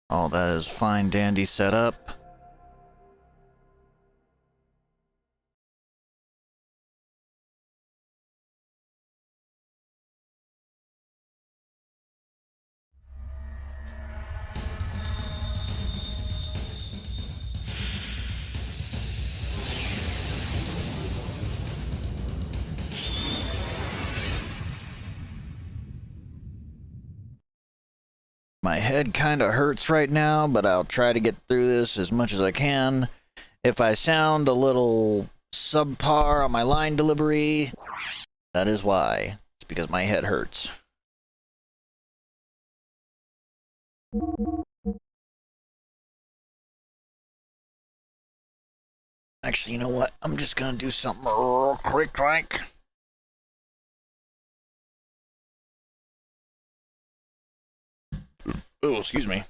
All that is fine dandy set up. My head kind of hurts right now, but I'll try to get through this as much as I can. If I sound a little subpar on my line delivery, that is why. It's because my head hurts. Actually, you know what? I'm just gonna do something real quick, like. Oh, excuse me.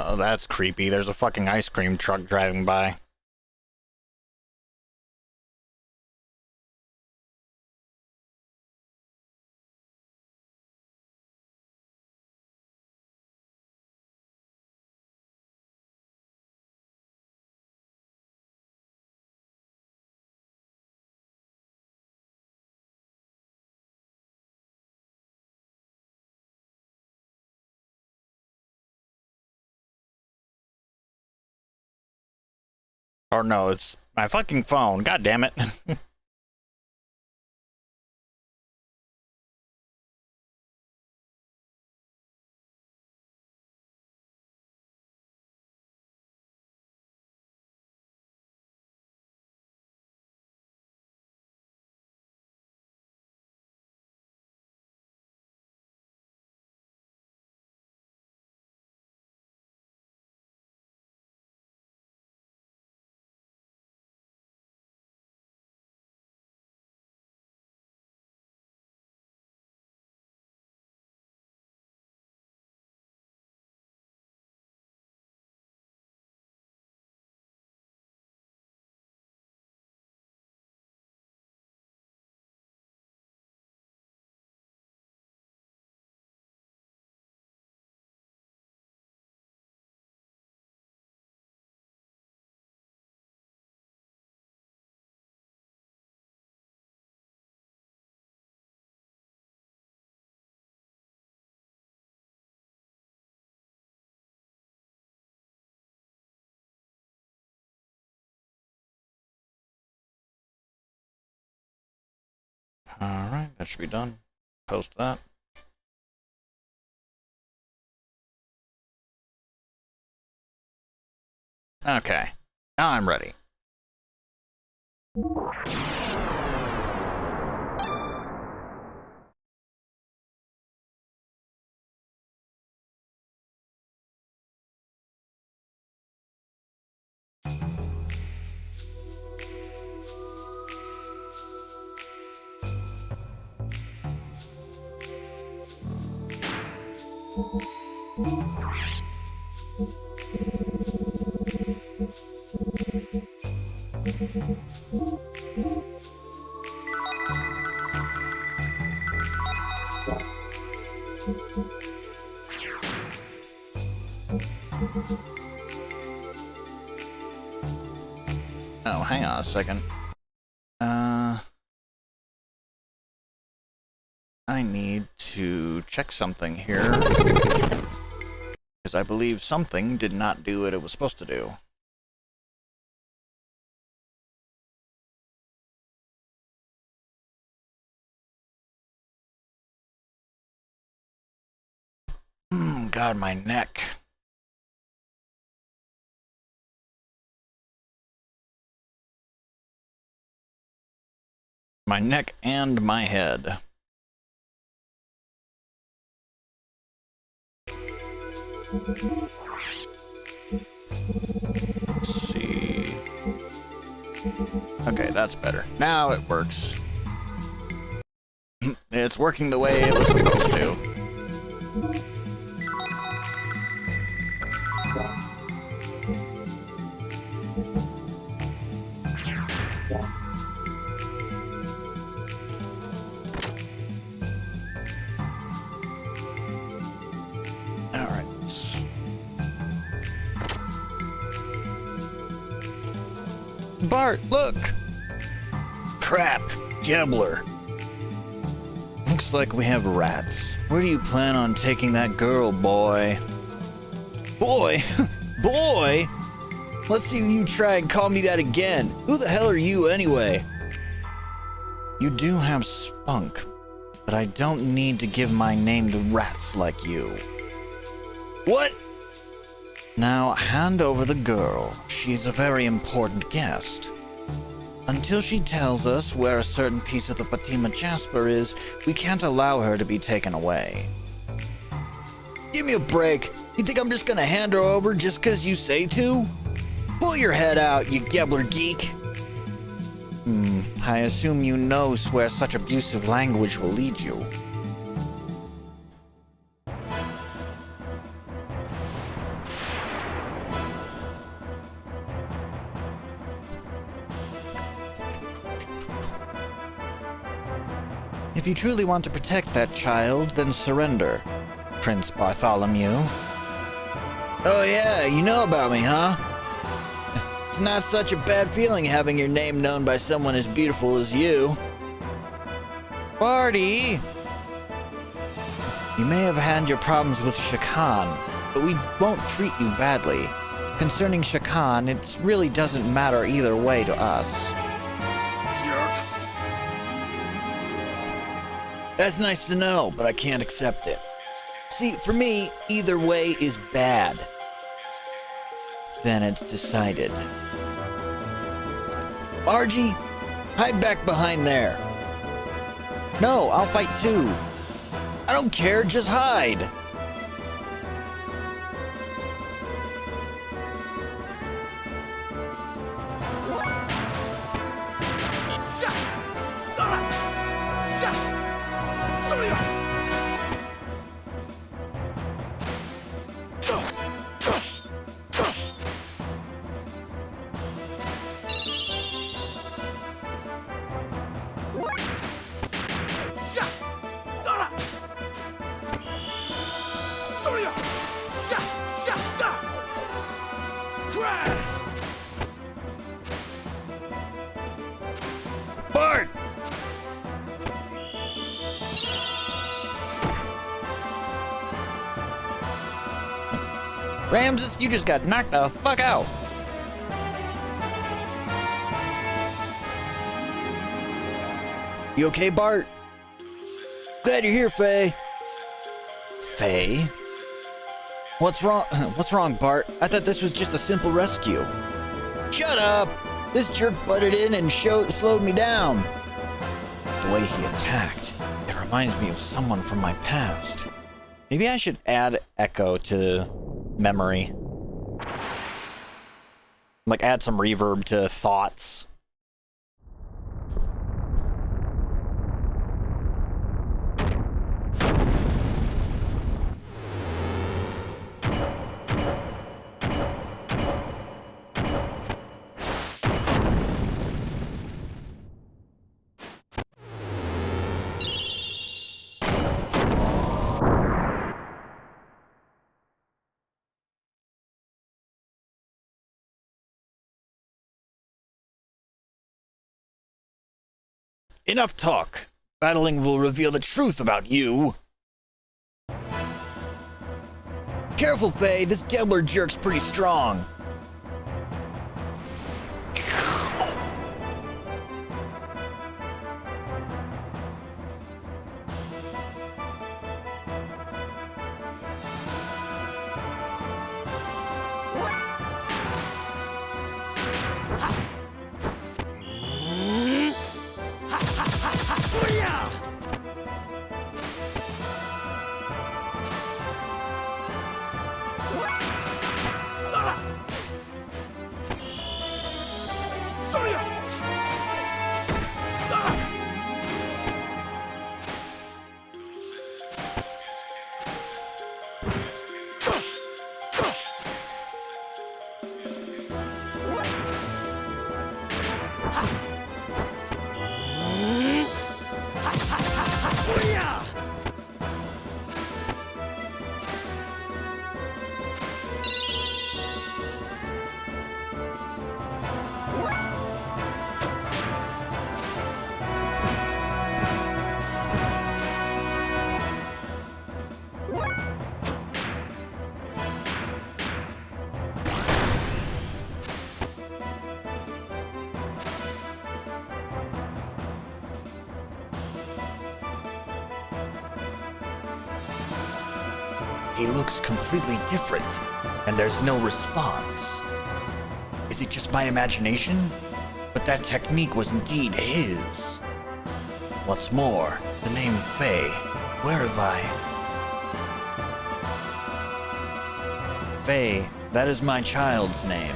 Oh, that's creepy. There's a fucking ice cream truck driving by. Or no, it's my fucking phone. God damn it. Alright, that should be done. Post that. Okay, now I'm ready. Oh, hang on a second. I need to check something here. Because I believe something did not do what it was supposed to do. God, my neck. My neck and my head. Let's see. Okay, that's better. Now it works. It's working the way it was supposed to. Alright. Bart, look! Crap, Gebler. Looks like we have rats. Where do you plan on taking that girl, boy? Boy? Boy? Let's see you try and call me that again. Who the hell are you, anyway? You do have spunk, but I don't need to give my name to rats like you. What? Now, hand over the girl. She's a very important guest. Until she tells us where a certain piece of the Fatima Jasper is, we can't allow her to be taken away. Give me a break. You think I'm just gonna hand her over just 'cause you say to? Pull your head out, you Gebler geek. I assume you know where such abusive language will lead you. If you truly want to protect that child, then surrender, Prince Bartholomew. Oh yeah, you know about me, huh? It's not such a bad feeling having your name known by someone as beautiful as you. Barty! You may have had your problems with Shakan, but we won't treat you badly. Concerning Shakan, it really doesn't matter either way to us. Jerk! That's nice to know, but I can't accept it. See, for me, either way is bad. Then it's decided. Argy, hide back behind there. No, I'll fight too. I don't care, just hide. Bart! Ramses, you just got knocked the fuck out. You okay, Bart? Glad you're here, Faye. Faye? What's wrong? What's wrong, Bart? I thought this was just a simple rescue. Shut up! This jerk butted in and slowed me down. The way he attacked, it reminds me of someone from my past. Maybe I should add echo to memory. Like add some reverb to thoughts. Enough talk. Battling will reveal the truth about you. Careful, Faye. This Gebler jerk's pretty strong. He looks completely different, and there's no response. Is it just my imagination? But that technique was indeed his. What's more, the name Faye, where have I? Faye, that is my child's name.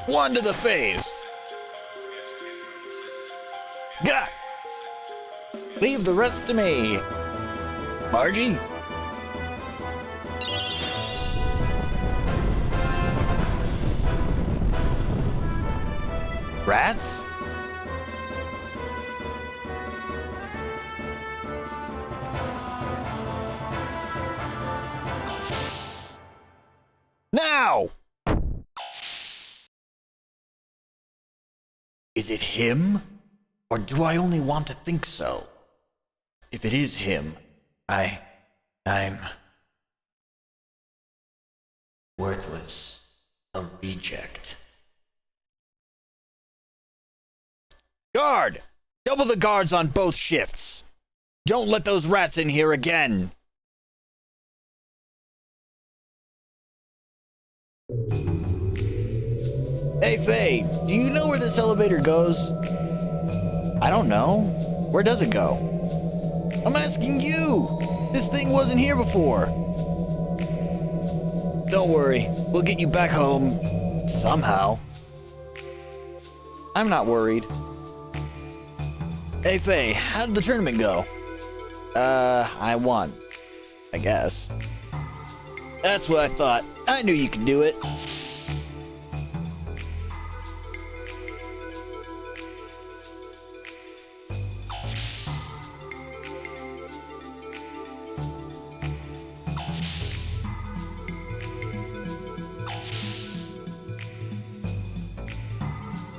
One to the face! Gah! Leave the rest to me! Margie? Rats? Now! Is it him? Or do I only want to think so? If it is him, I'm worthless. A reject. Guard! Double the guards on both shifts. Don't let those rats in here again. Hey, Faye, do you know where this elevator goes? I don't know. Where does it go? I'm asking you! This thing wasn't here before. Don't worry, we'll get you back home. Somehow. I'm not worried. Hey, Faye, how did the tournament go? I won. I guess. That's what I thought. I knew you could do it.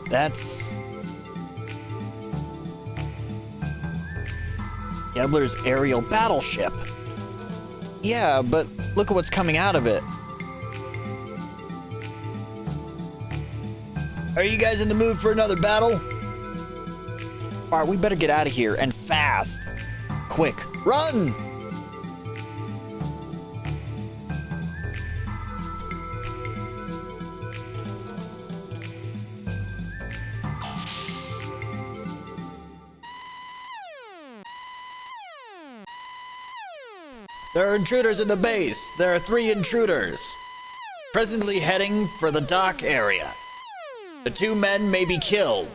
That's Gebler's aerial battleship. Yeah, but look at what's coming out of it. Are you guys in the mood for another battle? Alright, we better get out of here, and fast. Quick, run! There are intruders in the base. There are 3 intruders. Presently heading for the dock area. The 2 men may be killed,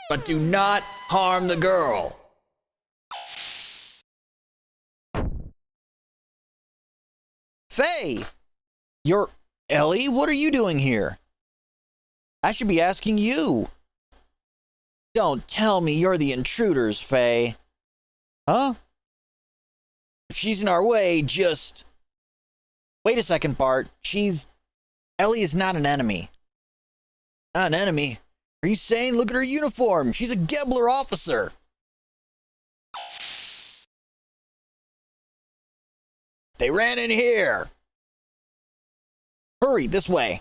but do not harm the girl. Faye! You're... Ellie, what are you doing here? I should be asking you. Don't tell me you're the intruders, Faye. Huh? If she's in our way, just... Wait a second, Bart. Ellie is not an enemy. Not an enemy? Are you saying? Look at her uniform. She's a Gebler officer. They ran in here. Hurry, this way.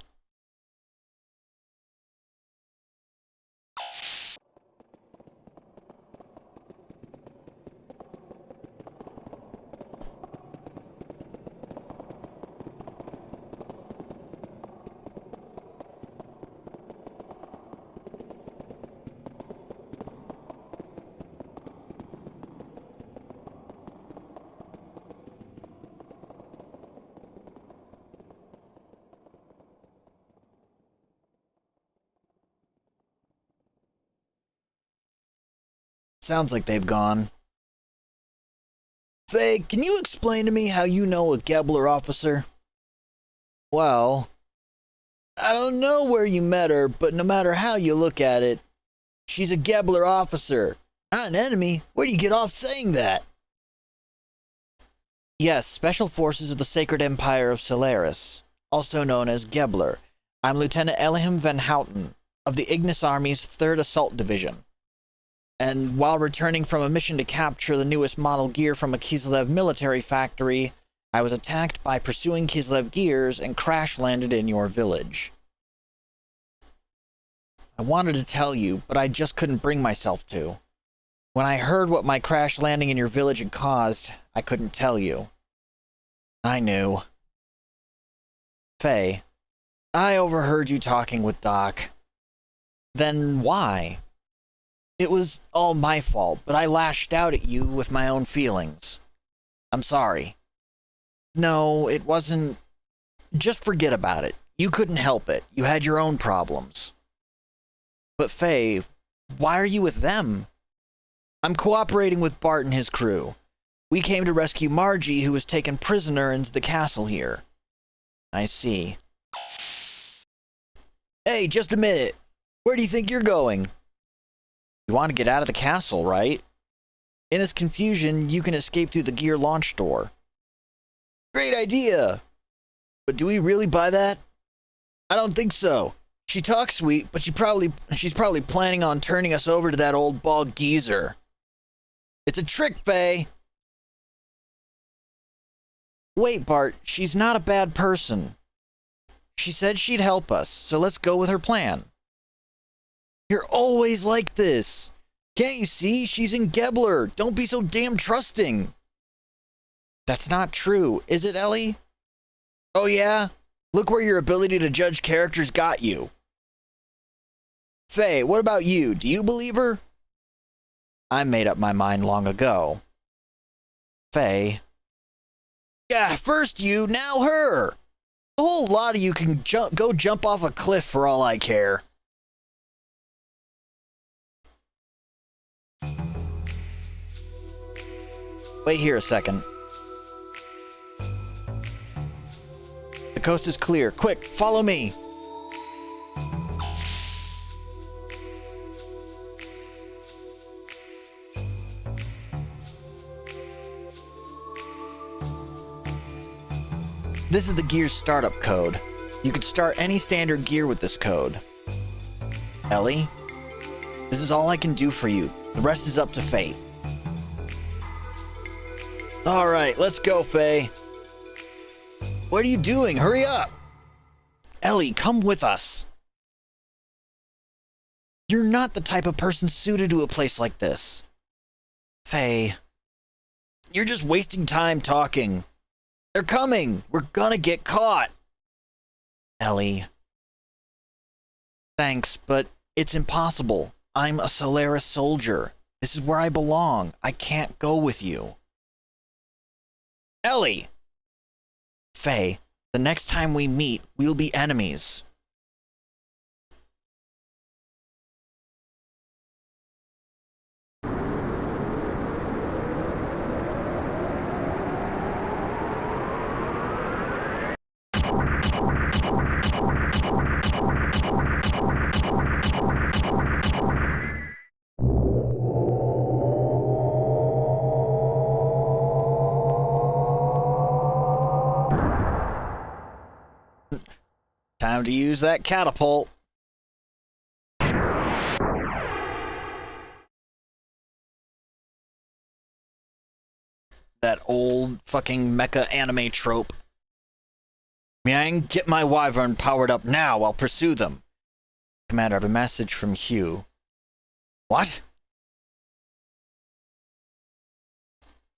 Sounds like they've gone. Faye, can you explain to me how you know a Gebler officer? Well, I don't know where you met her, but no matter how you look at it, she's a Gebler officer, not an enemy. Where do you get off saying that? Yes, Special Forces of the Sacred Empire of Solaris, also known as Gebler. I'm Lieutenant Elihim Van Houten of the Ignis Army's 3rd Assault Division. And while returning from a mission to capture the newest model gear from a Kislev military factory, I was attacked by pursuing Kislev gears and crash-landed in your village. I wanted to tell you, but I just couldn't bring myself to. When I heard what my crash landing in your village had caused, I couldn't tell you. I knew. Faye, I overheard you talking with Doc. Then why? It was all my fault, but I lashed out at you with my own feelings. I'm sorry. No, it wasn't. Just forget about it. You couldn't help it. You had your own problems. But Faye, why are you with them? I'm cooperating with Bart and his crew. We came to rescue Margie, who was taken prisoner into the castle here. I see. Hey, just a minute. Where do you think you're going? You want to get out of the castle, right? In this confusion, you can escape through the gear launch door. Great idea! But do we really buy that? I don't think so. She talks sweet, but she's probably planning on turning us over to that old bald geezer. It's a trick, Faye! Wait, Bart, she's not a bad person. She said she'd help us, so let's go with her plan. You're always like this. Can't you see? She's in Gebler. Don't be so damn trusting. That's not true, is it, Ellie? Oh yeah? Look where your ability to judge characters got you. Faye, what about you? Do you believe her? I made up my mind long ago. Faye. Yeah, first you, now her. A whole lot of you can go jump off a cliff for all I care. Wait here a second. The coast is clear. Quick, follow me. This is the gear's startup code. You can start any standard gear with this code. Ellie, this is all I can do for you. The rest is up to fate. Alright, let's go, Faye. What are you doing? Hurry up! Ellie, come with us. You're not the type of person suited to a place like this. Faye, you're just wasting time talking. They're coming! We're gonna get caught! Ellie. Thanks, but it's impossible. I'm a Solaris soldier. This is where I belong. I can't go with you. Ellie! Faye, the next time we meet, we'll be enemies. Time to use that catapult. That old fucking mecha anime trope. Yang, get my wyvern powered up now. I'll pursue them. Commander, I have a message from Hugh. What?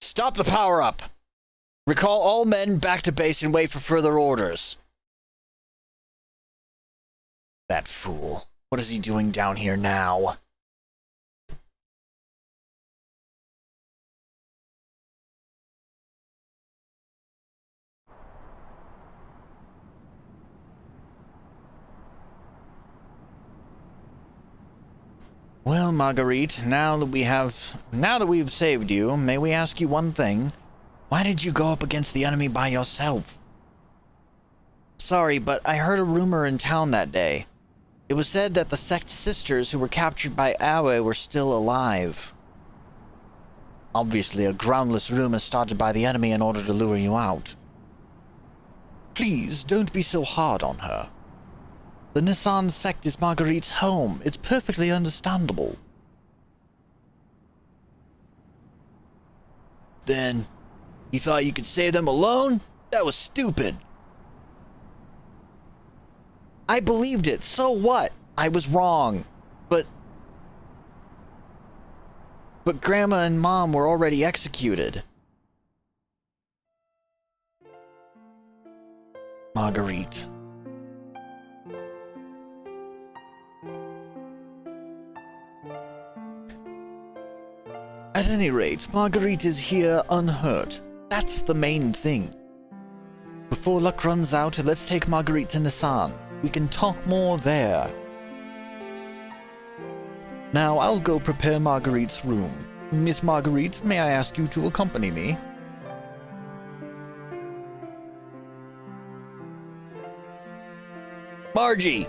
Stop the power-up! Recall all men back to base and wait for further orders. That fool. What is he doing down here now? Well, Marguerite, now that we've saved you, may we ask you one thing? Why did you go up against the enemy by yourself? Sorry, but I heard a rumor in town that day. It was said that the sect sisters who were captured by Awe were still alive. Obviously, a groundless rumor started by the enemy in order to lure you out. Please, don't be so hard on her. The Nissan sect is Marguerite's home. It's perfectly understandable. Then, you thought you could save them alone? That was stupid. I believed it. So what? I was wrong. But Grandma and Mom were already executed. Marguerite. At any rate, Marguerite is here unhurt. That's the main thing. Before luck runs out, let's take Marguerite to Nissan. We can talk more there. Now I'll go prepare Marguerite's room. Miss Marguerite, may I ask you to accompany me? Margie!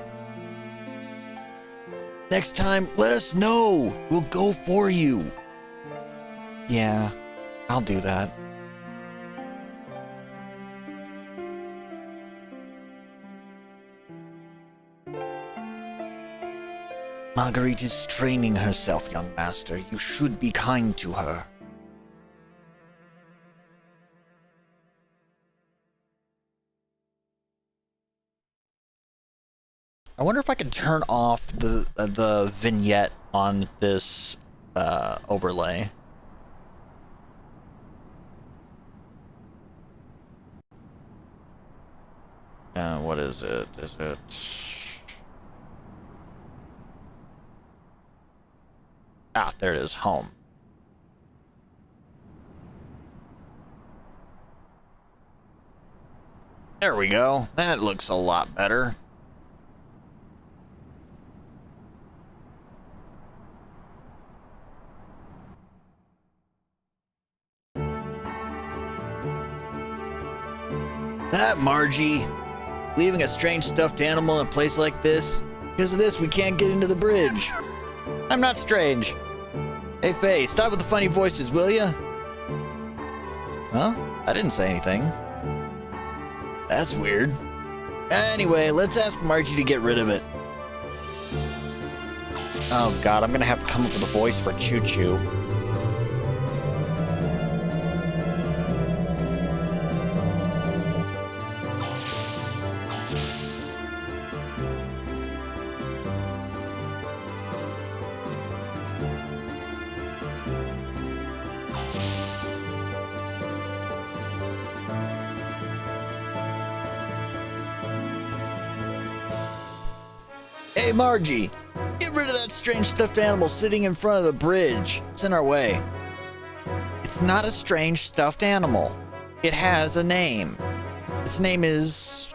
Next time, let us know. We'll go for you. Yeah, I'll do that. Marguerite is straining herself, young master. You should be kind to her. I wonder if I can turn off the vignette on this overlay. What is it? Is it... Ah, there it is, home. There we go. That looks a lot better. That Margie, leaving a strange stuffed animal in a place like this. Because of this, we can't get into the bridge. I'm not strange. Hey, Faye, stop with the funny voices, will ya? Huh? I didn't say anything. That's weird. Anyway, let's ask Margie to get rid of it. Oh god, I'm gonna have to come up with a voice for Choo Choo. Hey, Margie, get rid of that strange stuffed animal sitting in front of the bridge. It's in our way. It's not a strange stuffed animal. It has a name. Its name is...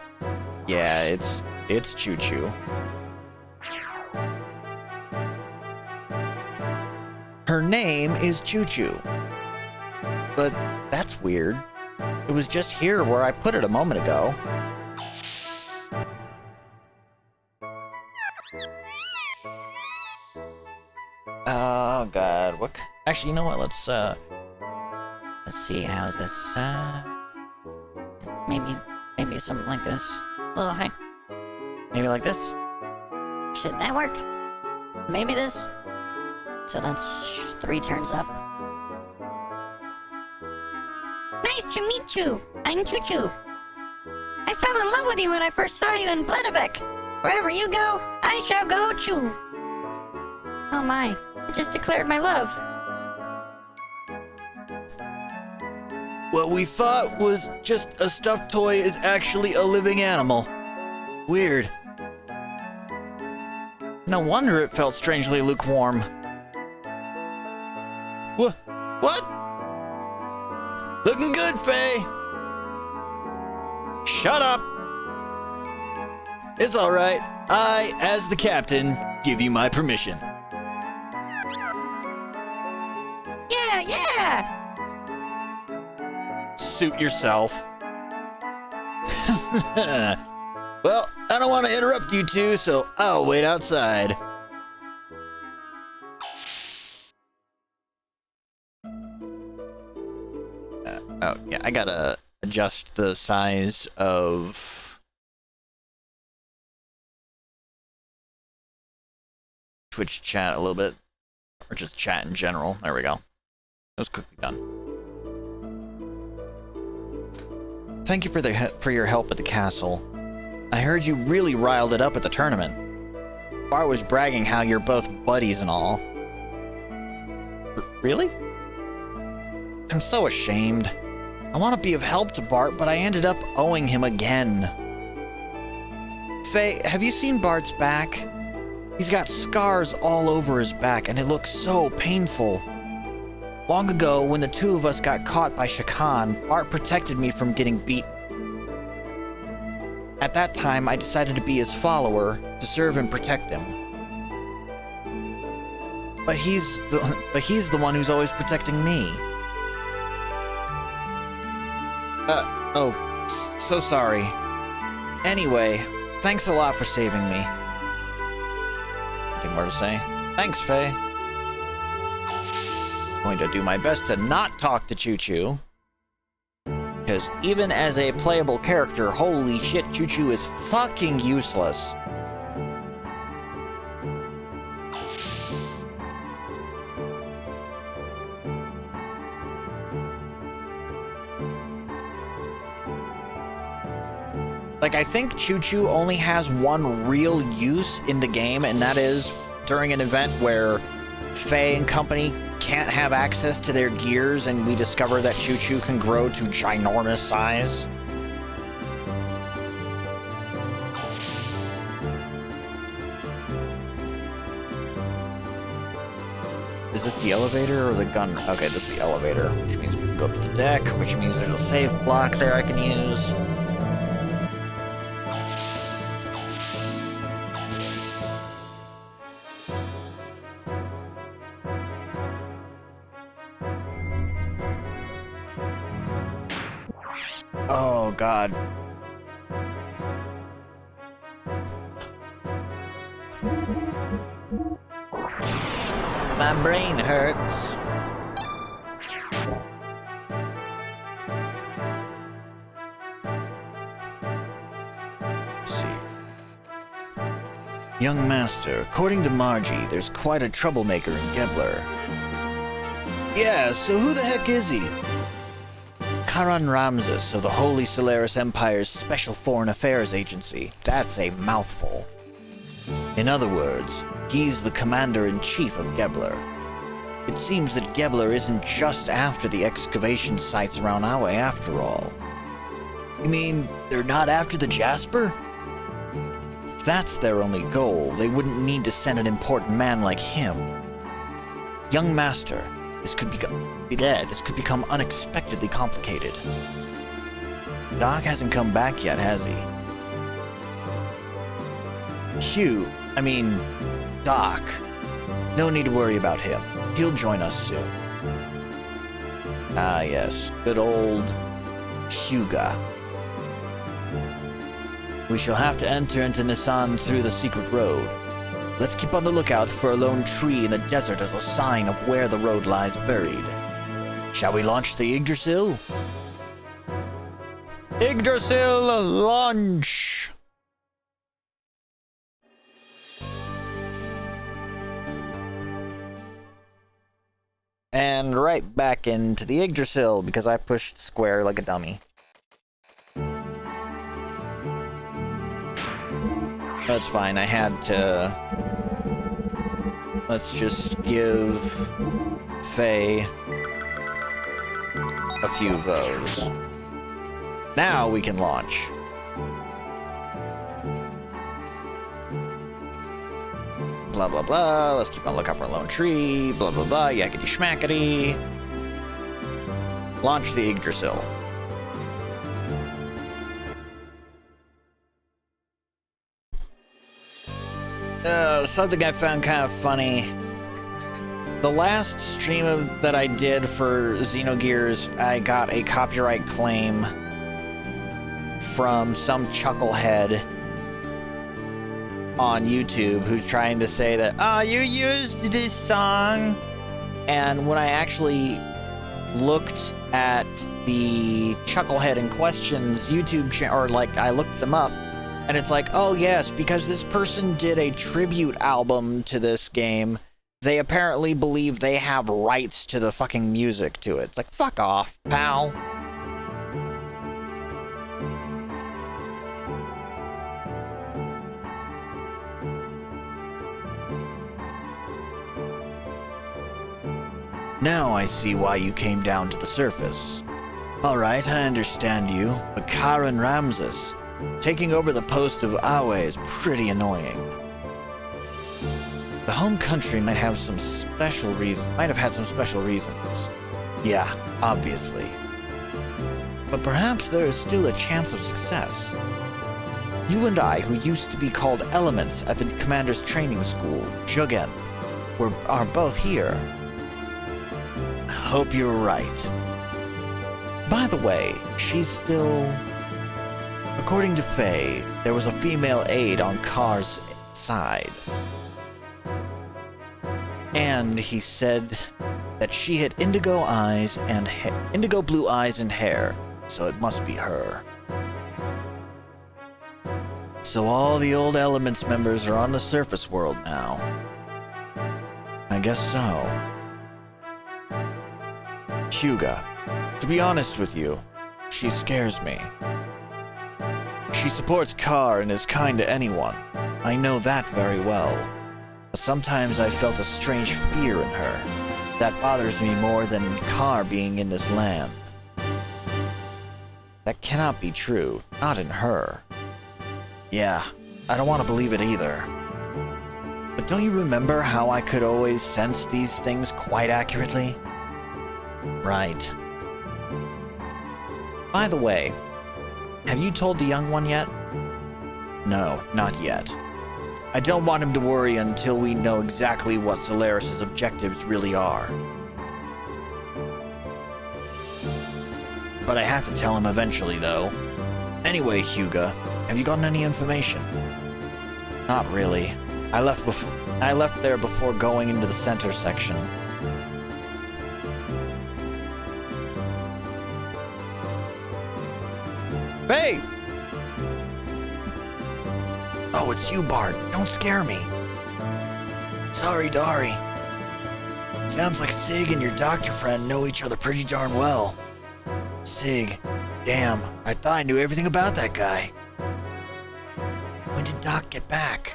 Yeah, it's Choo Choo. Her name is Choo Choo. But that's weird. It was just here where I put it a moment ago. Oh god, what? Actually, you know what? Let's see. How's this? Maybe something like this. A little high. Maybe like this. Should that work? Maybe this. So that's 3 turns up. Nice to meet you. I'm Choo Choo. I fell in love with you when I first saw you in Bledevec. Wherever you go, I shall go too. Oh my. I just declared my love. What we thought was just a stuffed toy is actually a living animal. Weird. No wonder it felt strangely lukewarm. What? Looking good, Faye. Shut up. It's all right. I, as the captain, give you my permission. Yeah! Suit yourself. Well, I don't want to interrupt you two, so I'll wait outside. Oh, yeah, I gotta adjust the size of Twitch chat a little bit, or just chat in general. There we go. It was quickly done. Thank you for your help at the castle. I heard you really riled it up at the tournament. Bart was bragging how you're both buddies and all. Really? I'm so ashamed. I want to be of help to Bart, but I ended up owing him again. Faye, have you seen Bart's back? He's got scars all over his back, and it looks so painful. Long ago, when the two of us got caught by Shakan, Bart protected me from getting beaten. At that time, I decided to be his follower, to serve and protect him. But he's the one who's always protecting me. So sorry. Anyway, thanks a lot for saving me. Nothing more to say. Thanks, Faye. Going to do my best to not talk to Choo Choo. Because even as a playable character, holy shit, Choo Choo is fucking useless. Like, I think Choo Choo only has one real use in the game, and that is during an event where Faye and company can't have access to their gears, and we discover that Choo Choo can grow to ginormous size. Is this the elevator or the gun? Okay, this is the elevator, which means we can go up to the deck, which means there's a save block there I can use. Oh, God. My brain hurts. Let's see. Young Master, according to Margie, there's quite a troublemaker in Gebler. Yeah, so who the heck is he? Karan Ramses of the Holy Solaris Empire's Special Foreign Affairs Agency. That's a mouthful. In other words, he's the commander-in-chief of Gebler. It seems that Gebler isn't just after the excavation sites around Aue after all. You mean, they're not after the Jasper? If that's their only goal, they wouldn't need to send an important man like him. Young Master, this could become unexpectedly complicated. Doc hasn't come back yet, has he? Doc. No need to worry about him. He'll join us soon. Ah, yes. Good old Hyuga. We shall have to enter into Nissan through the secret road. Let's keep on the lookout for a lone tree in the desert as a sign of where the road lies buried. Shall we launch the Yggdrasil? Yggdrasil launch! And right back into the Yggdrasil because I pushed square like a dummy. That's fine, I had to... Let's just give Faye a few of those. Now we can launch. Blah, blah, blah. Let's keep on lookout for a lone tree. Blah, blah, blah. Yakety schmackety. Launch the Yggdrasil. Something I found kind of funny. The last stream that I did for Xenogears, I got a copyright claim from some chucklehead on YouTube who's trying to say that, oh, you used this song. And when I actually looked at the chucklehead in question's YouTube channel, or like I looked them up, and it's like, oh yes, because this person did a tribute album to this game, they apparently believe they have rights to the fucking music to it. It's like, fuck off, pal. Now I see why you came down to the surface. Alright, I understand you, but Karen Ramses, taking over the post of Awe is pretty annoying. The home country might have some special reasons. Yeah, obviously. But perhaps there is still a chance of success. You and I, who used to be called Elements at the Commander's Training School, Jugen, are both here. I hope you're right. By the way, she's still... According to Faye, there was a female aide on Car's side. And he said that she had indigo blue eyes and hair, so it must be her. So all the old Elements members are on the surface world now. I guess so. Hyuga, to be honest with you, she scares me. She supports Car and is kind to anyone. I know that very well. But sometimes I felt a strange fear in her. That bothers me more than Car being in this land. That cannot be true, not in her. Yeah, I don't want to believe it either. But don't you remember how I could always sense these things quite accurately? Right. By the way, have you told the young one yet? No, not yet. I don't want him to worry until we know exactly what Solaris' objectives really are. But I have to tell him eventually, though. Anyway, Hyuga, have you gotten any information? Not really. I left there before going into the center section. Hey! Oh, it's you, Bart. Don't scare me. Sorry, Dari. Sounds like Sig and your doctor friend know each other pretty darn well. Sig. Damn, I thought I knew everything about that guy. When did Doc get back?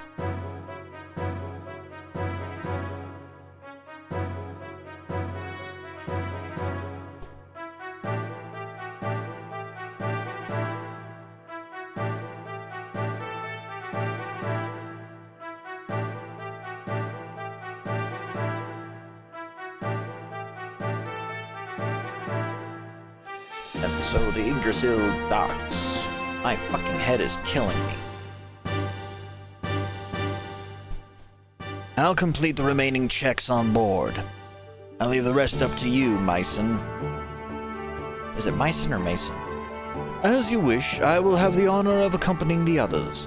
So the Yggdrasil docks. My fucking head is killing me. I'll complete the remaining checks on board. I'll leave the rest up to you, Mason. Is it Mason or Mason? As you wish, I will have the honor of accompanying the others.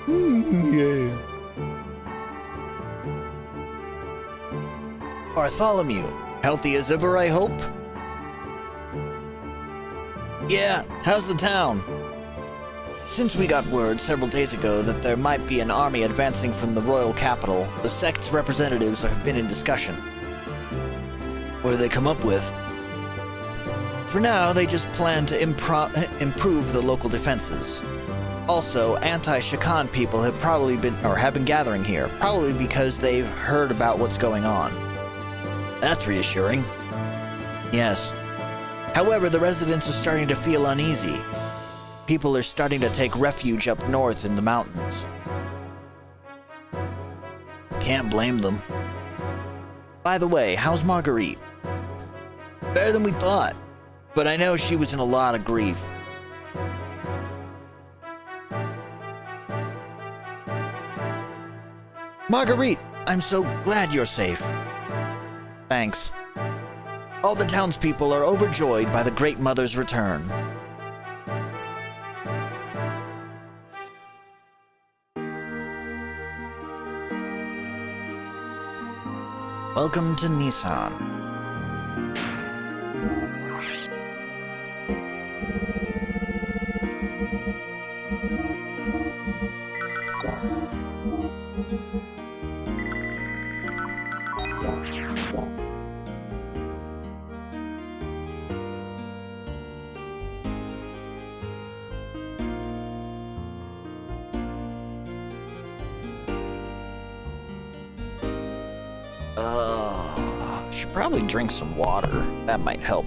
Yeah. Bartholomew, healthy as ever, I hope? Yeah, how's the town? Since we got word several days ago that there might be an army advancing from the royal capital, the sect's representatives have been in discussion. What do they come up with? For now, they just plan to improve the local defenses. Also, anti-Shakan people have been gathering here, probably because they've heard about what's going on. That's reassuring. Yes. However, the residents are starting to feel uneasy. People are starting to take refuge up north in the mountains. Can't blame them. By the way, how's Marguerite? Better than we thought, but I know she was in a lot of grief. Marguerite, I'm so glad you're safe. Thanks. All the townspeople are overjoyed by the Great Mother's return. Welcome to Nissan. Should probably drink some water. That might help.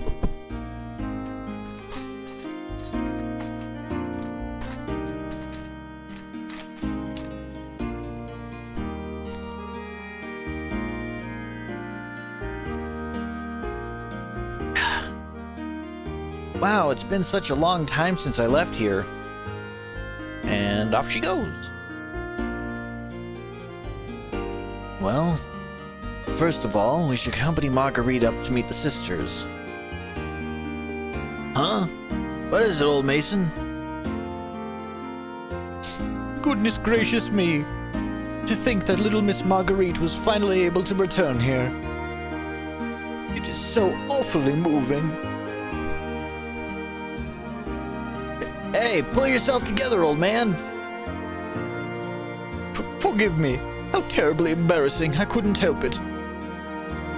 Wow, it's been such a long time since I left here. And off she goes. Well, first of all, we should accompany Marguerite up to meet the sisters. Huh? What is it, old Mason? Goodness gracious me. To think that little Miss Marguerite was finally able to return here. It is so awfully moving. Hey, pull yourself together, old man. Forgive me. How terribly embarrassing. I couldn't help it.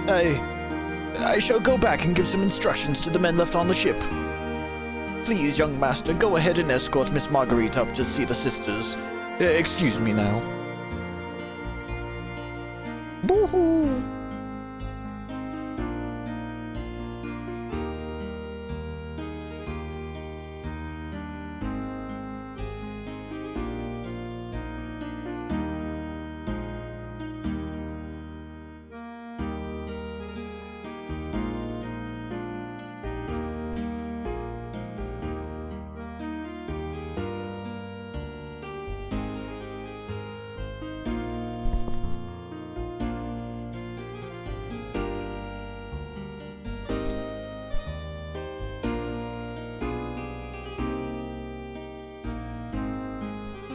I shall go back and give some instructions to the men left on the ship. Please, young master, go ahead and escort Miss Marguerite up to see the sisters. Excuse me now. Boo-hoo!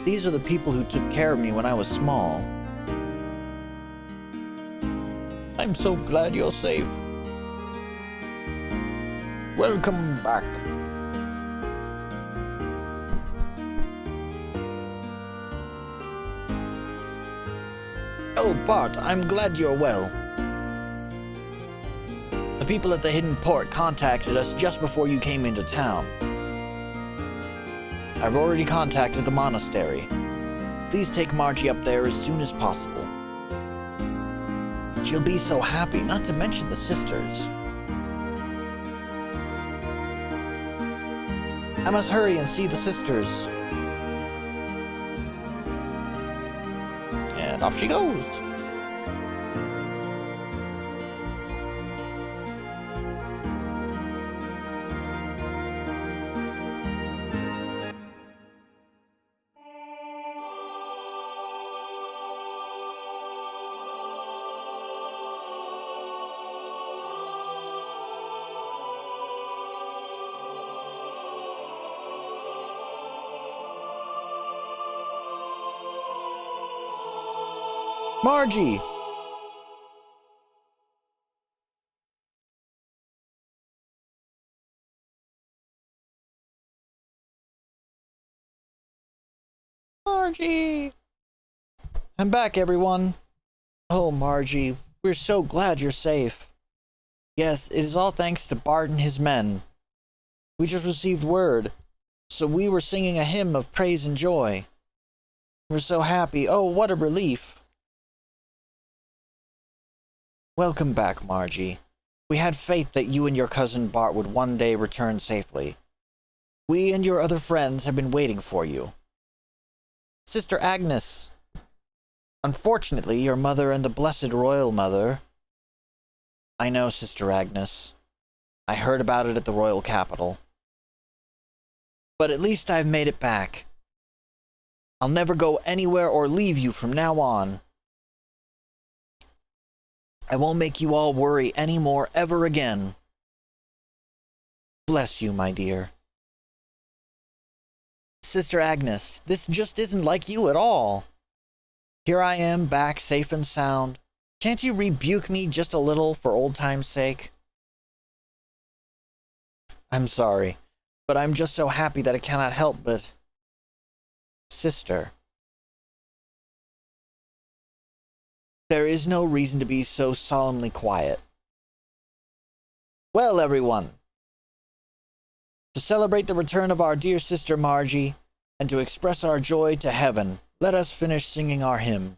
These are the people who took care of me when I was small. I'm so glad you're safe. Welcome back. Oh, Bart, I'm glad you're well. The people at the Hidden Port contacted us just before you came into town. I've already contacted the monastery. Please take Margie up there as soon as possible. She'll be so happy, not to mention the sisters. I must hurry and see the sisters. And off she goes. Margie! Margie! I'm back, everyone. Oh, Margie, we're so glad you're safe. Yes, it is all thanks to Bart and his men. We just received word, so we were singing a hymn of praise and joy. We're so happy. Oh, what a relief. Welcome back, Margie. We had faith that you and your cousin Bart would one day return safely. We and your other friends have been waiting for you. Sister Agnes. Unfortunately, your mother and the Blessed Royal Mother... I know, Sister Agnes. I heard about it at the royal capital. But at least I've made it back. I'll never go anywhere or leave you from now on. I won't make you all worry anymore ever again. Bless you, my dear. Sister Agnes, this just isn't like you at all. Here I am, back safe and sound. Can't you rebuke me just a little for old time's sake? I'm sorry, but I'm just so happy that I cannot help but... Sister... There is no reason to be so solemnly quiet. Well, everyone, to celebrate the return of our dear sister Margie, and to express our joy to heaven, let us finish singing our hymn.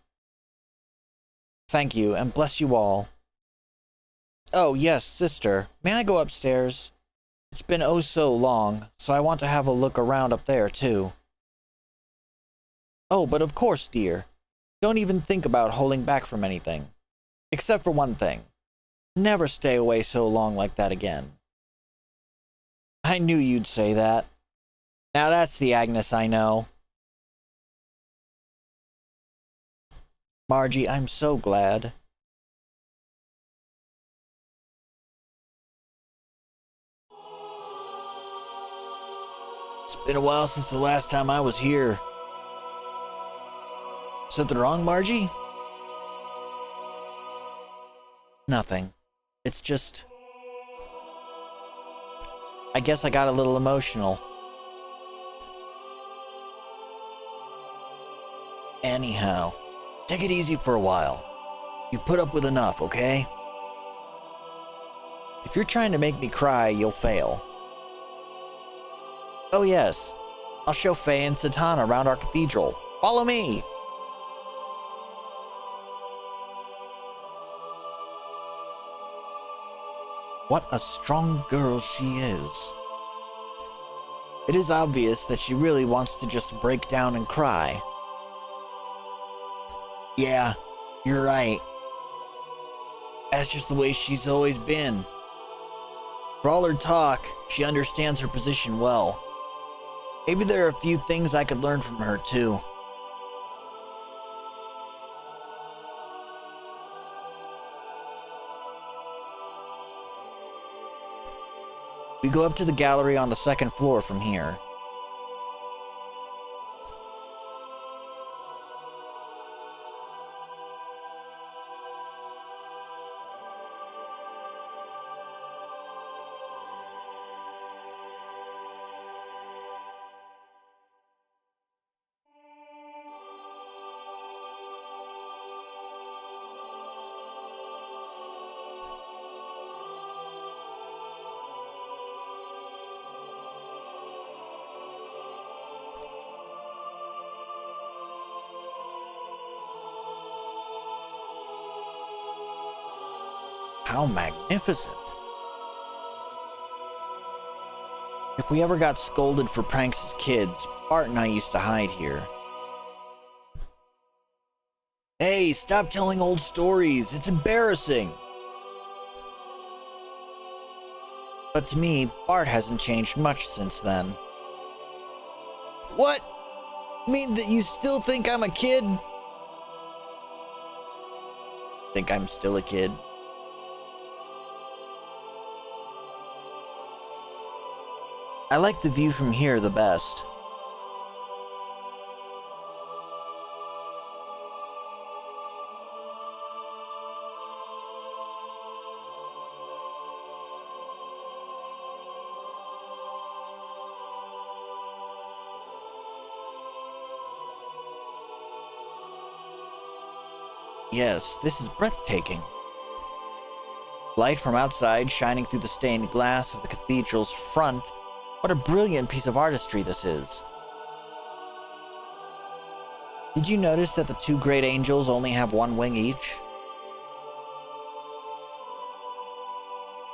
Thank you, and bless you all. Oh, yes, sister. May I go upstairs? It's been oh so long, so I want to have a look around up there, too. Oh, but of course, dear. Don't even think about holding back from anything. Except for one thing. Never stay away so long like that again. I knew you'd say that. Now that's the Agnes I know. Margie, I'm so glad. It's been a while since the last time I was here. Something wrong, Margie? Nothing. It's just... I guess I got a little emotional. Anyhow, take it easy for a while. You've put up with enough, okay? If you're trying to make me cry, you'll fail. Oh yes, I'll show Faye and Satan around our cathedral. Follow me! What a strong girl she is. It is obvious that she really wants to just break down and cry. Yeah, you're right. That's just the way she's always been. For all her talk, she understands her position well. Maybe there are a few things I could learn from her, too. We go up to the gallery on the second floor from here. How magnificent. If we ever got scolded for pranks as kids, Bart and I used to hide here. Hey, stop telling old stories. It's embarrassing. But to me, Bart hasn't changed much since then. What? You mean that you still think I'm a kid? Think I'm still a kid? I like the view from here the best. Yes, this is breathtaking. Light from outside shining through the stained glass of the cathedral's front. What a brilliant piece of artistry this is. Did you notice that the two great angels only have one wing each?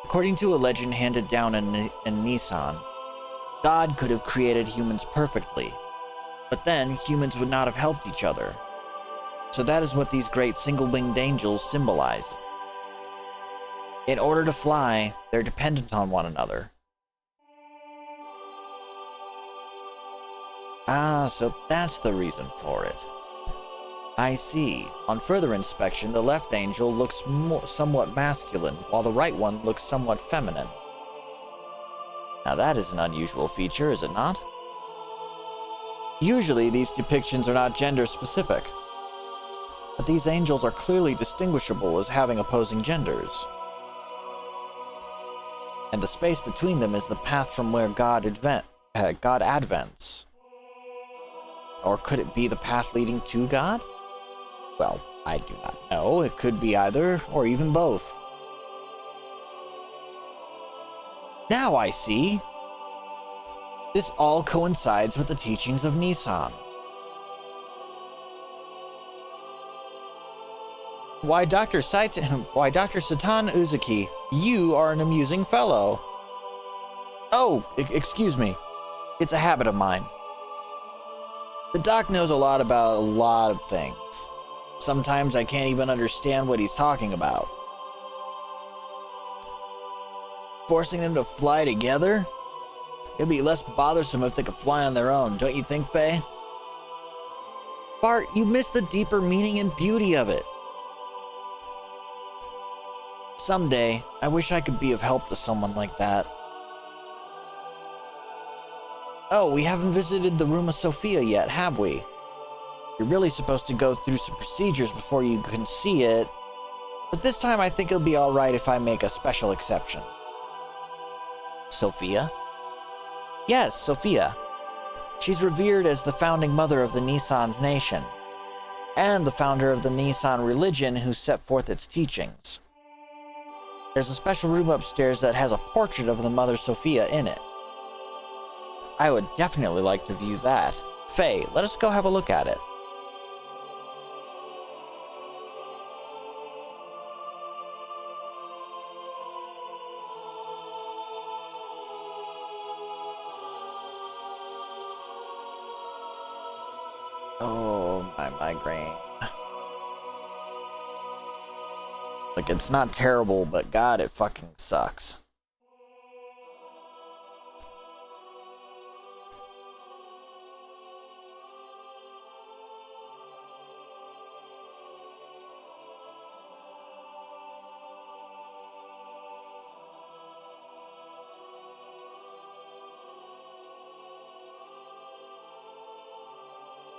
According to a legend handed down in Nissan, God could have created humans perfectly, but then humans would not have helped each other. So that is what these great single-winged angels symbolize. In order to fly, they're dependent on one another. Ah, so that's the reason for it. I see. On further inspection, the left angel looks somewhat masculine, while the right one looks somewhat feminine. Now that is an unusual feature, is it not? Usually, these depictions are not gender-specific, but these angels are clearly distinguishable as having opposing genders. And the space between them is the path from where God advents. Or could it be the path leading to God? Well, I do not know. It could be either, or even both. Now I see. This all coincides with the teachings of Nissan. Why Dr. Satan Uzuki You are an amusing fellow. Oh, excuse me. It's a habit of mine. The doc knows a lot about a lot of things. Sometimes I can't even understand what he's talking about. Forcing them to fly together? It'd be less bothersome if they could fly on their own, don't you think, Faye? Bart, you missed the deeper meaning and beauty of it. Someday, I wish I could be of help to someone like that. Oh, we haven't visited the room of Sophia yet, have we? You're really supposed to go through some procedures before you can see it, but this time I think it'll be alright if I make a special exception. Sophia? Yes, Sophia. She's revered as the founding mother of the Nissan's nation, and the founder of the Nissan religion who set forth its teachings. There's a special room upstairs that has a portrait of the Mother Sophia in it. I would definitely like to view that. Faye, let us go have a look at it. Oh, my migraine. Like, it's not terrible, but God, it fucking sucks.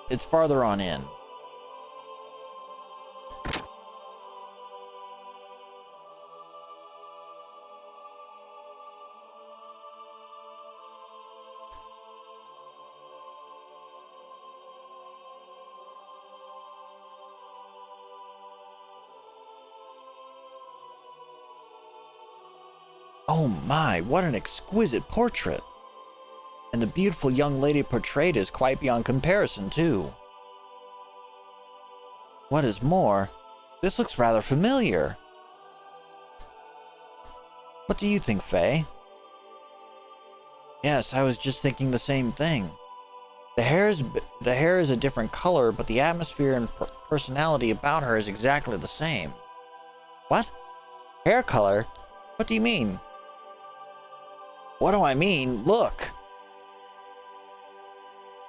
It's farther on in. Oh my, what an exquisite portrait! And the beautiful young lady portrayed is quite beyond comparison, too. What is more, this looks rather familiar. What do you think, Faye? Yes, I was just thinking the same thing. The hair is a different color, but the atmosphere and personality about her is exactly the same. What? Hair color? What do you mean? What do I mean? Look!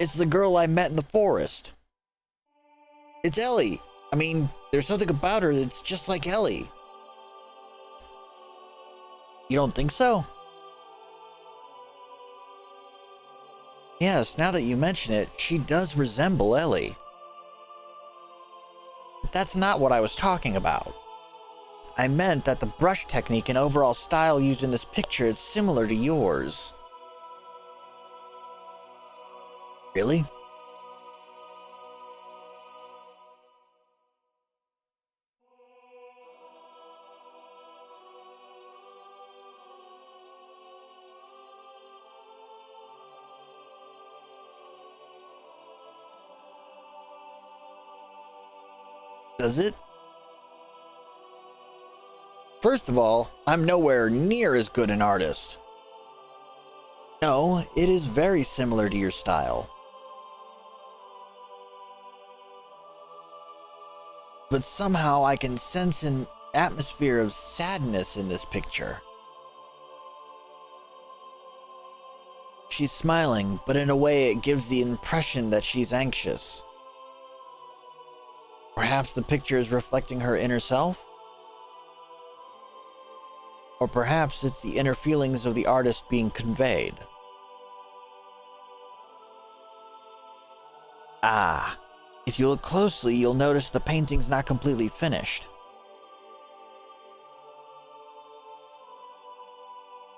It's the girl I met in the forest. It's Ellie. I mean, there's something about her that's just like Ellie. You don't think so? Yes, now that you mention it, she does resemble Ellie. But that's not what I was talking about. I meant that the brush technique and overall style used in this picture is similar to yours. Really? Does it? First of all, I'm nowhere near as good an artist. No, it is very similar to your style. But somehow I can sense an atmosphere of sadness in this picture. She's smiling, but in a way it gives the impression that she's anxious. Perhaps the picture is reflecting her inner self? Or perhaps it's the inner feelings of the artist being conveyed. Ah, if you look closely, you'll notice the painting's not completely finished.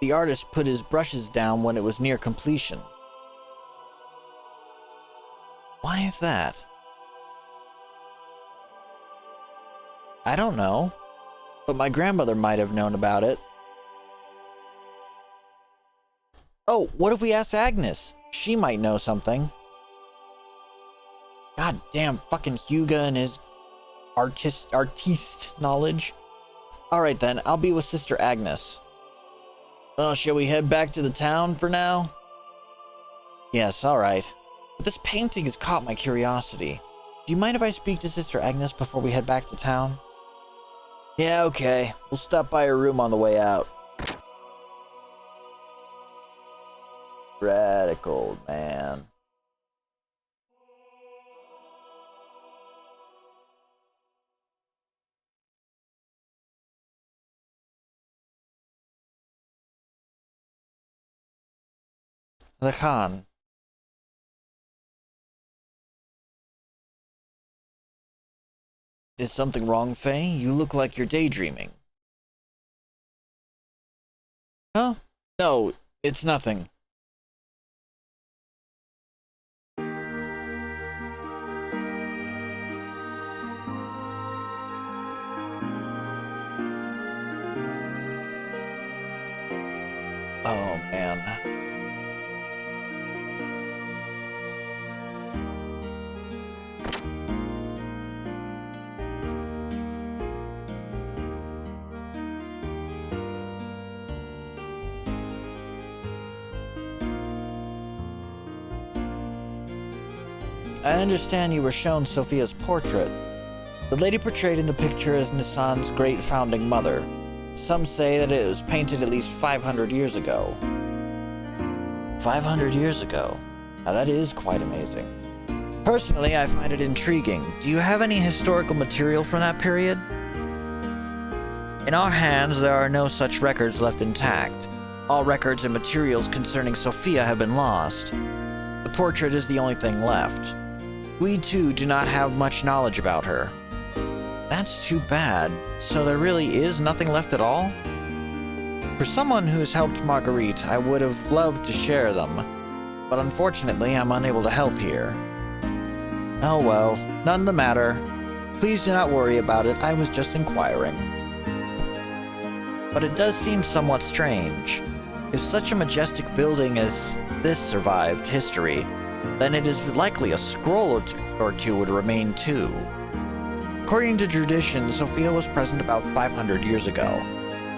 The artist put his brushes down when it was near completion. Why is that? I don't know, but my grandmother might have known about it. Oh, what if we ask Agnes? She might know something. God damn fucking Hugo and his artiste knowledge. Alright then, I'll be with Sister Agnes. Oh, shall we head back to the town for now? Yes, alright. But this painting has caught my curiosity. Do you mind if I speak to Sister Agnes before we head back to town? Yeah, okay. We'll stop by her room on the way out. Radical, man. The Khan. Is something wrong, Faye? You look like you're daydreaming. Huh? No, it's nothing. Oh, man. I understand you were shown Sophia's portrait. The lady portrayed in the picture is Nissan's great founding mother. Some say that it was painted at least 500 years ago. 500 years ago? Now that is quite amazing. Personally, I find it intriguing. Do you have any historical material from that period? In our hands, there are no such records left intact. All records and materials concerning Sophia have been lost. The portrait is the only thing left. We too do not have much knowledge about her. That's too bad. So there really is nothing left at all? For someone who has helped Marguerite, I would have loved to share them, but unfortunately I'm unable to help here. Oh well, none the matter. Please do not worry about it, I was just inquiring. But it does seem somewhat strange. If such a majestic building as this survived history, then it is likely a scroll or two would remain too. According to tradition, Sophia was present about 500 years ago.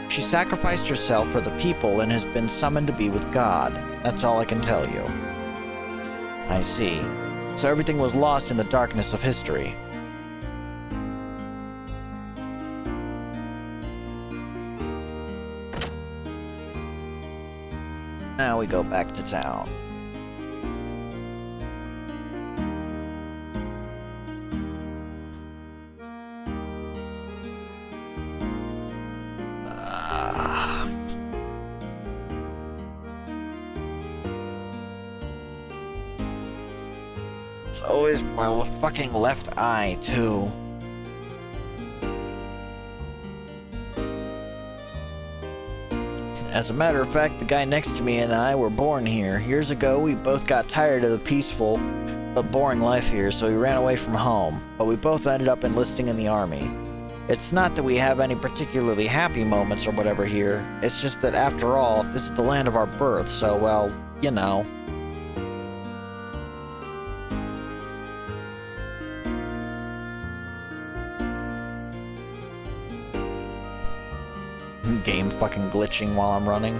She sacrificed herself for the people and has been summoned to be with God. That's all I can tell you. I see. So everything was lost in the darkness of history. Now we go back to town. It's always my fucking left eye, too. As a matter of fact, the guy next to me and I were born here. Years ago, we both got tired of the peaceful but boring life here, so we ran away from home. But we both ended up enlisting in the army. It's not that we have any particularly happy moments or whatever here. It's just that after all, this is the land of our birth, so, well, you know. Game fucking glitching while I'm running.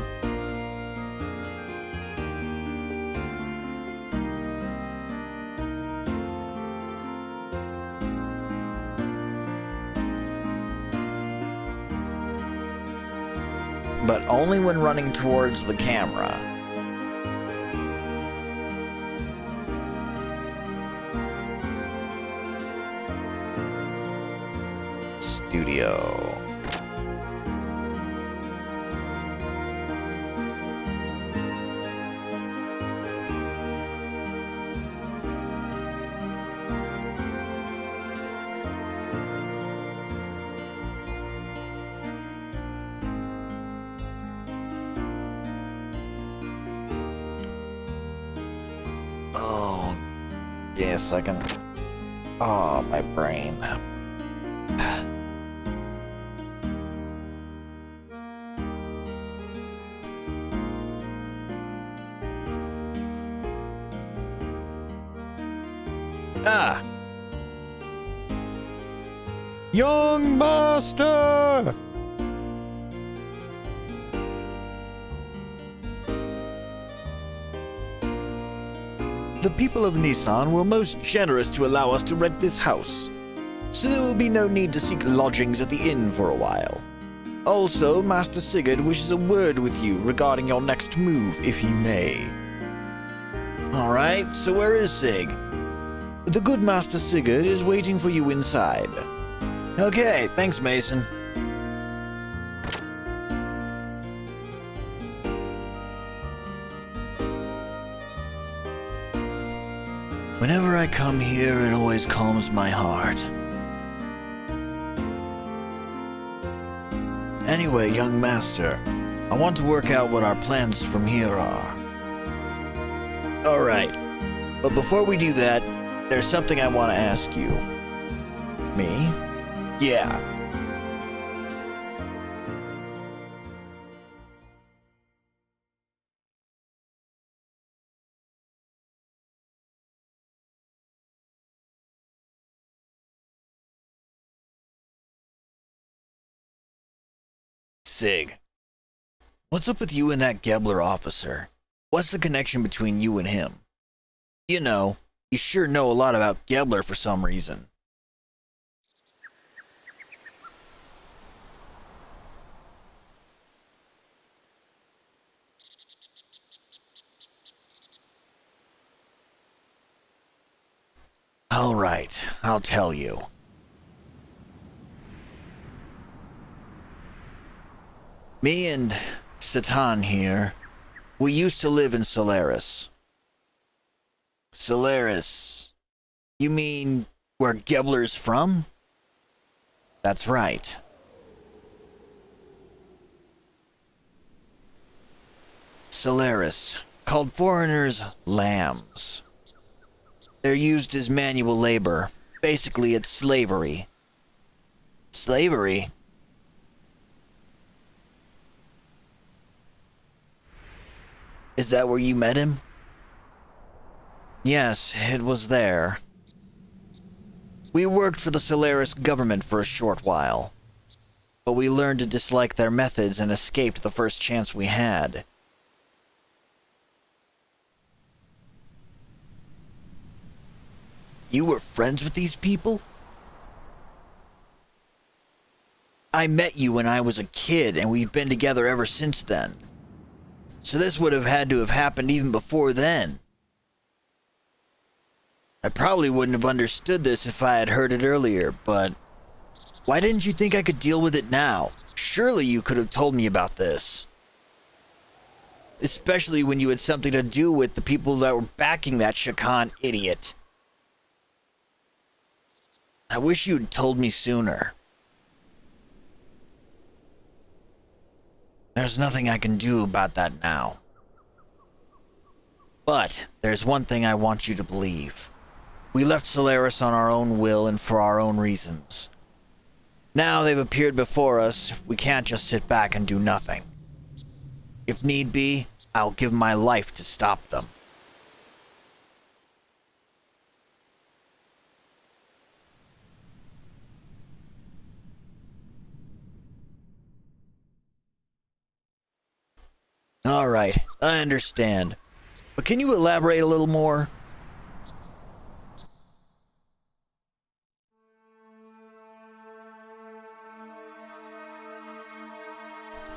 But only when running towards the camera. Studio. Give me a second. Oh, my brain. Ah! Young Master! the people of Nissan were most generous to allow us to rent this house, so there will be no need to seek lodgings at the inn for a while. Also, Master Sigurd wishes a word with you regarding your next move, if he may. Alright, so where is Sig? The good Master Sigurd is waiting for you inside. Okay, thanks, Mason. Whenever I come here, it always calms my heart. Anyway, young master, I want to work out what our plans from here are. Alright, but before we do that, there's something I want to ask you. Me? Yeah. Sig, what's up with you and that Gebler officer? What's the connection between you and him? You know, you sure know a lot about Gebler for some reason. Alright, I'll tell you. Me and Satan here, we used to live in Solaris. Solaris? You mean where Gebler's from? That's right. Solaris, called foreigners lambs. They're used as manual labor. Basically, it's slavery. Slavery? Is that where you met him? Yes, it was there. We worked for the Solaris government for a short while, but we learned to dislike their methods and escaped the first chance we had. You were friends with these people? I met you when I was a kid, and we've been together ever since then. So this would have had to have happened even before then. I probably wouldn't have understood this if I had heard it earlier, but why didn't you think I could deal with it now? Surely you could have told me about this. Especially when you had something to do with the people that were backing that Shakan idiot. I wish you'd told me sooner. There's nothing I can do about that now. But there's one thing I want you to believe. We left Solaris on our own will and for our own reasons. Now they've appeared before us, we can't just sit back and do nothing. If need be, I'll give my life to stop them. Alright, I understand. But can you elaborate a little more?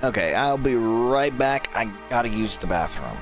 Okay, I'll be right back. I gotta use the bathroom.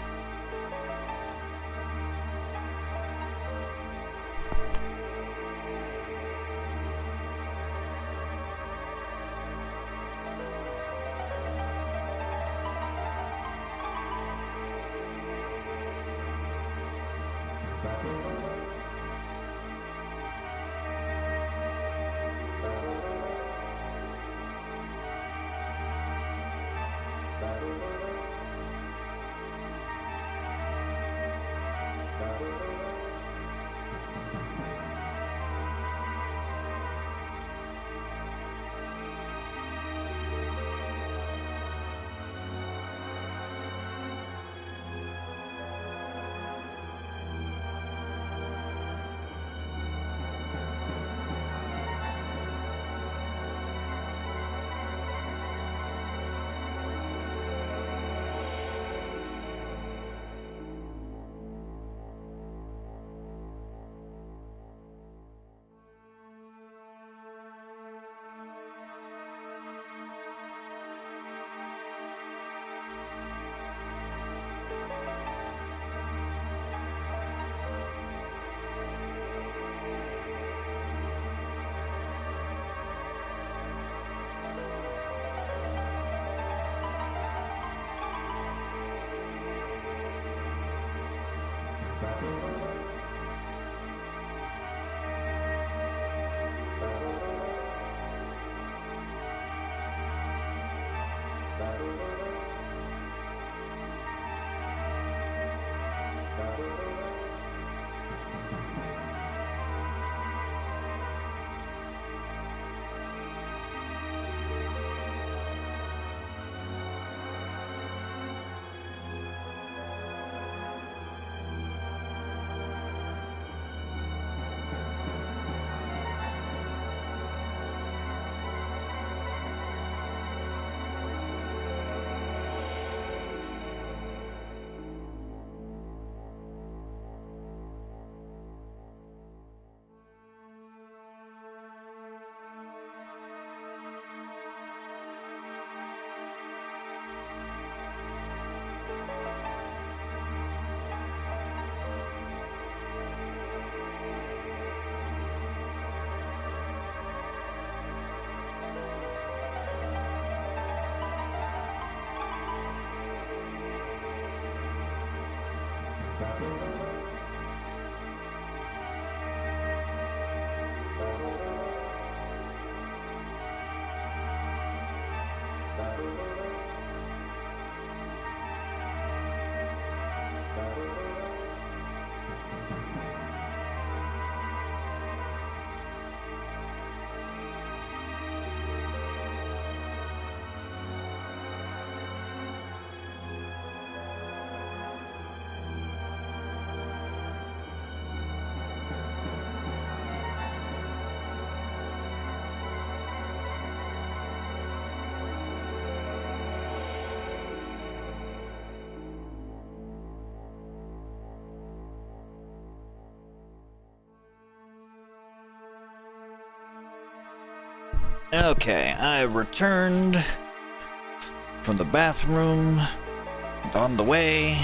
Okay, I've returned from the bathroom, and on the way,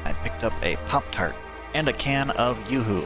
I picked up a Pop-Tart and a can of Yoo-Hoo.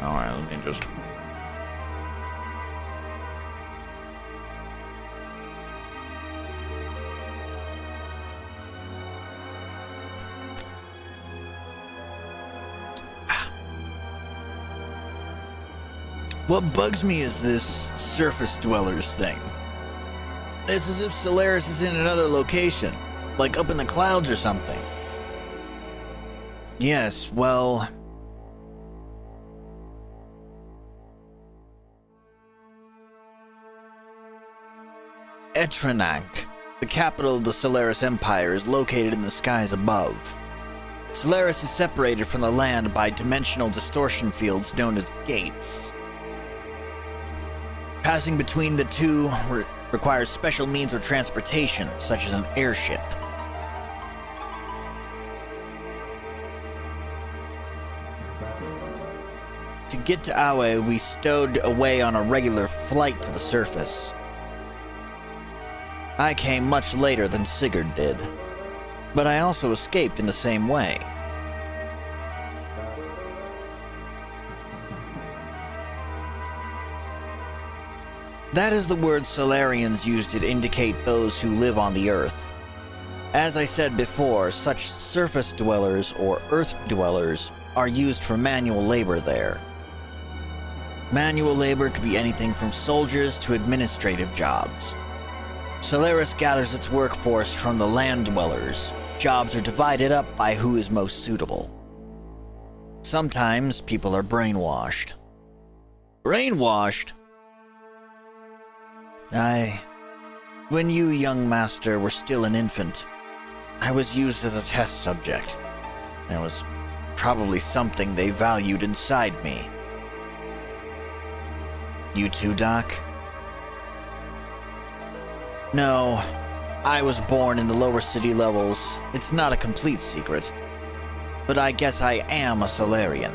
Alright, let me just... What bugs me is this surface dwellers thing. It's as if Solaris is in another location, like up in the clouds or something. Yes, well... Etranank, the capital of the Solaris Empire, is located in the skies above. Solaris is separated from the land by dimensional distortion fields known as gates. Passing between the two requires special means of transportation, such as an airship. To get to Aue, we stowed away on a regular flight to the surface. I came much later than Sigurd did, but I also escaped in the same way. That is the word Solarians use to indicate those who live on the Earth. As I said before, such surface dwellers or Earth dwellers are used for manual labor there. Manual labor could be anything from soldiers to administrative jobs. Solaris gathers its workforce from the land dwellers. Jobs are divided up by who is most suitable. Sometimes people are brainwashed. Brainwashed? When you, young master, were still an infant, I was used as a test subject. There was probably something they valued inside me. You too, Doc? No, I was born in the lower city levels. It's not a complete secret. But I guess I am a Solarian.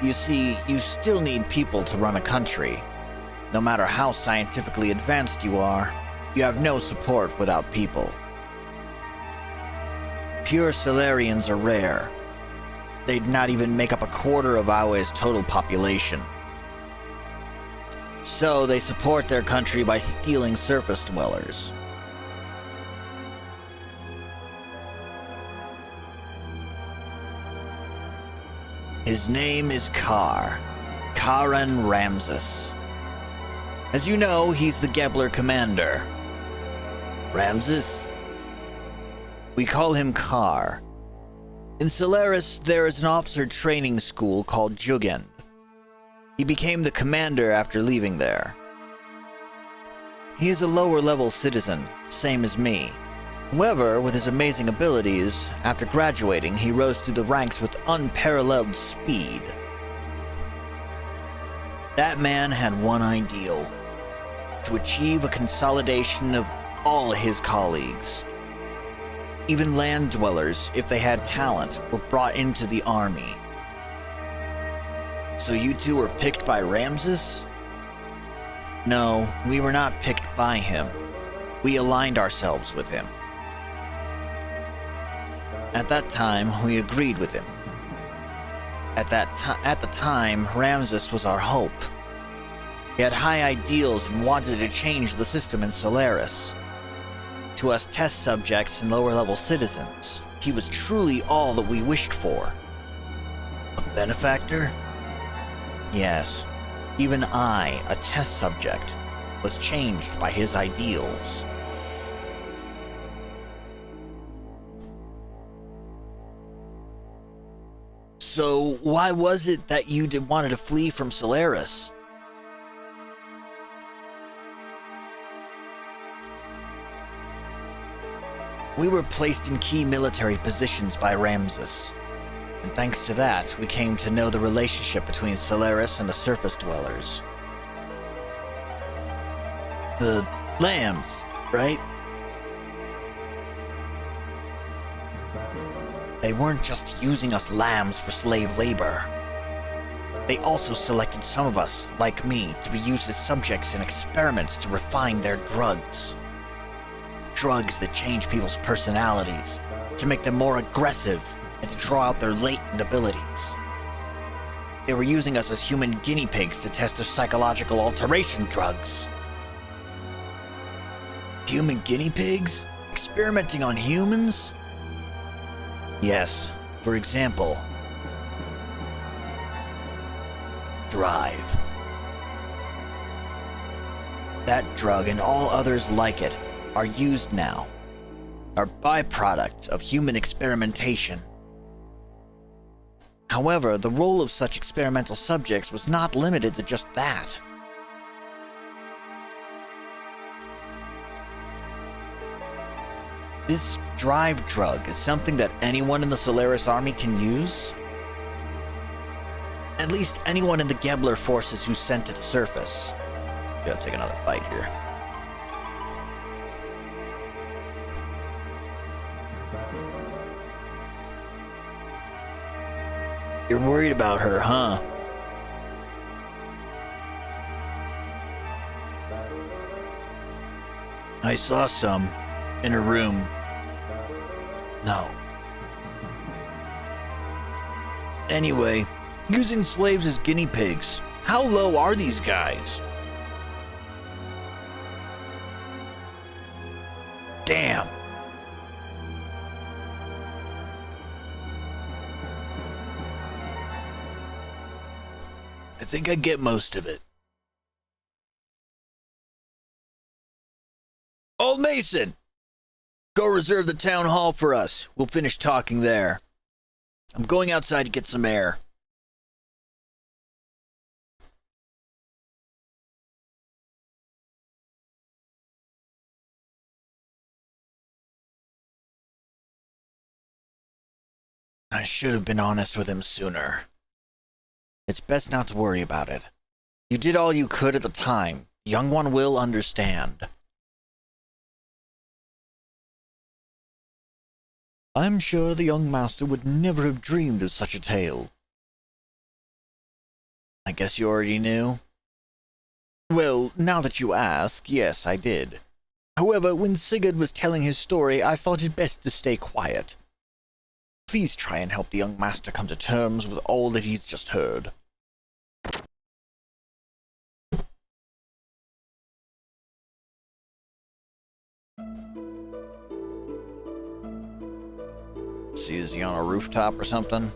You see, you still need people to run a country. No matter how scientifically advanced you are, you have no support without people. Pure Solarians are rare. They'd not even make up a quarter of Aue's total population. So they support their country by stealing surface dwellers. His name is Karen Ramses. As you know, he's the Gebler commander. Ramses? We call him Kar. In Solaris, there is an officer training school called Jugend. He became the commander after leaving there. He is a lower-level citizen, same as me. However, with his amazing abilities, after graduating, he rose through the ranks with unparalleled speed. That man had one ideal: to achieve a consolidation of all his colleagues. Even land dwellers, if they had talent, were brought into the army. So you two were picked by Ramses? No, we were not picked by him. We aligned ourselves with him. At that time, we agreed with him. At the time, Ramses was our hope. He had high ideals and wanted to change the system in Solaris. To us test subjects and lower-level citizens, he was truly all that we wished for. A benefactor? Yes, even I, a test subject, was changed by his ideals. So, why was it that you wanted to flee from Solaris? We were placed in key military positions by Ramses, and thanks to that, we came to know the relationship between Solaris and the surface dwellers. The lambs, right? They weren't just using us lambs for slave labor. They also selected some of us, like me, to be used as subjects in experiments to refine their drugs. Drugs that change people's personalities, to make them more aggressive, and to draw out their latent abilities. They were using us as human guinea pigs to test their psychological alteration drugs. Human guinea pigs? Experimenting on humans? Yes, for example, Drive. That drug and all others like it are used now, are byproducts of human experimentation. However, the role of such experimental subjects was not limited to just that. This Drive drug is something that anyone in the Solaris army can use? At least anyone in the Gebler forces who's sent to the surface. Gotta take another bite here. You're worried about her, huh? I saw some in her room. No. Anyway, using slaves as guinea pigs. How low are these guys? Damn. I think I get most of it. Old Mason! Go reserve the town hall for us. We'll finish talking there. I'm going outside to get some air. I should have been honest with him sooner. It's best not to worry about it. You did all you could at the time. The young one will understand. I'm sure the young master would never have dreamed of such a tale. I guess you already knew? Well, now that you ask, yes, I did. However, when Sigurd was telling his story, I thought it best to stay quiet. Please try and help the young master come to terms with all that he's just heard. See, is he on a rooftop or something?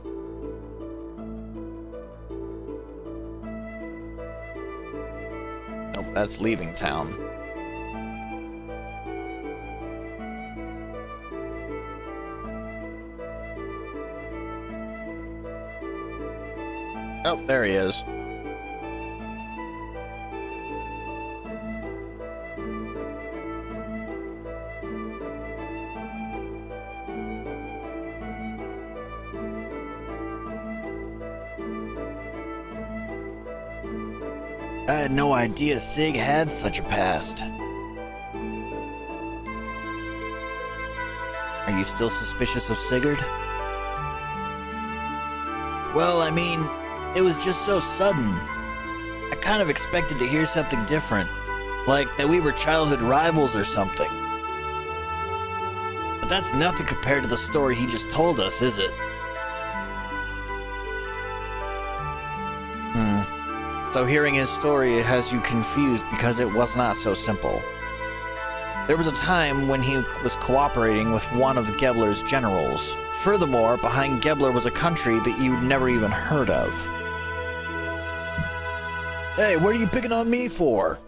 Nope, that's leaving town. Oh, there he is. I had no idea Sig had such a past. Are you still suspicious of Sigurd? Well, I mean, It was just so sudden. I kind of expected to hear something different, like that we were childhood rivals or something. But that's nothing compared to the story he just told us, is it? So hearing his story has you confused because it was not so simple. There was a time when he was cooperating with one of Gebler's generals. Furthermore, behind Gebler was a country that you'd never even heard of. Hey, what are you picking on me for?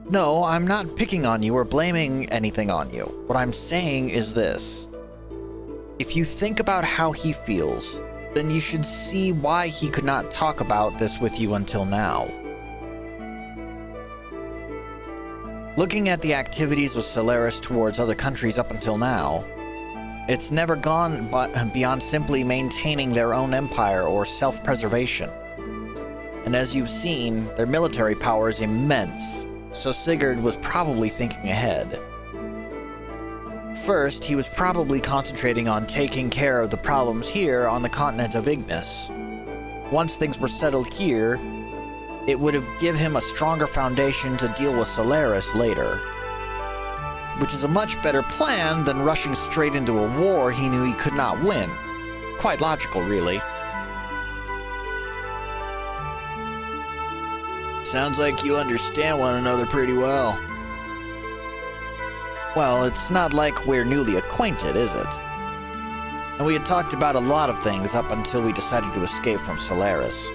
No, I'm not picking on you or blaming anything on you. What I'm saying is this. If you think about how he feels, then you should see why he could not talk about this with you until now. Looking at the activities with Solaris towards other countries up until now, it's never gone beyond simply maintaining their own empire or self-preservation. And as you've seen, their military power is immense, so Sigurd was probably thinking ahead. First, he was probably concentrating on taking care of the problems here on the continent of Ignis. Once things were settled here, it would have given him a stronger foundation to deal with Solaris later. Which is a much better plan than rushing straight into a war he knew he could not win. Quite logical, really. Sounds like you understand one another pretty well. Well, it's not like we're newly acquainted, is it? And we had talked about a lot of things up until we decided to escape from Solaris.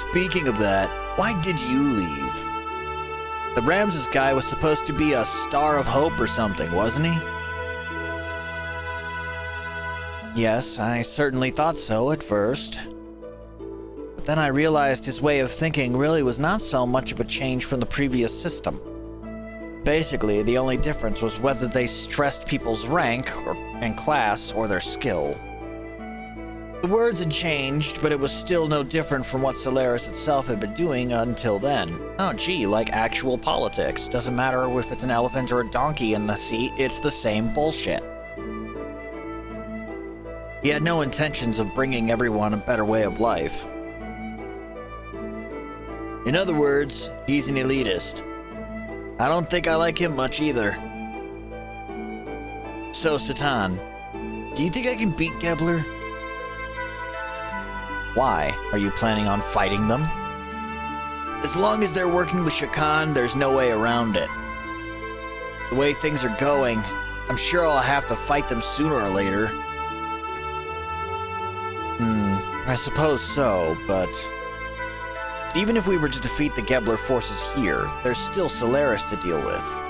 Speaking of that, why did you leave? The Ramses guy was supposed to be a star of hope or something, wasn't he? Yes, I certainly thought so at first. But then I realized his way of thinking really was not so much of a change from the previous system. Basically, the only difference was whether they stressed people's rank and class or their skill. The words had changed, but it was still no different from what Solaris itself had been doing until then. Oh gee, like actual politics. Doesn't matter if it's an elephant or a donkey in the seat, it's the same bullshit. He had no intentions of bringing everyone a better way of life. In other words, he's an elitist. I don't think I like him much either. So, Satan, do you think I can beat Gebler? Why? Are you planning on fighting them? As long as they're working with Shakan, there's no way around it. The way things are going, I'm sure I'll have to fight them sooner or later. I suppose so, but even if we were to defeat the Gebler forces here, there's still Solaris to deal with.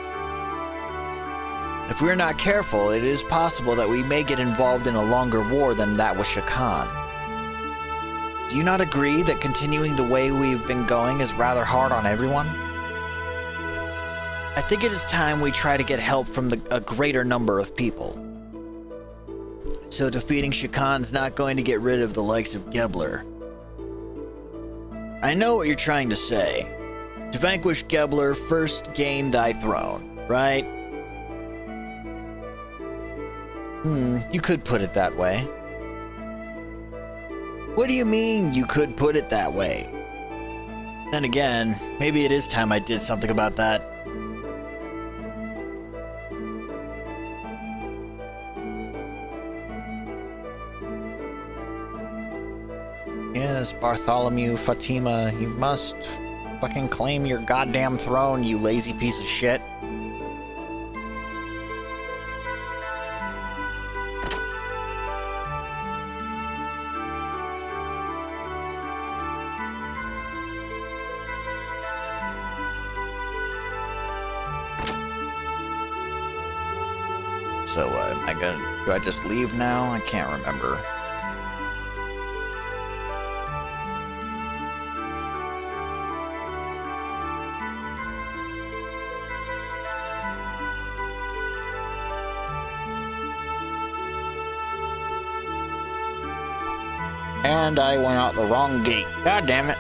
If we're not careful, it is possible that we may get involved in a longer war than that with Shakan. Do you not agree that continuing the way we've been going is rather hard on everyone? I think it is time we try to get help from a greater number of people. So defeating Shakan's not going to get rid of the likes of Gebler. I know what you're trying to say. To vanquish Gebler, first gain thy throne, right? You could put it that way. What do you mean, you could put it that way? Then again, maybe it is time I did something about that. Yes, Bartholomew, Fatima, you must fucking claim your goddamn throne, you lazy piece of shit. So, do I just leave now? I can't remember. And I went out the wrong gate. God damn it.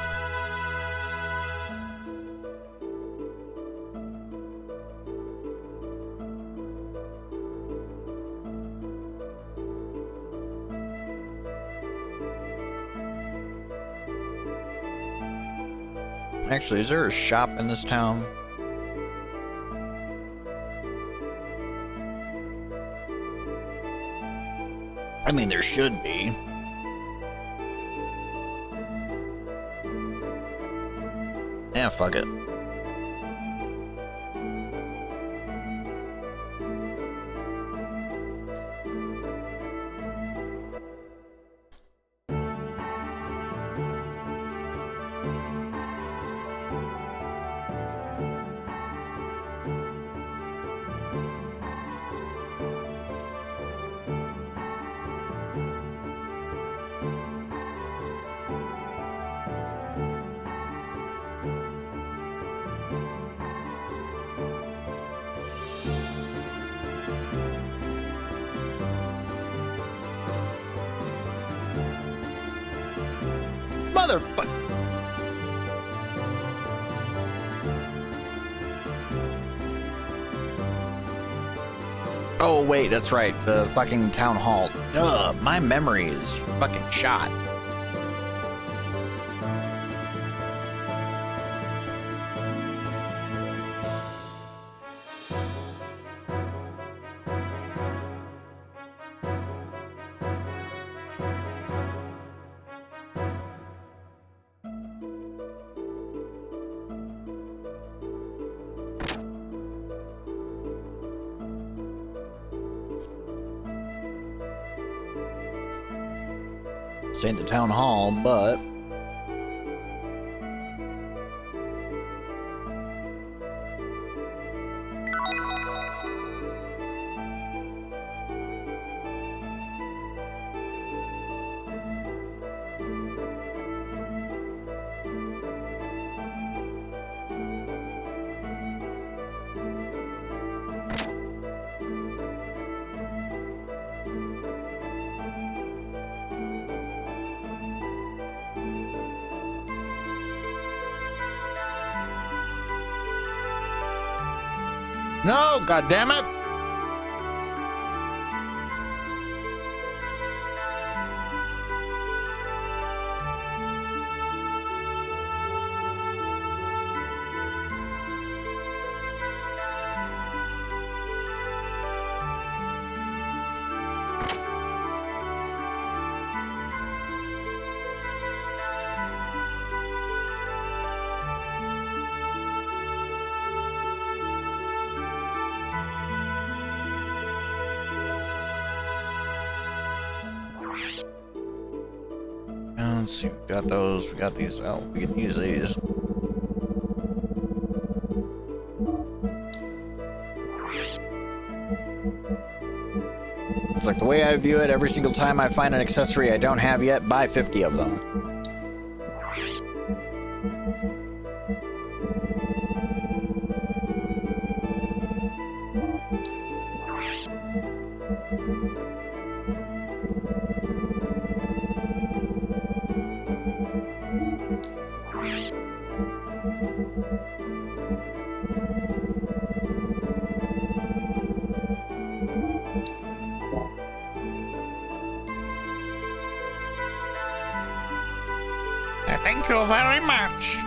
Actually, is there a shop in this town? I mean, there should be. Yeah, fuck it. Motherfucker. Oh, wait, that's right. The fucking town hall. Duh, my memory is fucking shot. This ain't the town hall, but no, god damn it. Let's see, we got those, we got these. Oh, we can use these. It's like the way I view it, every single time I find an accessory I don't have yet, buy 50 of them. Thank you very much.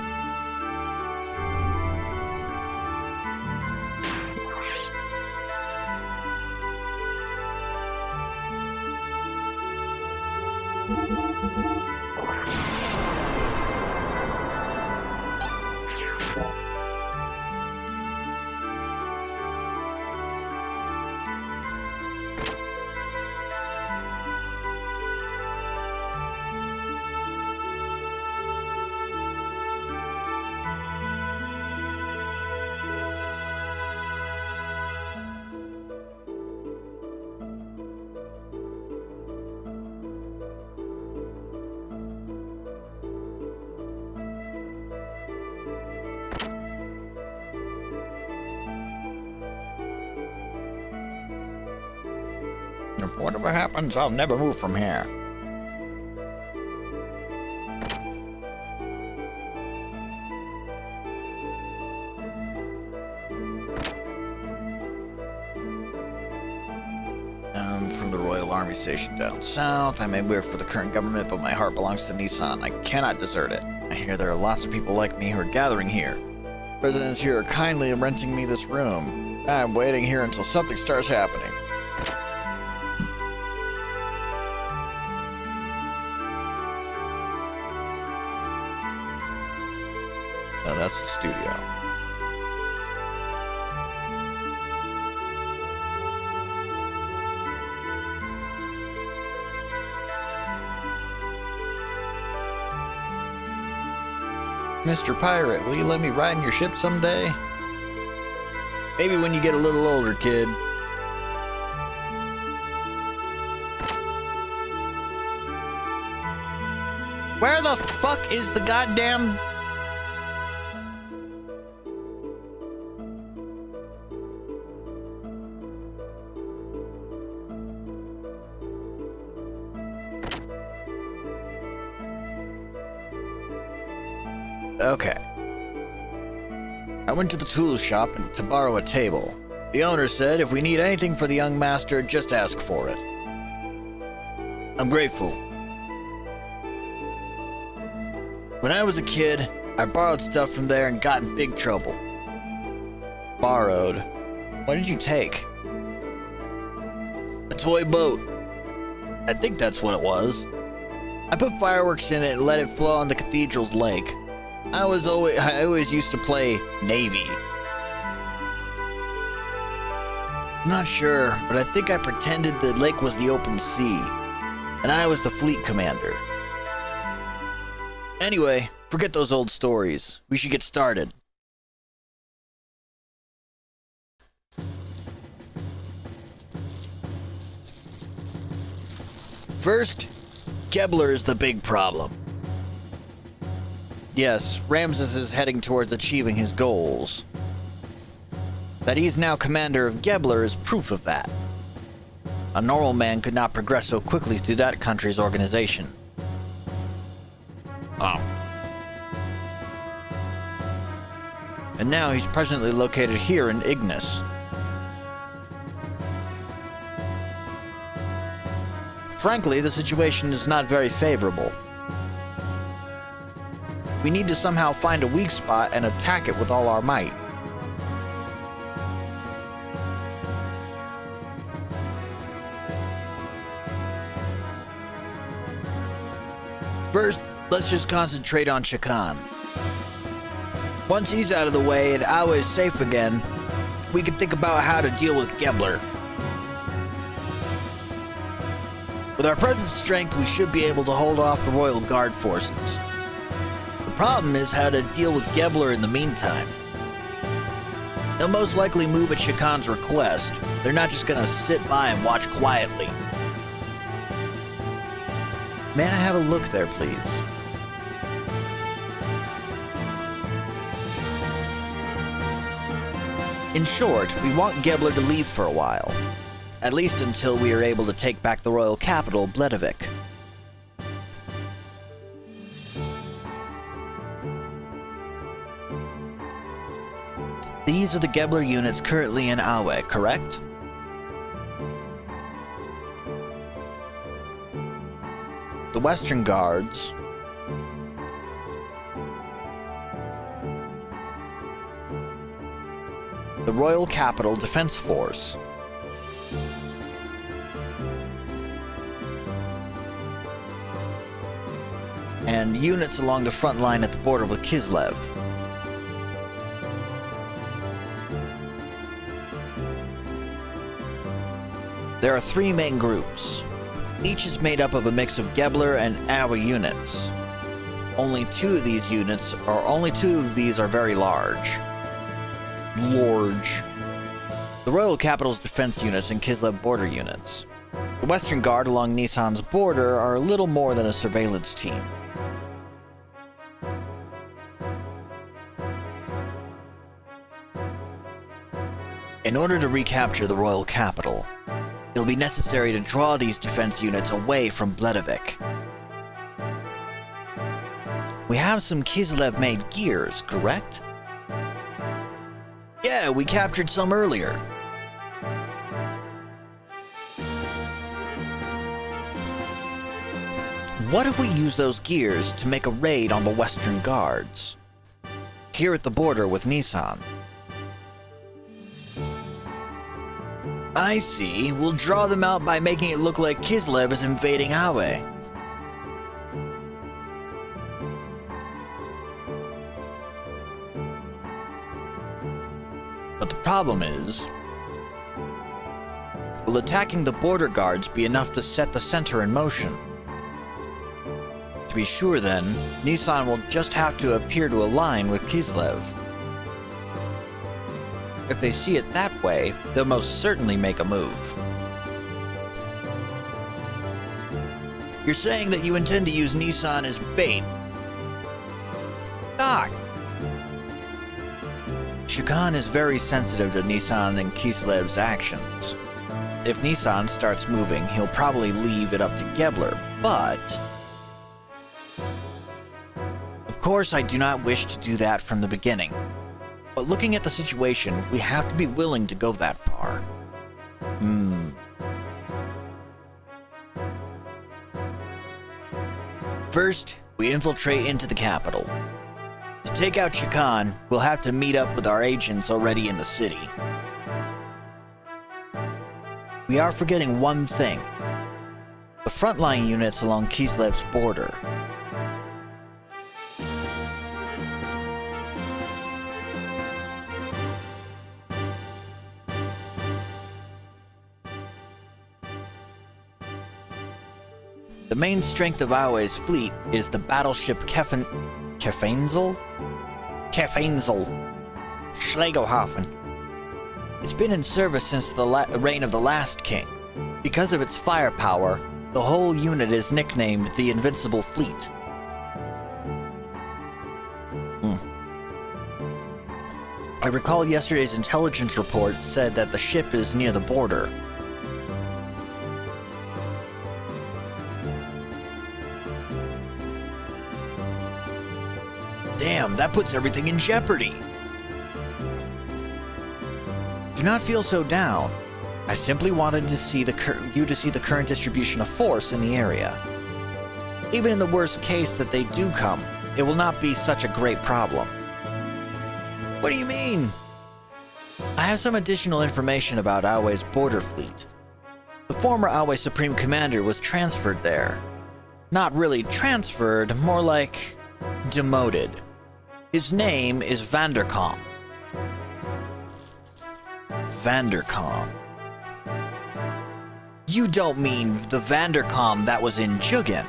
If whatever happens, I'll never move from here. I'm from the Royal Army Station down south. I may work for the current government, but my heart belongs to Nissan. I cannot desert it. I hear there are lots of people like me who are gathering here. Residents here are kindly renting me this room. I'm waiting here until something starts happening. No, that's the studio. Mr. Pirate, will you let me ride in your ship someday? Maybe when you get a little older, kid. Where the fuck is the goddamn... Okay. I went to the tool shop to borrow a table. The owner said if we need anything for the young master, just ask for it. I'm grateful. When I was a kid, I borrowed stuff from there and got in big trouble. Borrowed? What did you take? A toy boat. I think that's what it was. I put fireworks in it and let it flow on the cathedral's lake. I always used to play Navy. I'm not sure, but I think I pretended the lake was the open sea, and I was the fleet commander. Anyway, forget those old stories. We should get started. First, Gebler is the big problem. Yes, Ramses is heading towards achieving his goals. That he's now commander of Gebler is proof of that. A normal man could not progress so quickly through that country's organization. And now he's presently located here in Ignis. Frankly, the situation is not very favorable. We need to somehow find a weak spot and attack it with all our might. First, let's just concentrate on Shakan. Once he's out of the way and Awa is safe again, we can think about how to deal with Gebler. With our present strength, we should be able to hold off the Royal Guard forces. The problem is how to deal with Gebler in the meantime. They'll most likely move at Shakan's request. They're not just gonna sit by and watch quietly. May I have a look there, please? In short, we want Gebler to leave for a while. At least until we are able to take back the royal capital, Bledavik. These are the Gebler units currently in Awe, correct? The Western Guards, the Royal Capital Defense Force, and units along the front line at the border with Kislev. There are three main groups. Each is made up of a mix of Gebler and Awa units. Only two of these are very large. The Royal Capital's defense units and Kislev border units. The Western Guard along Nissan's border are a little more than a surveillance team. In order to recapture the Royal Capital, it'll be necessary to draw these defense units away from Bledavik. We have some Kislev-made gears, correct? Yeah, we captured some earlier. What if we use those gears to make a raid on the Western Guards? Here at the border with Nissan. I see. We'll draw them out by making it look like Kislev is invading Awe. But the problem is, will attacking the border guards be enough to set the center in motion? To be sure then, Nissan will just have to appear to align with Kislev. If they see it that way, they'll most certainly make a move. You're saying that you intend to use Nissan as bait? Doc! Shukan is very sensitive to Nissan and Kislev's actions. If Nissan starts moving, he'll probably leave it up to Gebler, but... Of course, I do not wish to do that from the beginning. But looking at the situation, we have to be willing to go that far. First, we infiltrate into the capital. To take out Shukan, we'll have to meet up with our agents already in the city. We are forgetting one thing. The frontline units along Kislev's border. The main strength of Awe's fleet is the battleship Kefenzel? Schlegelhofen. It's been in service since the reign of the last king. Because of its firepower, the whole unit is nicknamed the Invincible Fleet. I recall yesterday's intelligence report said that the ship is near the border. Damn, that puts everything in jeopardy. Do not feel so down. I simply wanted to see you to see the current distribution of force in the area. Even in the worst case that they do come, it will not be such a great problem. What do you mean? I have some additional information about Awe's border fleet. The former Awe Supreme Commander was transferred there. Not really transferred, more like demoted. His name is Vanderkom. Vanderkom. You don't mean the Vanderkom that was in Jugen?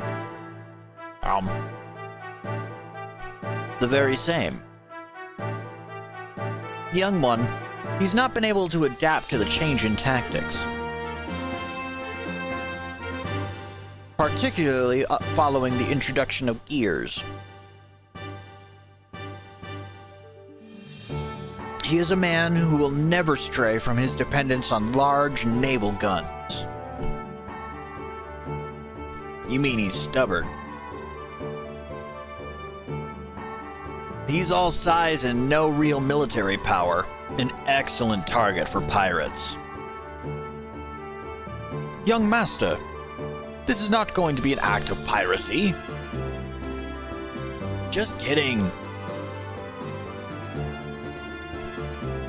The very same. Young one, he's not been able to adapt to the change in tactics. Particularly following the introduction of gears. He is a man who will never stray from his dependence on large naval guns. You mean he's stubborn? He's all size and no real military power. An excellent target for pirates. Young master, this is not going to be an act of piracy. Just kidding.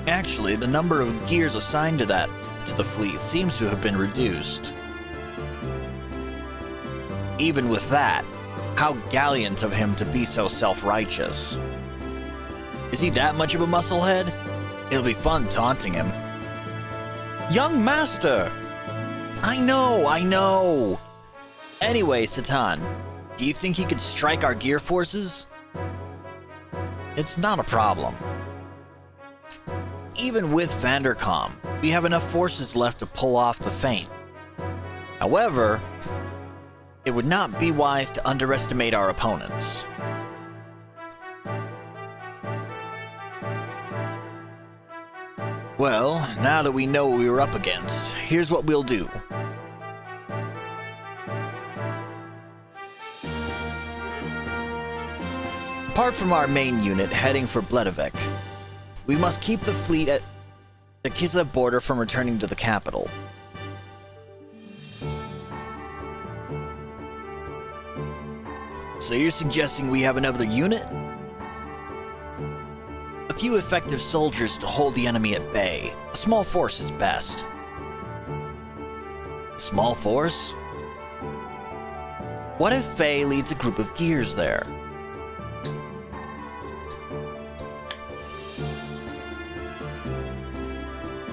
Actually, the number of gears assigned to the fleet seems to have been reduced. Even with that, how gallant of him to be so self-righteous. Is he that much of a musclehead? It'll be fun taunting him. Young master! I know! Anyway, Satan, do you think he could strike our gear forces? It's not a problem. Even with Vanderkom, we have enough forces left to pull off the feint. However, it would not be wise to underestimate our opponents. Well, now that we know what we were up against, here's what we'll do. Apart from our main unit heading for Bledavec, we must keep the fleet at the Kislev border from returning to the capital. So you're suggesting we have another unit? A few effective soldiers to hold the enemy at bay. A small force is best. Small force? What if Faye leads a group of gears there?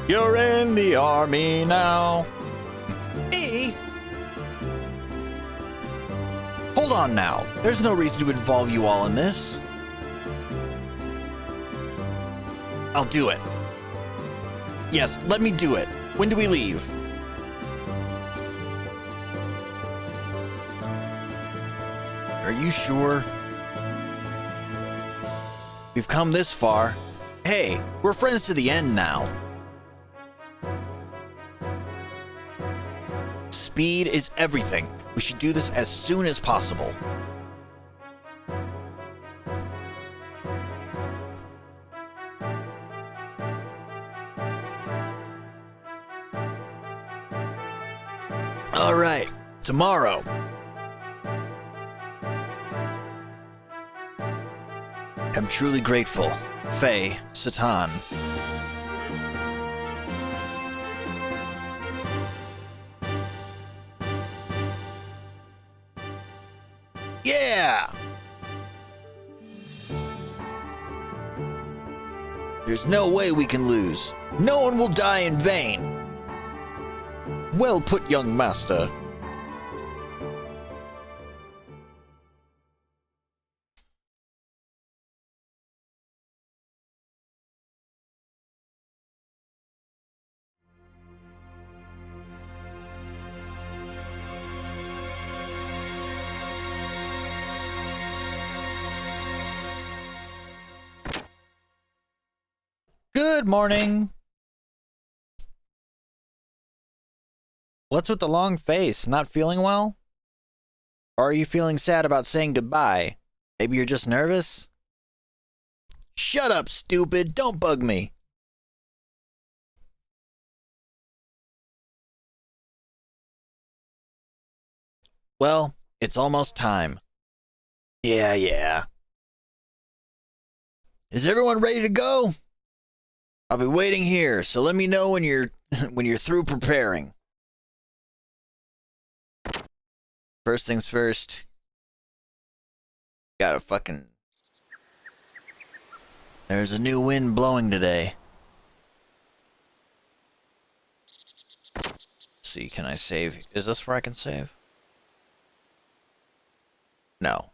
You're in the army now. Me? Hold on now. There's no reason to involve you all in this. I'll do it. Yes, let me do it. When do we leave? Are you sure? We've come this far. Hey, we're friends to the end now. Speed is everything. We should do this as soon as possible. All right, tomorrow. I'm truly grateful. Faye, Satan. Yeah! There's no way we can lose. No one will die in vain. Well put, young master. Good morning. What's with the long face? Not feeling well? Or are you feeling sad about saying goodbye? Maybe you're just nervous? Shut up, stupid! Don't bug me! Well, it's almost time. Yeah. Is everyone ready to go? I'll be waiting here, so let me know when you're through preparing. First things first. There's a new wind blowing today. Let's see, can I save? Is this where I can save? No.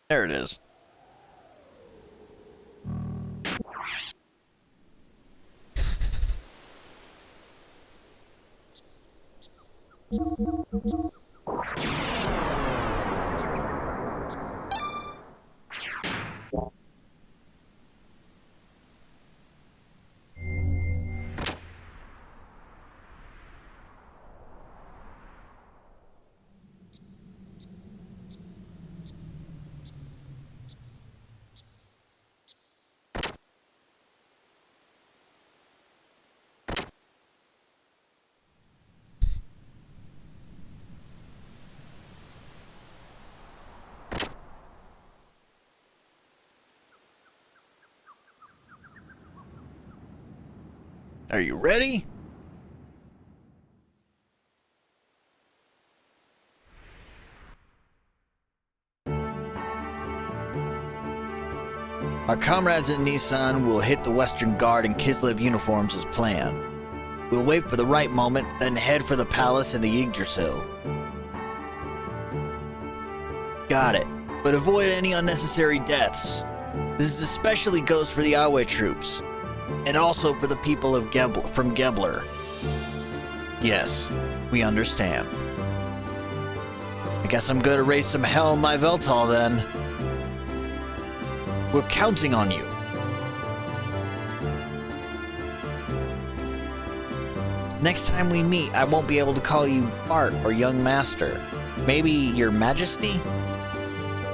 There it is. Are you ready? Our comrades in Nissan will hit the Western Guard in Kislev uniforms as planned. We'll wait for the right moment, then head for the palace in the Yggdrasil. Got it. But avoid any unnecessary deaths. This especially goes for the Awe troops. And also for the people of from Gebler. Yes, we understand. I guess I'm gonna raise some hell in my Veltal then. We're counting on you. Next time we meet, I won't be able to call you Bart or Young Master. Maybe your majesty?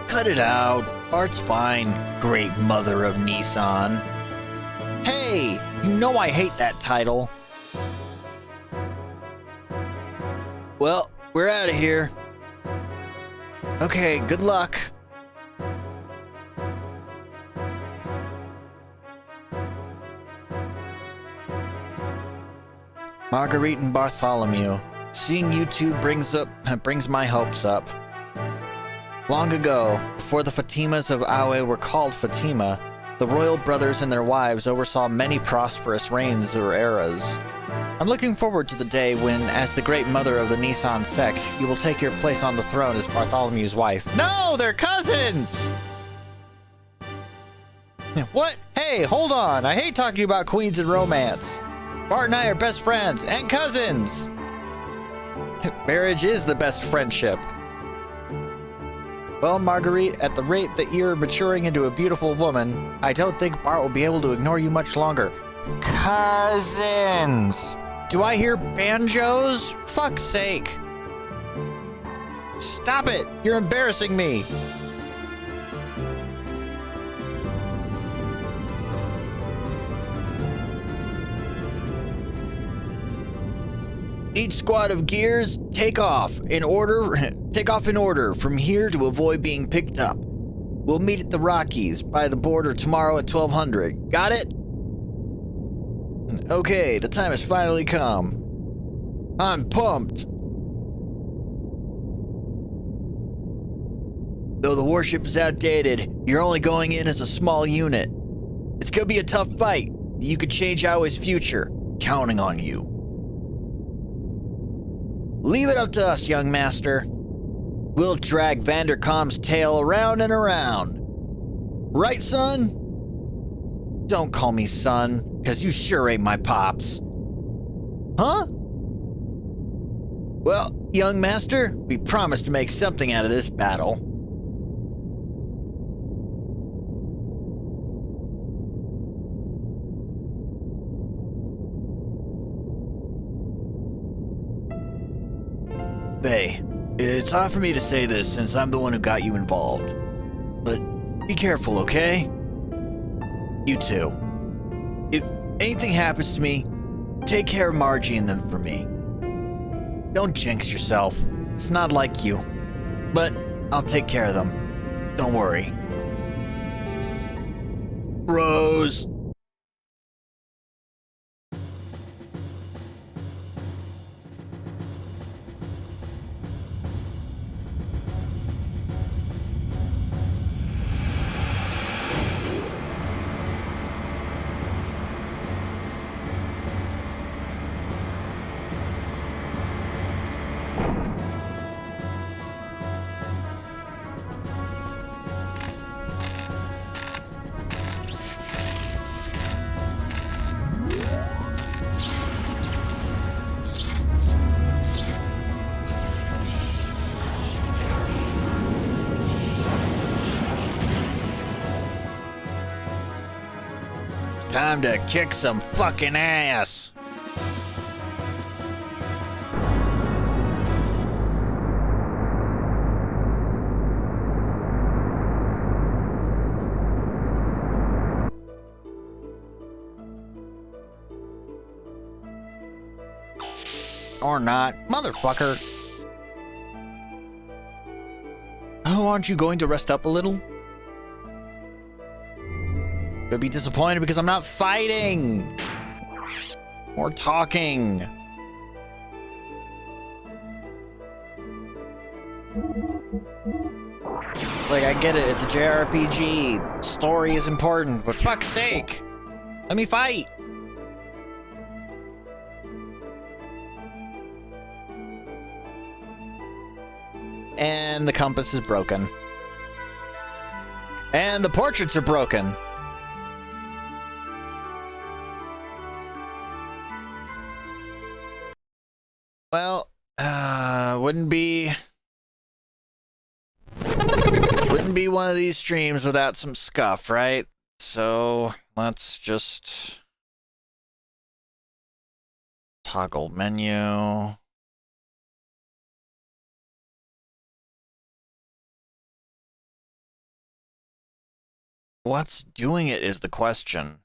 Cut it out. Bart's fine, great mother of Nissan. Hey, you know I hate that title. Well, we're out of here. Okay, good luck. Marguerite and Bartholomew. Seeing you two brings my hopes up. Long ago, before the Fatimas of Aue were called Fatima, the royal brothers and their wives oversaw many prosperous reigns or eras. I'm looking forward to the day when, as the great mother of the Nissan sect, you will take your place on the throne as Bartholomew's wife. No, they're cousins! What? Hey, hold on. I hate talking about queens and romance. Bart and I are best friends and cousins. Marriage is the best friendship. Well, Marguerite, at the rate that you're maturing into a beautiful woman, I don't think Bart will be able to ignore you much longer. Cousins! Do I hear banjos? Fuck's sake. Stop it! You're embarrassing me. Each squad of gears, take off in order from here to avoid being picked up. We'll meet at the Rockies by the border tomorrow at 1200. Got it? Okay, the time has finally come. I'm pumped. Though the warship is outdated, you're only going in as a small unit. It's gonna be a tough fight. You could change Aue's future. Counting on you. Leave it up to us, young master. We'll drag Vanderkamp's tail around and around. Right, son? Don't call me son, because you sure ain't my pops. Huh? Well, young master, we promised to make something out of this battle. Bay, it's hard for me to say this since I'm the one who got you involved. But be careful, okay? You too. If anything happens to me, take care of Margie and them for me. Don't jinx yourself. It's not like you. But I'll take care of them. Don't worry. Rose! Time to kick some fucking ass. Or not, motherfucker. Oh, aren't you going to rest up a little? You'll be disappointed because I'm not fighting. More talking. Like, I get it, it's a JRPG. Story is important, but fuck's sake. Let me fight. And the compass is broken. And the portraits are broken. Well, wouldn't be one of these streams without some scuff, right? So let's just toggle menu. What's doing it is the question.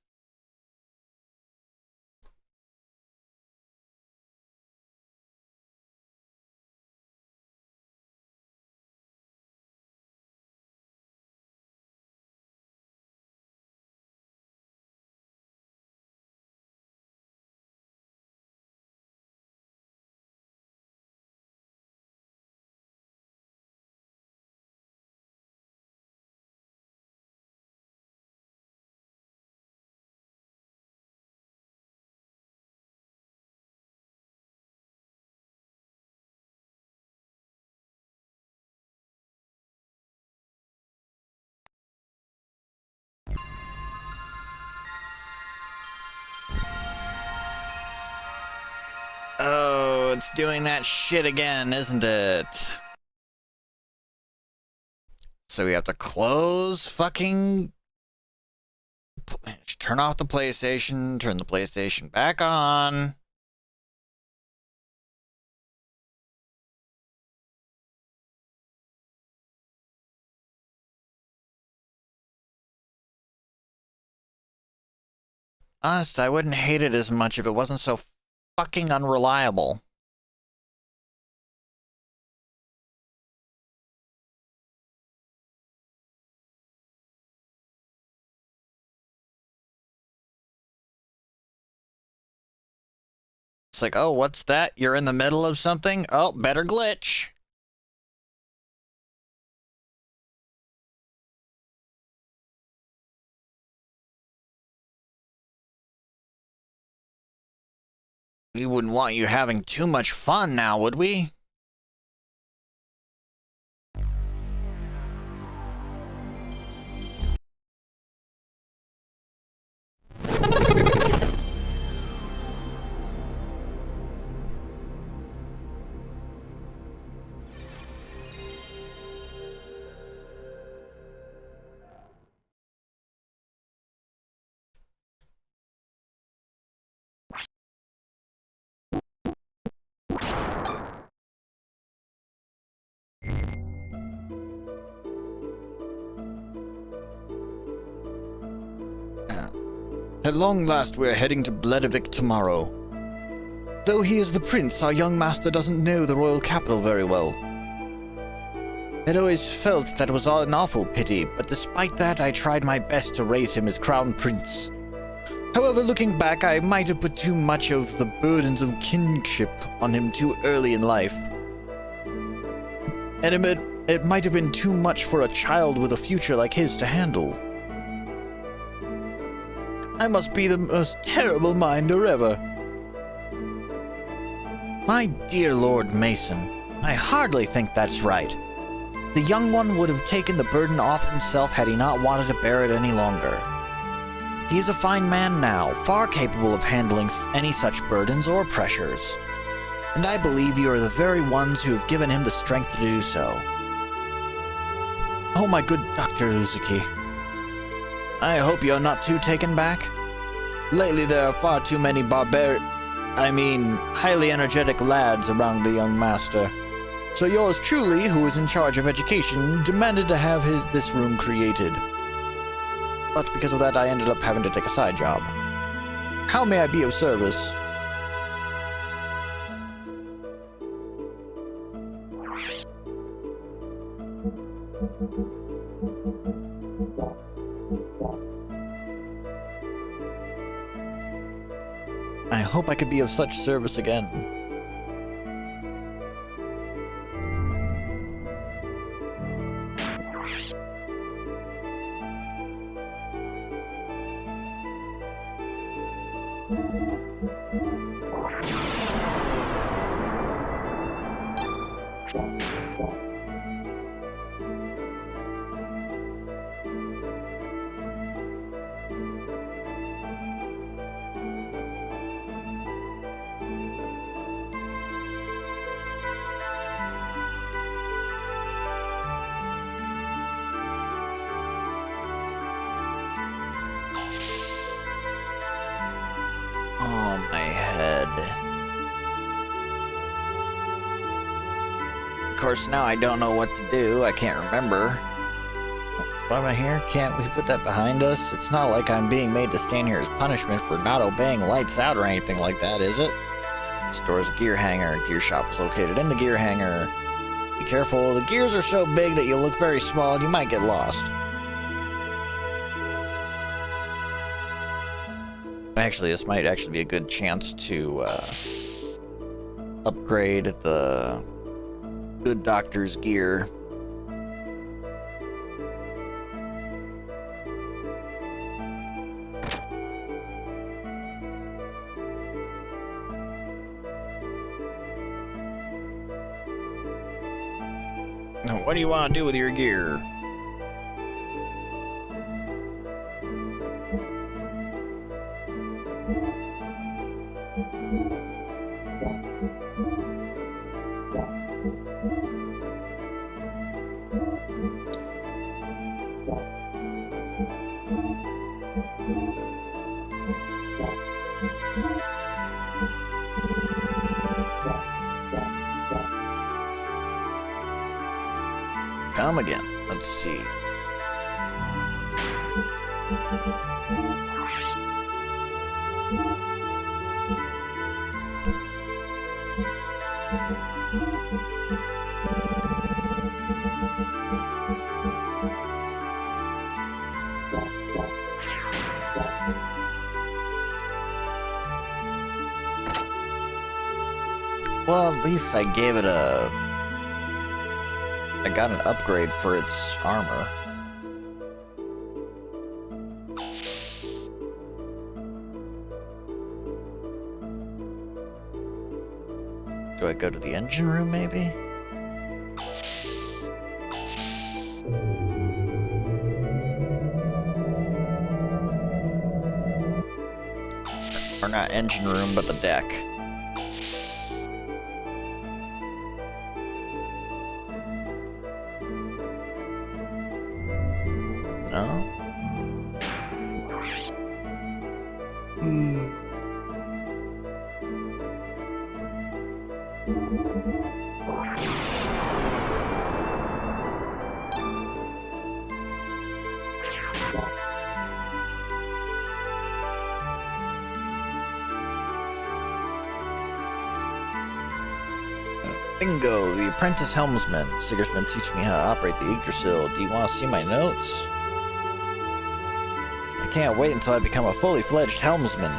Oh, it's doing that shit again, isn't it? So we have to close fucking... Turn off the PlayStation, turn the PlayStation back on. Honest, I wouldn't hate it as much if it wasn't so fucking unreliable. It's like, oh, what's that? You're in the middle of something? Oh, better glitch. We wouldn't want you having too much fun now, would we? At long last, we're heading to Bledavik tomorrow. Though he is the prince, our young master doesn't know the royal capital very well. I'd always felt that was an awful pity, but despite that, I tried my best to raise him as crown prince. However, looking back, I might have put too much of the burdens of kingship on him too early in life. And it might have been too much for a child with a future like his to handle. I must be the most terrible minder ever. My dear Lord Mason, I hardly think that's right. The young one would have taken the burden off himself had he not wanted to bear it any longer. He is a fine man now, far capable of handling any such burdens or pressures. And I believe you are the very ones who have given him the strength to do so. Oh, my good Dr. Uzuki. I hope you're not too taken back. Lately there are far too many highly energetic lads around the young master. So yours truly, who is in charge of education, demanded to have this room created. But because of that, I ended up having to take a side job. How may I be of service? I hope I could be of such service again. Oh, my head. Of course, now I don't know what to do. I can't remember. Why am I here? Can't we put that behind us? It's not like I'm being made to stand here as punishment for not obeying lights out or anything like that, is it? The store is a gear hangar. Gear shop is located in the gear hangar. Be careful, the gears are so big that you look very small and you might get lost. Actually, this might actually be a good chance to upgrade the good doctor's gear. What do you want to do with your gear? Come again. Let's see. Well, at least I gave it a... I got an upgrade for its armor. Do I go to the engine room, maybe? Or not engine room, but the deck. No? Bingo, the apprentice helmsman. Sigur's been teaching me how to operate the Yggdrasil. Do you want to see my notes? I can't wait until I become a fully fledged helmsman.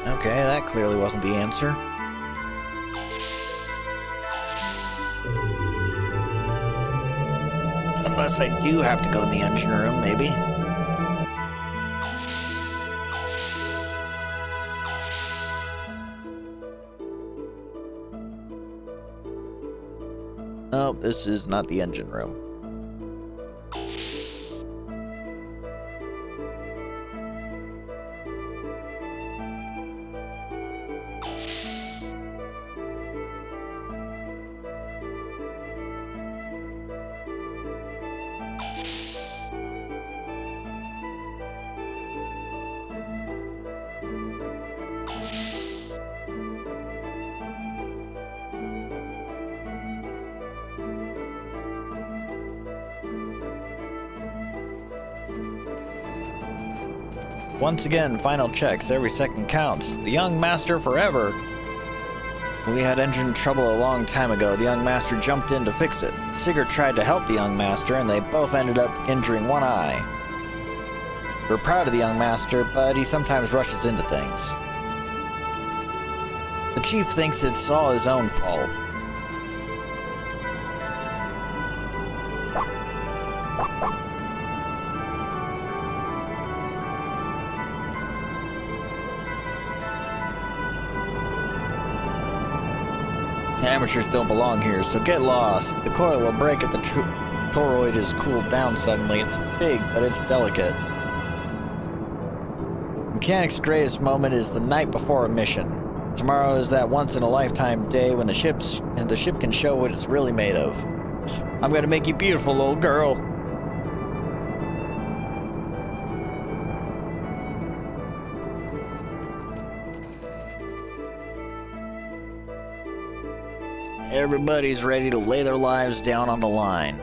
Okay, that clearly wasn't the answer. Unless I do have to go in the engine room, maybe. No, this is not the engine room. Once again, final checks. Every second counts. The young master forever. We had engine trouble a long time ago. The young master jumped in to fix it. Sigurd tried to help the young master, and they both ended up injuring one eye. We're proud of the young master, but he sometimes rushes into things. The chief thinks it's all his own fault. Amateurs don't belong here, so get lost. The coil will break if the toroid is cooled down suddenly. It's big, but it's delicate. Mechanic's greatest moment is the night before a mission. Tomorrow is that once-in-a-lifetime day when the ship can show what it's really made of. I'm gonna make you beautiful, little girl. Everybody's ready to lay their lives down on the line.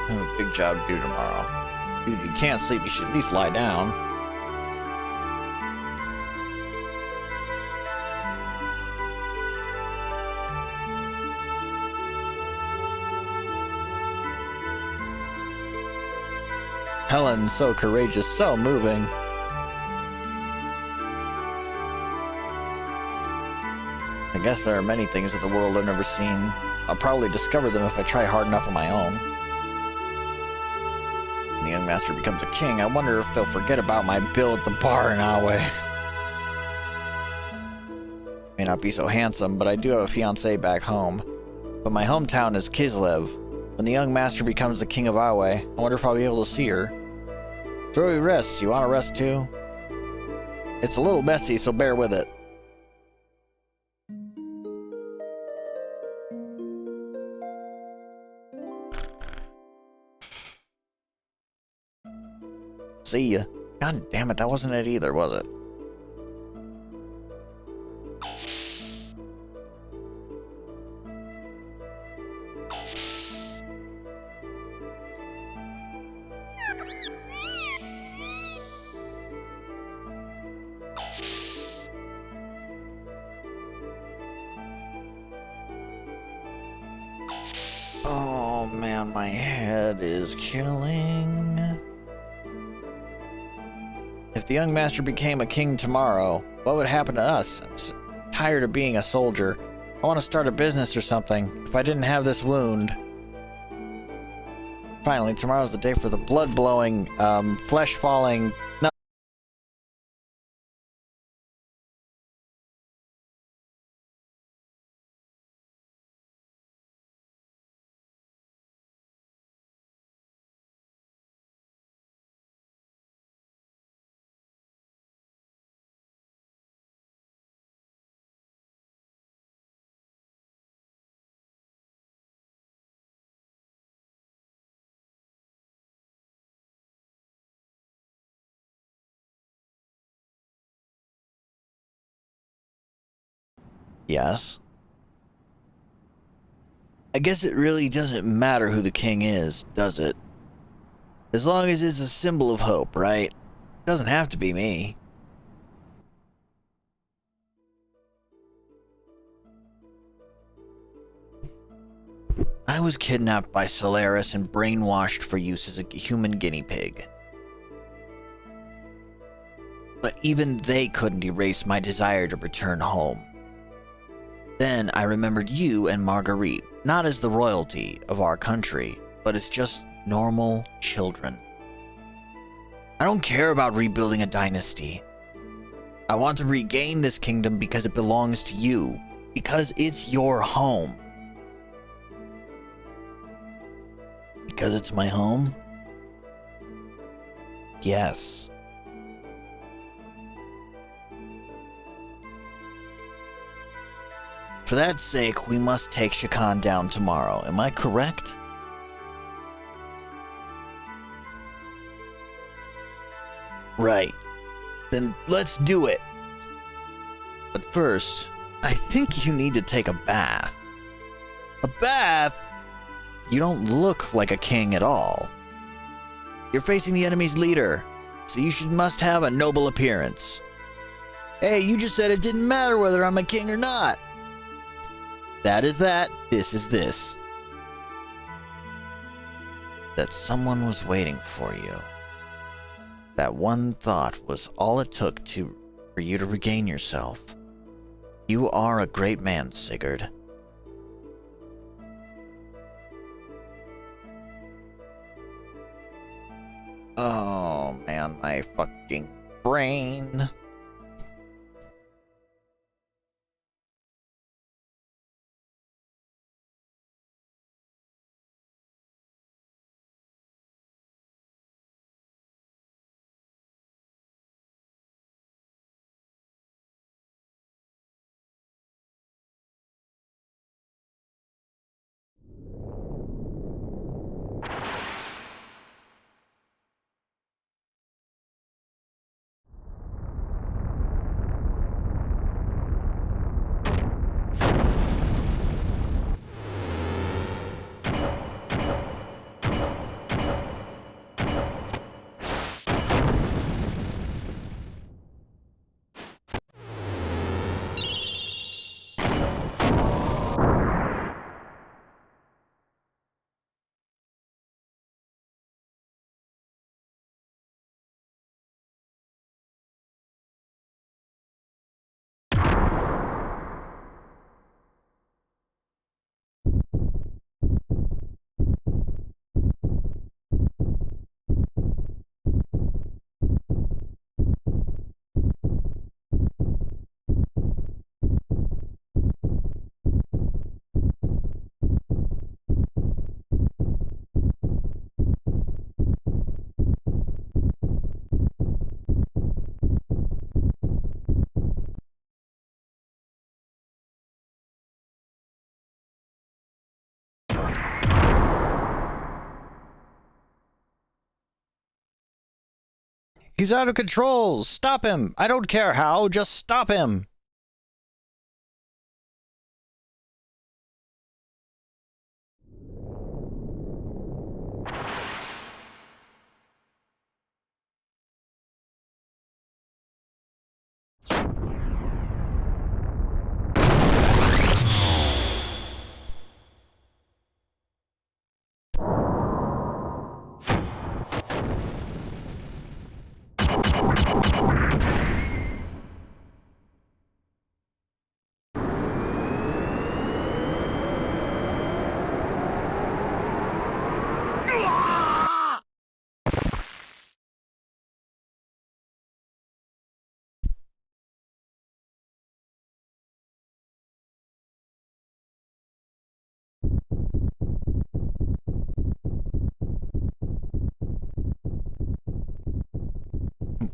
I have a big job to do tomorrow. Dude, you can't sleep. You should at least lie down. Helen, so courageous, so moving. I guess there are many things of the world I've never seen. I'll probably discover them if I try hard enough on my own. When the young master becomes a king, I wonder if they'll forget about my bill at the bar in Awe. May not be so handsome, but I do have a fiancée back home. But my hometown is Kislev. When the young master becomes the king of Awe, I wonder if I'll be able to see her. Throwy rests. You want to rest too? It's a little messy, so bear with it. See ya. God damn it, that wasn't it either, was it? Oh man, my head is killing. If the young master became a king tomorrow, what would happen to us? I'm tired of being a soldier. I want to start a business or something. If I didn't have this wound. Finally, tomorrow's the day for the blood-blowing, flesh-falling... No. Yes. I guess it really doesn't matter who the king is, does it? As long as it's a symbol of hope, right? It doesn't have to be me. I was kidnapped by Solaris and brainwashed for use as a human guinea pig. But even they couldn't erase my desire to return home. Then I remembered you and Marguerite, not as the royalty of our country, but as just normal children. I don't care about rebuilding a dynasty. I want to regain this kingdom because it belongs to you, because it's your home. Because it's my home? Yes. For that sake, we must take Shakan down tomorrow. Am I correct? Right. Then let's do it. But first, I think you need to take a bath. A bath? You don't look like a king at all. You're facing the enemy's leader, so you must have a noble appearance. Hey, you just said it didn't matter whether I'm a king or not. That is that, this is this. That someone was waiting for you. That one thought was all it took for you to regain yourself. You are a great man, Sigurd. Oh man, my fucking brain. He's out of control! Stop him! I don't care how, just stop him!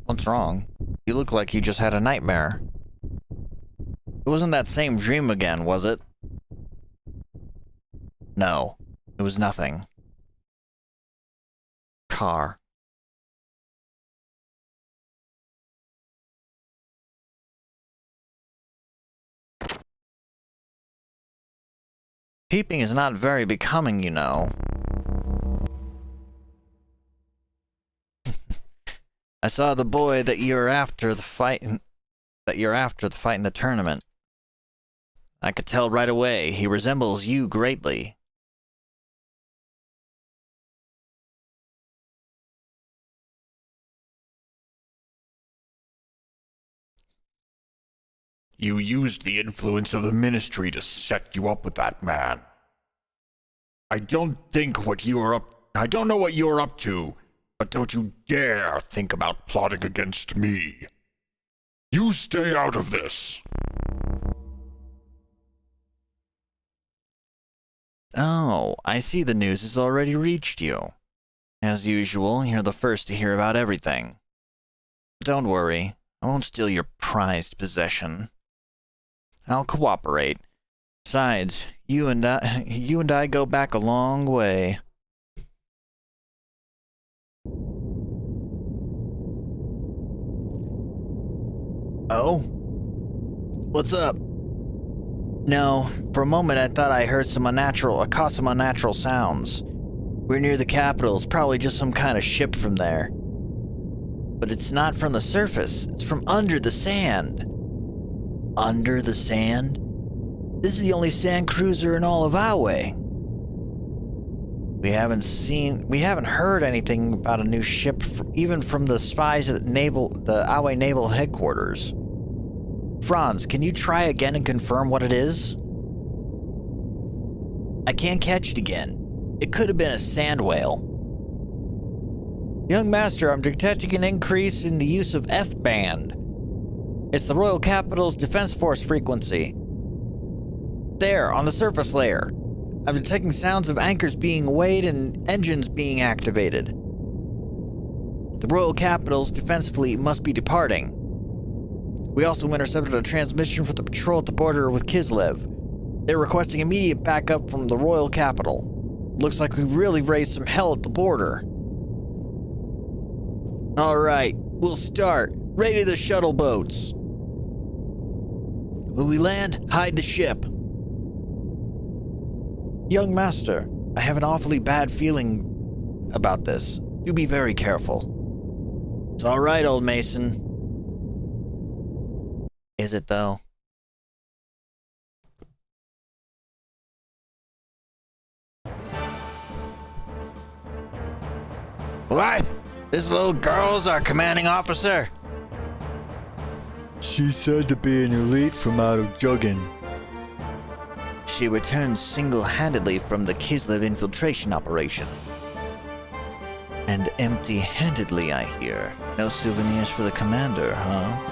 What's wrong? You look like you just had a nightmare. It wasn't that same dream again, was it? No, it was nothing. Car. Peeping is not very becoming, you know. I saw the boy that you're after the fight in the tournament. I could tell right away. He resembles you greatly. You used the influence of the ministry to set you up with that man. I don't know what you're up to, but don't you dare think about plotting against me. You stay out of this. Oh, I see the news has already reached you. As usual, you're the first to hear about everything. Don't worry, I won't steal your prized possession. I'll cooperate. Besides, you and I go back a long way. Oh? What's up? No, for a moment I thought I caught some unnatural sounds. We're near the capital, it's probably just some kind of ship from there. But it's not from the surface, it's from under the sand. Under the sand? This is the only sand cruiser in all of Awe. We haven't heard anything about a new ship, even from the spies at the Awe Naval Headquarters. Franz, can you try again and confirm what it is? I can't catch it again. It could have been a sand whale. Young Master, I'm detecting an increase in the use of F-band. It's the Royal Capital's Defense Force frequency. There, on the surface layer. I'm detecting sounds of anchors being weighed and engines being activated. The Royal Capital's defense fleet must be departing. We also intercepted a transmission for the patrol at the border with Kislev. They're requesting immediate backup from the Royal Capital. Looks like we really raised some hell at the border. Alright, we'll start. Ready the shuttle boats. When we land, hide the ship. Young Master, I have an awfully bad feeling about this. Do be very careful. It's alright, old Mason. Is it, though? What? This little girl's our commanding officer? She's said to be an elite from out of Juggin. She returns single-handedly from the Kislev infiltration operation. And empty-handedly, I hear. No souvenirs for the commander, huh?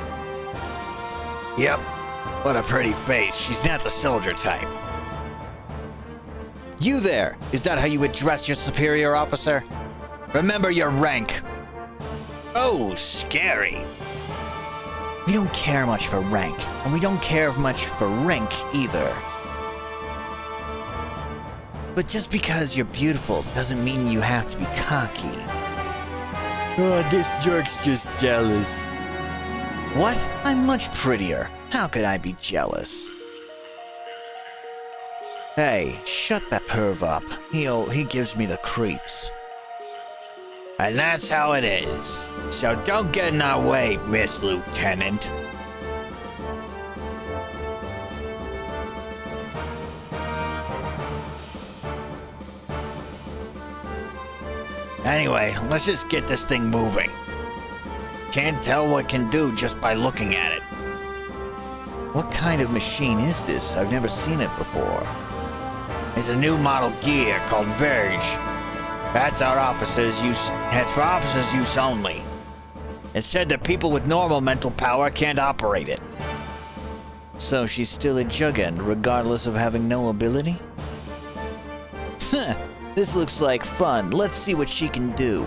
Yep. What a pretty face. She's not the soldier type. You there! Is that how you address your superior officer? Remember your rank. Oh, scary. We don't care much for rank, and we don't care much for rank either. But just because you're beautiful doesn't mean you have to be cocky. Oh, this jerk's just jealous. What? I'm much prettier. How could I be jealous? Hey, shut that perv up. He gives me the creeps. And that's how it is. So don't get in our way, Miss Lieutenant. Anyway, let's just get this thing moving. Can't tell what it can do just by looking at it. What kind of machine is this? I've never seen it before. It's a new model gear called Verge. That's for officers' use only. It's said that people with normal mental power can't operate it. So she's still a Jugend, regardless of having no ability? This looks like fun. Let's see what she can do.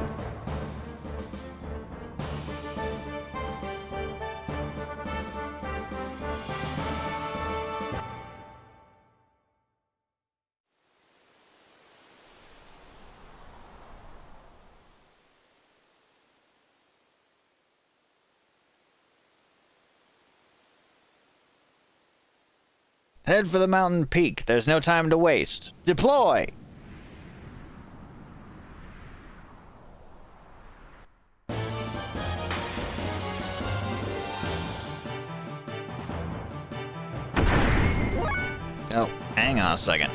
Head for the mountain peak. There's no time to waste. Deploy! Oh, hang on a second.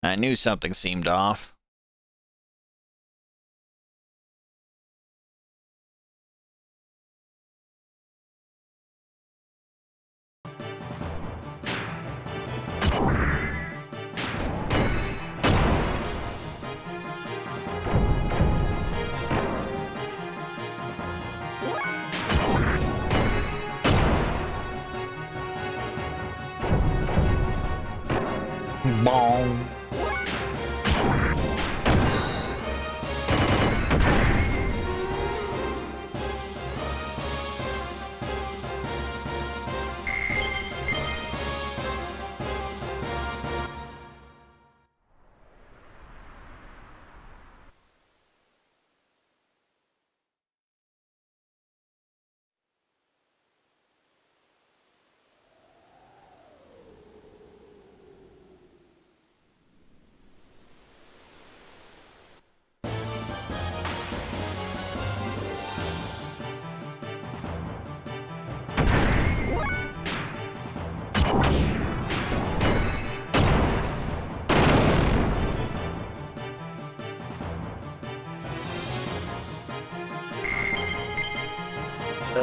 I knew something seemed off. Bong.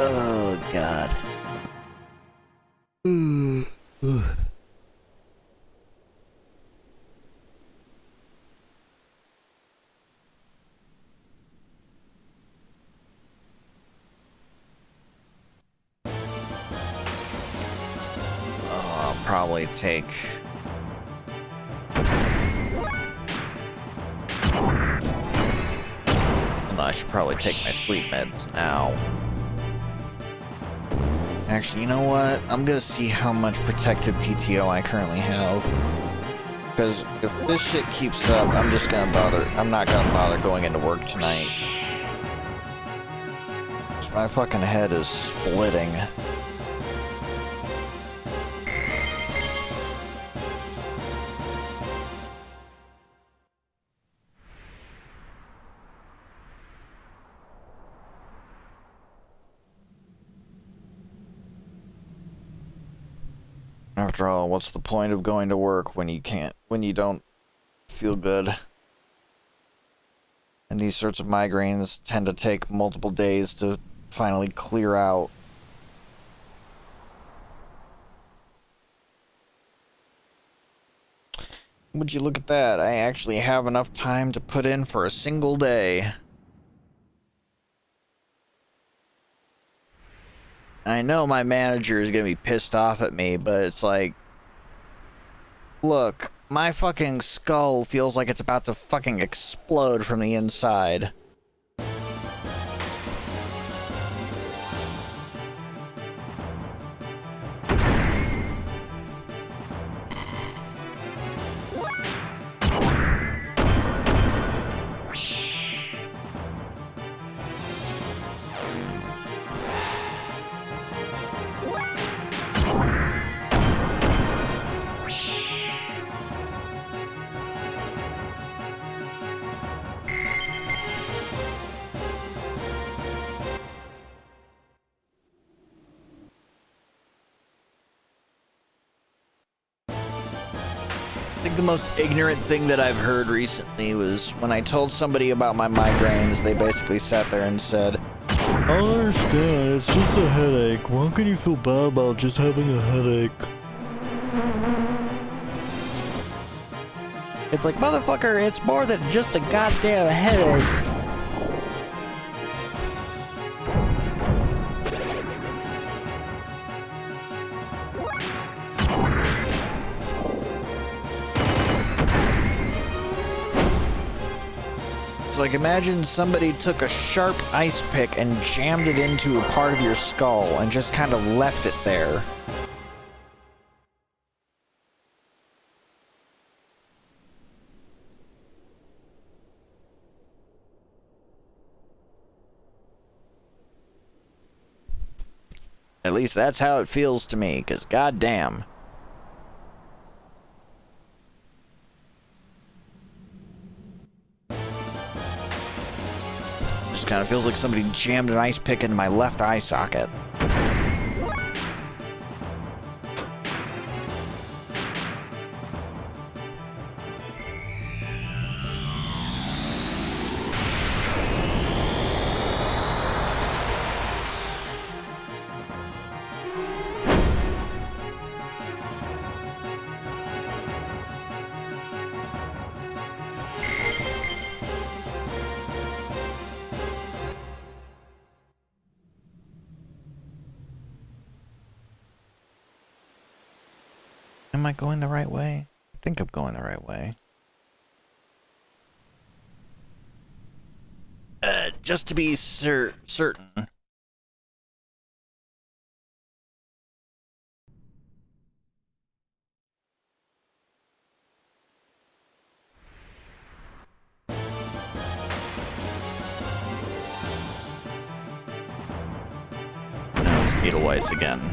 Oh, God. I'll probably take... I should probably take my sleep meds now. Actually, you know what? I'm gonna see how much protected PTO I currently have. Because if this shit keeps up, I'm not gonna bother going into work tonight. 'Cause my fucking head is splitting. After all, what's the point of going to work when you don't feel good? And these sorts of migraines tend to take multiple days to finally clear out. Would you look at that? I actually have enough time to put in for a single day. I know my manager is gonna be pissed off at me, but it's like, look, my fucking skull feels like it's about to fucking explode from the inside. the most ignorant thing that I've heard recently was when I told somebody about my migraines, they basically sat there and said, I don't understand, it's just a headache. Why can you feel bad about just having a headache? it's like, motherfucker, it's more than just a goddamn headache. Like, imagine somebody took a sharp ice pick and jammed it into a part of your skull and just kind of left it there. At least that's how it feels to me, because goddamn. Just kind of feels like somebody jammed an ice pick into my left eye socket. Am I going the right way? I think I'm going the right way. Just to be certain. Now it's Edelweiss again.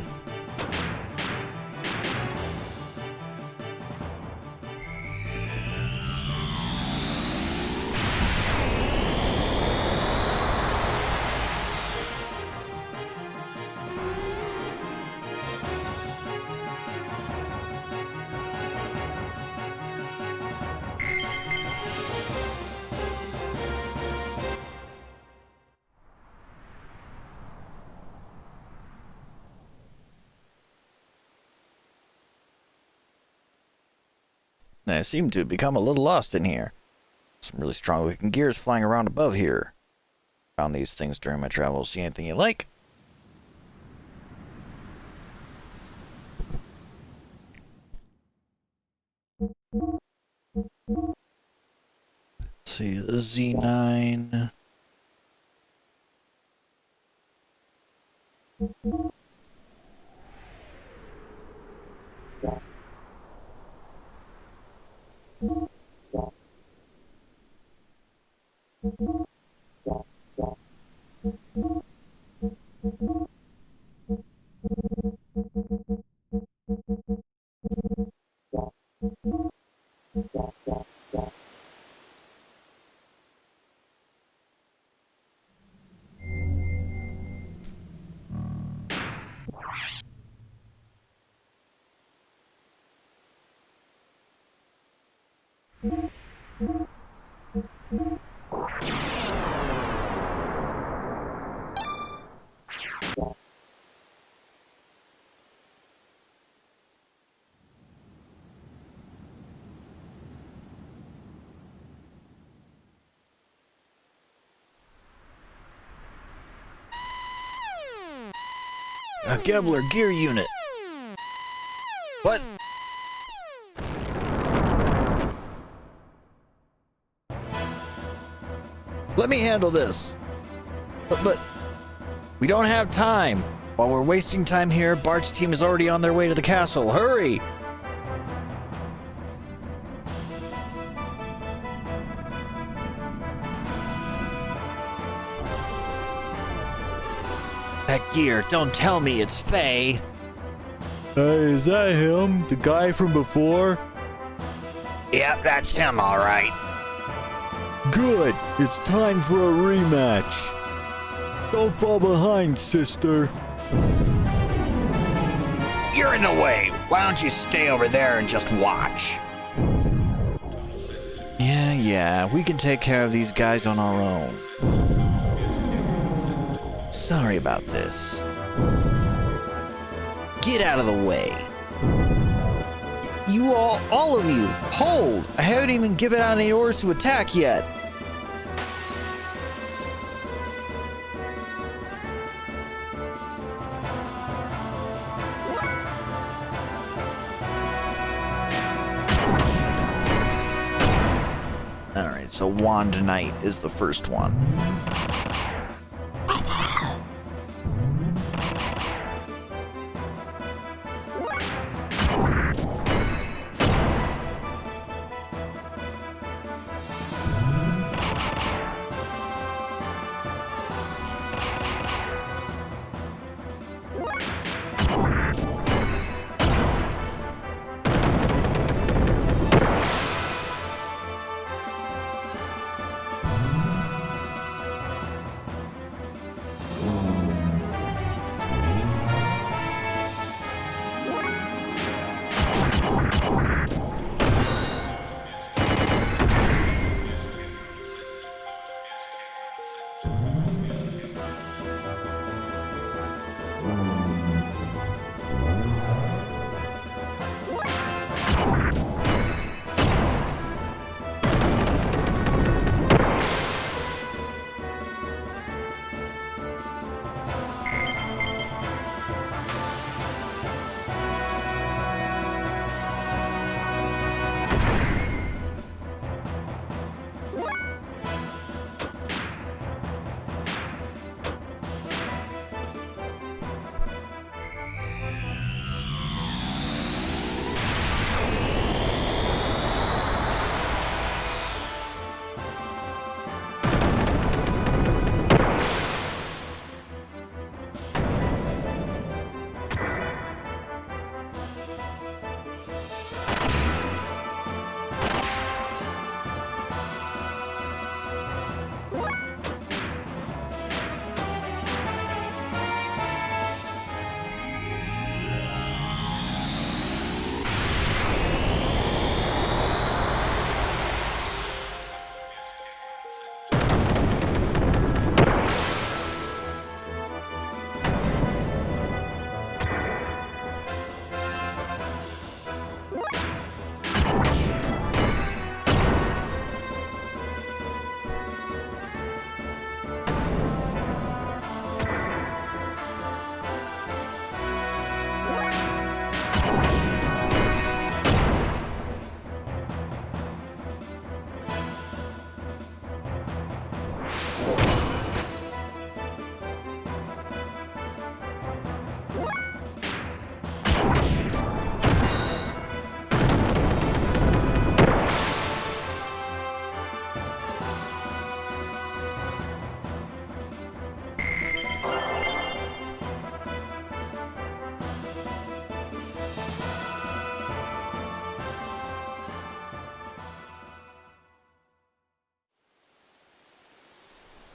I seem to have become a little lost in here. Some really strong looking gears flying around above here. Found these things during my travels. See anything you like? Let's see, a Z9. A Gebler gear unit. What? Let me handle this. But we don't have time. While we're wasting time here, Bart's team is already on their way to the castle. Hurry! That gear, don't tell me it's Faye. Hey, is that him? The guy from before? Yep, that's him, all right. Good. It's time for a rematch. Don't fall behind, sister. You're in the way. Why don't you stay over there and just watch? Yeah, we can take care of these guys on our own. Sorry about this. Get out of the way. You all of you, hold! I haven't even given out any orders to attack yet. Alright, so Wand Knight is the first one.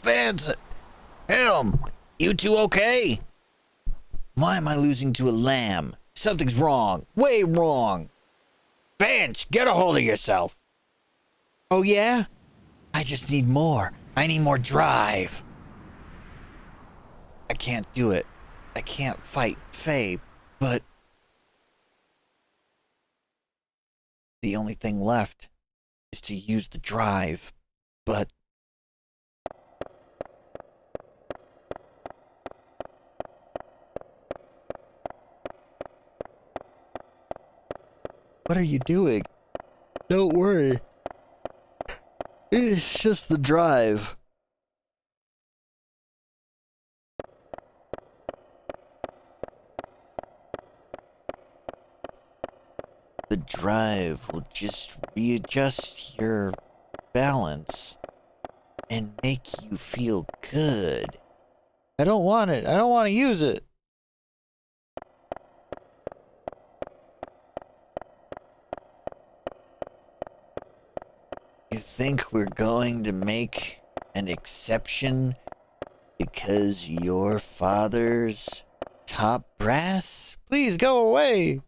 Vance! Helm! You two okay? Why am I losing to a lamb? Something's wrong. Way wrong. Vance, get a hold of yourself. Oh yeah? I just need more. I need more drive. I can't do it. I can't fight Faye, but the only thing left is to use the drive. But what are you doing? Don't worry. It's just the drive. The drive will just readjust your balance and make you feel good. I don't want it. I don't want to use it. You think we're going to make an exception because your father's top brass? Please go away.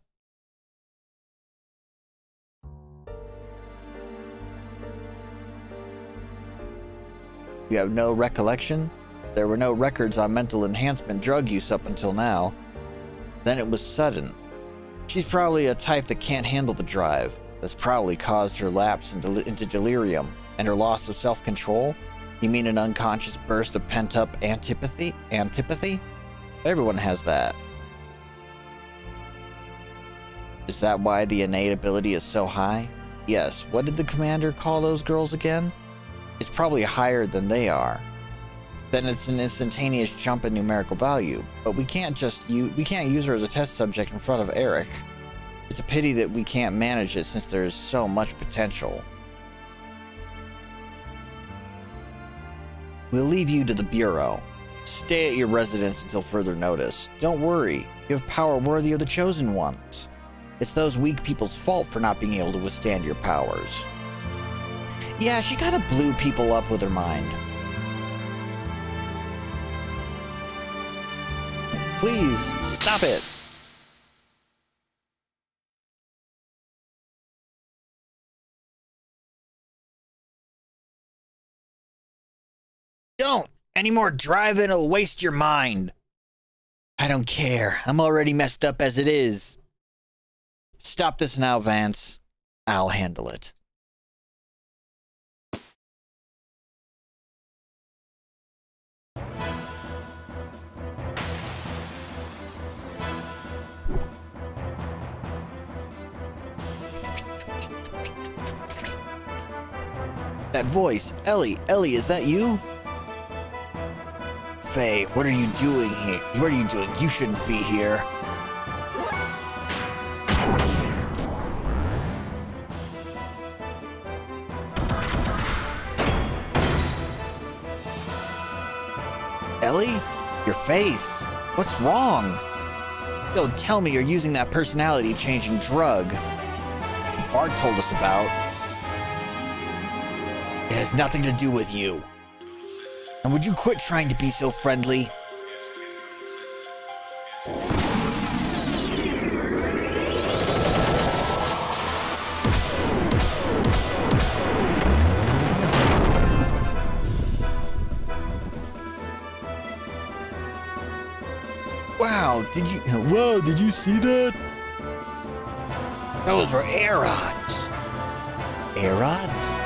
You have no recollection? There were no records on mental enhancement drug use up until now. Then it was sudden. She's probably a type that can't handle the drive. That's probably caused her lapse into delirium and her loss of self-control. You mean an unconscious burst of pent-up antipathy? Everyone has that. Is that why the innate ability is so high? Yes. What did the commander call those girls again? It's probably higher than they are. Then it's an instantaneous jump in numerical value. But we can't use her as a test subject in front of Eric. It's a pity that we can't manage it since there's so much potential. We'll leave you to the Bureau. Stay at your residence until further notice. Don't worry, you have power worthy of the Chosen Ones. It's those weak people's fault for not being able to withstand your powers. Yeah, she kind of blew people up with her mind. Please, stop it! Don't! Any more driving will waste your mind. I don't care. I'm already messed up as it is. Stop this now, Vance. I'll handle it. That voice. Ellie, is that you? Faye, what are you doing here? What are you doing? You shouldn't be here. Ellie? Your face. What's wrong? Don't tell me you're using that personality-changing drug Bart told us about. It has nothing to do with you. And would you quit trying to be so friendly? Wow, did you see that? Those were air-rods. Air-rods?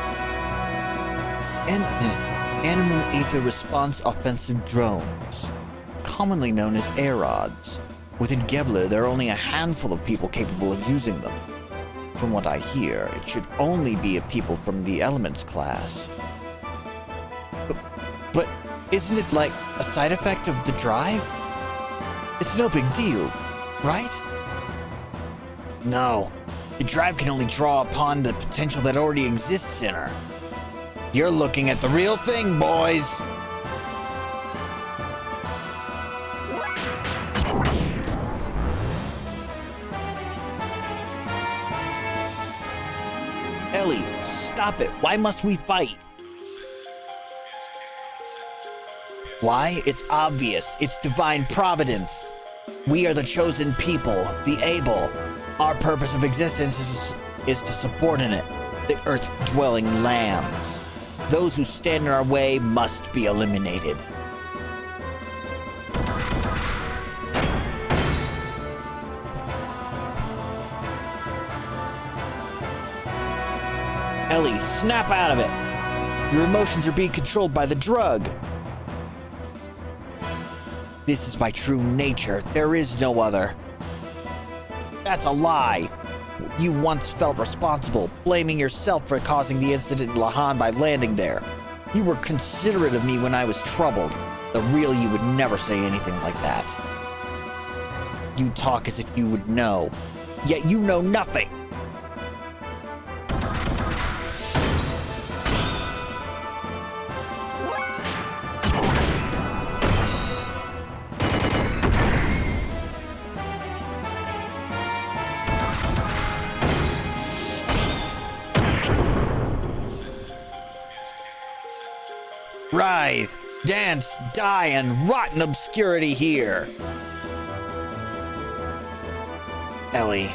Animal Ether Response Offensive Drones, commonly known as air-rods. Within Gebler, there are only a handful of people capable of using them. From what I hear, it should only be people from the Elements class. But isn't it like a side effect of the drive? It's no big deal, right? No, the drive can only draw upon the potential that already exists in her. You're looking at the real thing, boys! Ellie, stop it. Why must we fight? Why? It's obvious. It's divine providence. We are the chosen people, the able. Our purpose of existence is to subordinate the earth-dwelling lands. Those who stand in our way must be eliminated. Ellie, snap out of it! Your emotions are being controlled by the drug. This is my true nature. There is no other. That's a lie. You once felt responsible, blaming yourself for causing the incident in Lahan by landing there. You were considerate of me when I was troubled. The real you would never say anything like that. You talk as if you would know, yet you know nothing. Writhe, dance, die, and rot in obscurity here. Ellie,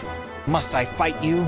must I fight you?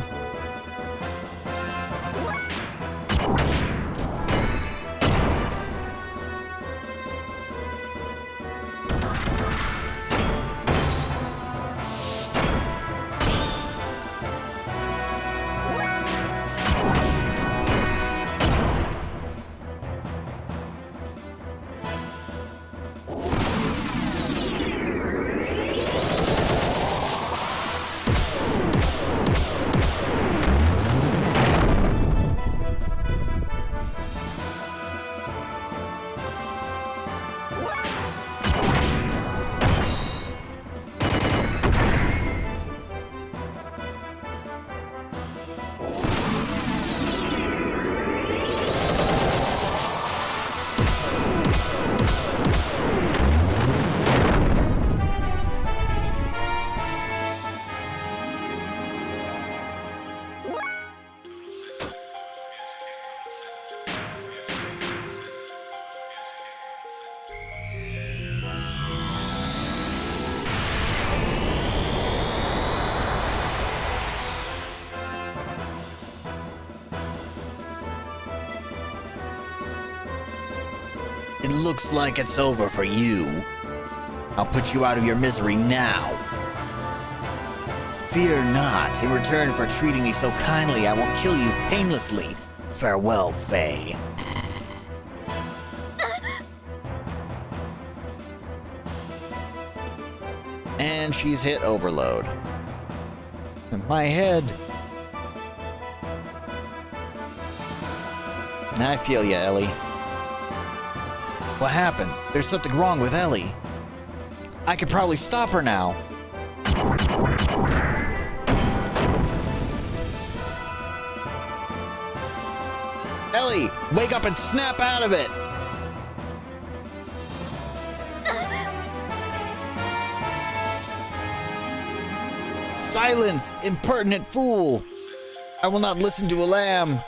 It looks like it's over for you. I'll put you out of your misery now. Fear not. In return for treating me so kindly, I will kill you painlessly. Farewell, Faye. And she's hit overload. My head. I feel ya, Ellie. What happened? There's something wrong with Ellie. I could probably stop her now. Ellie, wake up and snap out of it! Silence, impertinent fool! I will not listen to a lamb.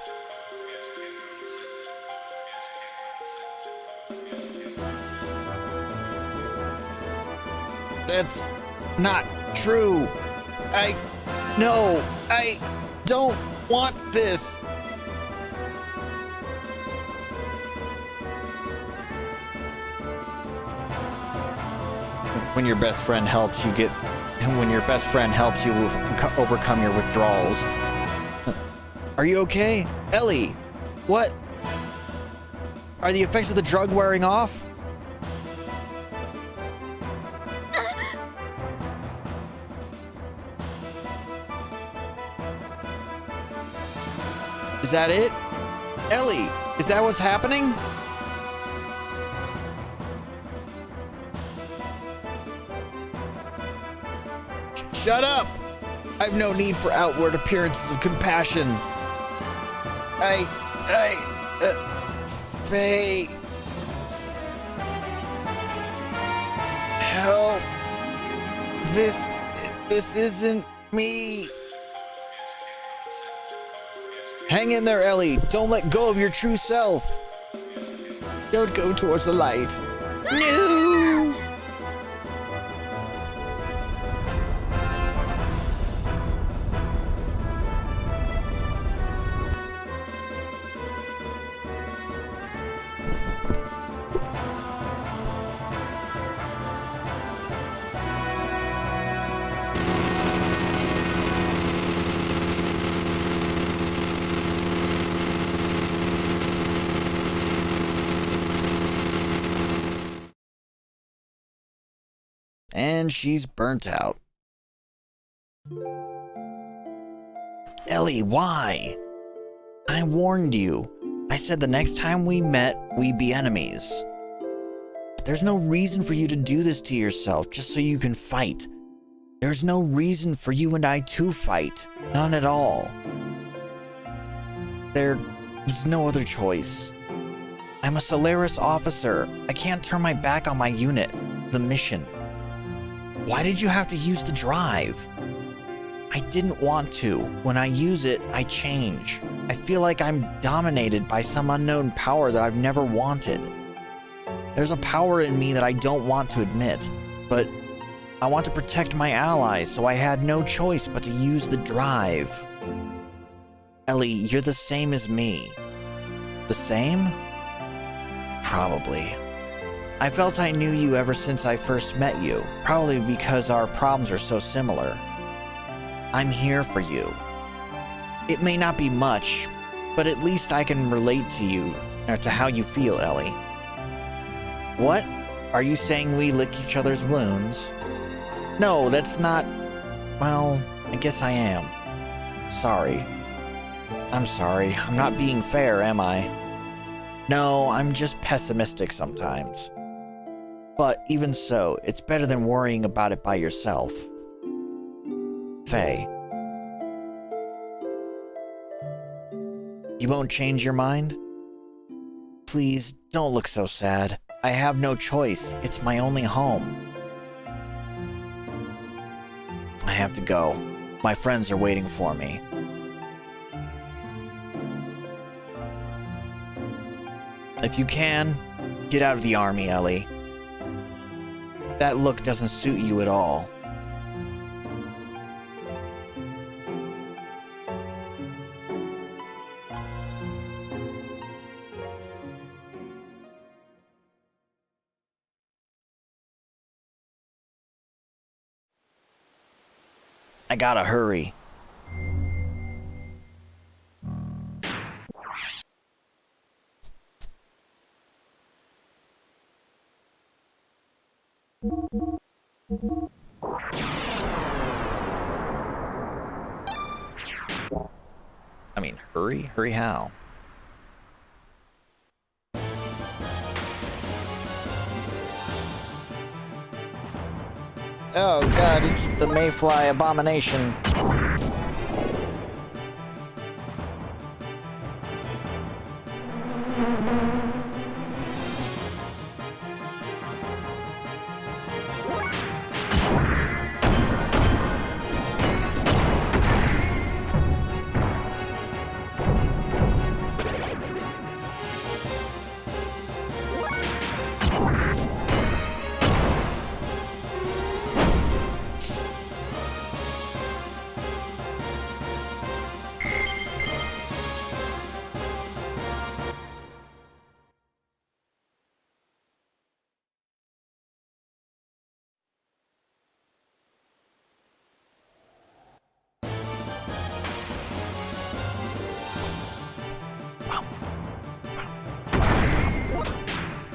That's not true. No, I don't want this. When your best friend helps you overcome your withdrawals. Are you okay? Ellie, what? Are the effects of the drug wearing off? Is that it? Ellie, is that what's happening? Shut up! I've no need for outward appearances of compassion. Faye. Help. This isn't me. Hang in there, Ellie. Don't let go of your true self. Don't go towards the light. No! And she's burnt out. Ellie, why? I warned you. I said the next time we met, we'd be enemies. There's no reason for you to do this to yourself just so you can fight. There's no reason for you and I to fight. None at all. There's no other choice. I'm a Solaris officer. I can't turn my back on my unit, the mission. Why did you have to use the drive? I didn't want to. When I use it, I change. I feel like I'm dominated by some unknown power that I've never wanted. There's a power in me that I don't want to admit, but I want to protect my allies, so I had no choice but to use the drive. Ellie, you're the same as me. The same? Probably. I felt I knew you ever since I first met you, probably because our problems are so similar. I'm here for you. It may not be much, but at least I can relate to you, or to how you feel, Ellie. What? Are you saying we lick each other's wounds? No, that's not... Well, I guess I am. Sorry. I'm sorry. I'm not being fair, am I? No, I'm just pessimistic sometimes. But even so, it's better than worrying about it by yourself. Faye. You won't change your mind? Please, don't look so sad. I have no choice. It's my only home. I have to go. My friends are waiting for me. If you can, get out of the army, Ellie. That look doesn't suit you at all. I gotta hurry. I mean, hurry? Hurry how? Oh god, it's the Mayfly abomination.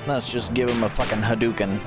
Let's just give him a fucking Hadouken.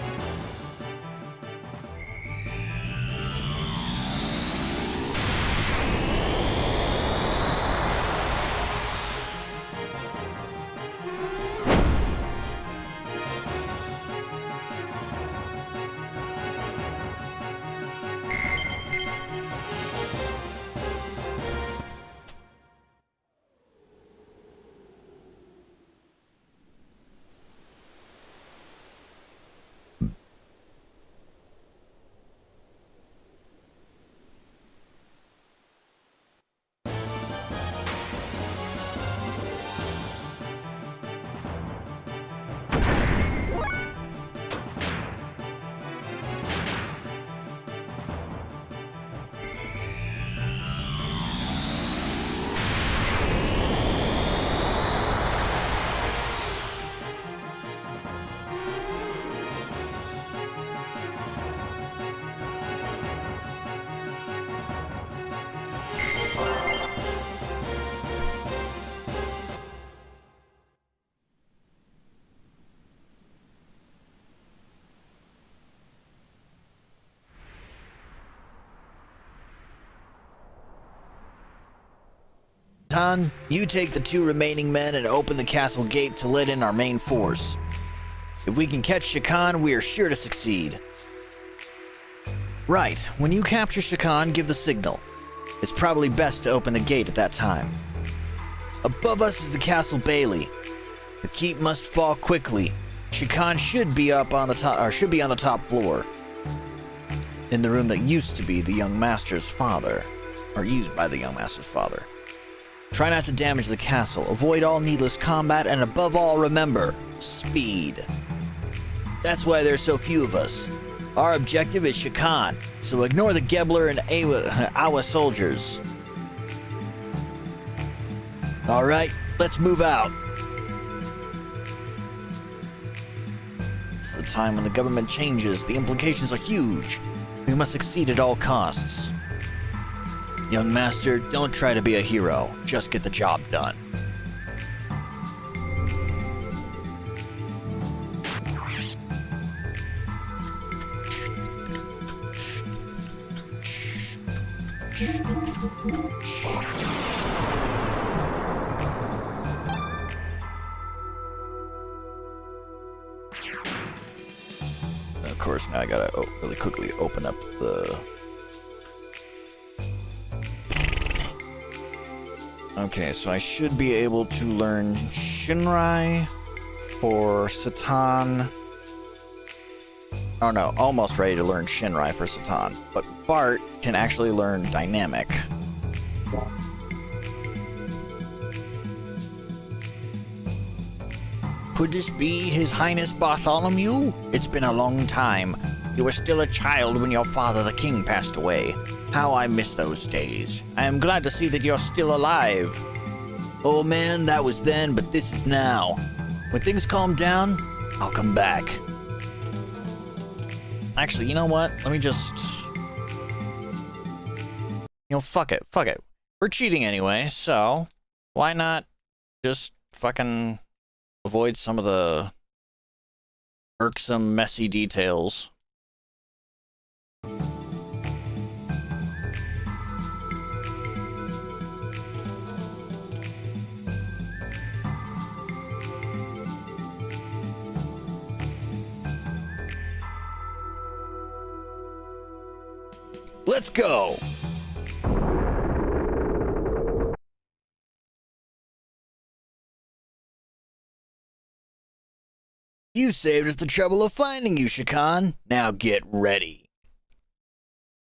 Han, you take the 2 remaining men and open the castle gate to let in our main force. If we can catch Shakan, we are sure to succeed. Right, when you capture Shakan, give the signal. It's probably best to open the gate at that time. Above us is the castle bailey. The keep must fall quickly. Shakan should be up on the top, or should be on the top floor. In the room that used to be the young master's father, or used by the young master's father. Try not to damage the castle, avoid all needless combat, and above all, remember, speed. That's why there's so few of us. Our objective is Shakan, so ignore the Gebler and Awa soldiers. Alright, let's move out. For the time when the government changes, the implications are huge. We must succeed at all costs. Young master, don't try to be a hero. Just get the job done. Of course, now I gotta really quickly open up the... Okay, so I should be able to learn Shinrai for Satan. Oh no, almost ready to learn Shinrai for Satan. But Bart can actually learn Dynamic. Could this be His Highness Bartholomew? It's been a long time. You were still a child when your father, the king, passed away. How I miss those days. I am glad to see that you're still alive. Oh man, that was then, but this is now. When things calm down, I'll come back. Actually, you know what? Let me just... fuck it. Fuck it. We're cheating anyway, so why not just fucking avoid some of the irksome, messy details? Let's go! You saved us the trouble of finding you, Shakan. Now get ready.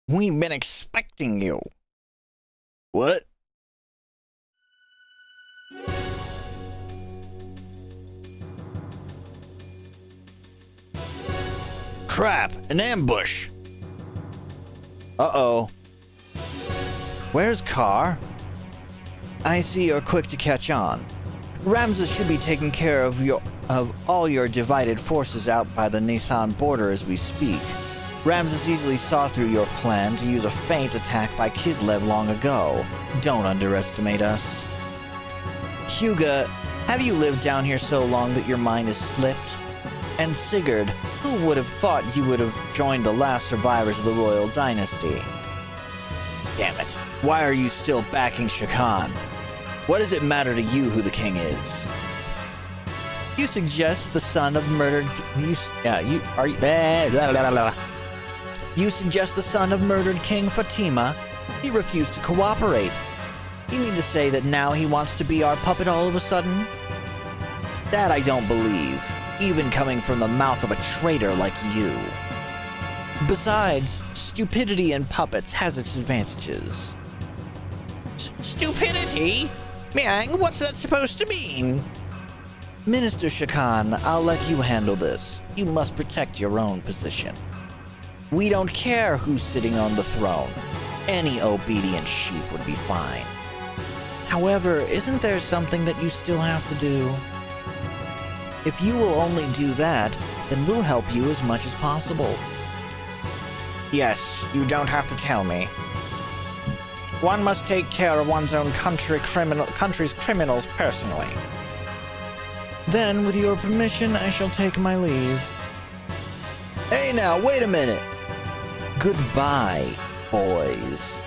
We've been expecting you. What? Crap, an ambush. Uh-oh. Where's Carr? I see you're quick to catch on. Ramses should be taking care of all your divided forces out by the Nisan border as we speak. Ramses easily saw through your plan to use a feint attack by Kislev long ago. Don't underestimate us. Huga, have you lived down here so long that your mind has slipped? And Sigurd, who would have thought you would have joined the last survivors of the royal dynasty? Damn it. Why are you still backing Shakan? What does it matter to you who the king is? You suggest the son of murdered... You suggest the son of murdered King Fatima? He refused to cooperate. You mean to say that now he wants to be our puppet all of a sudden? That I don't believe, even coming from the mouth of a traitor like you. Besides, stupidity in puppets has its advantages. Stupidity? Miang, what's that supposed to mean? Minister Shakan, I'll let you handle this. You must protect your own position. We don't care who's sitting on the throne. Any obedient sheep would be fine. However, isn't there something that you still have to do? If you will only do that, then we'll help you as much as possible. Yes, you don't have to tell me. One must take care of one's own country's criminals personally. Then, with your permission, I shall take my leave. Hey now, wait a minute! Goodbye, boys.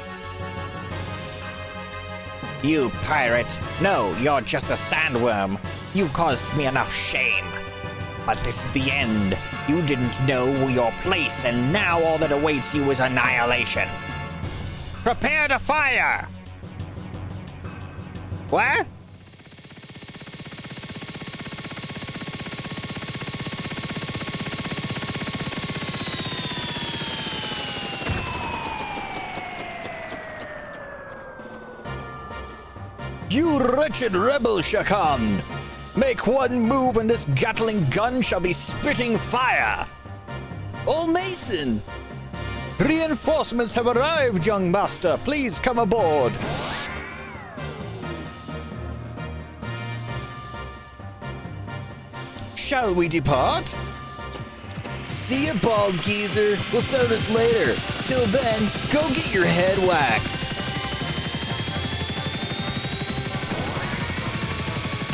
You pirate! No, you're just a sandworm. You've caused me enough shame. But this is the end. You didn't know your place, and now all that awaits you is annihilation. Prepare to fire! What? You wretched rebel, Shakan! Make one move and this Gatling gun shall be spitting fire! Old Mason! Reinforcements have arrived, young master. Please come aboard. Shall we depart? See ya, bald geezer. We'll settle this later. Till then, go get your head waxed.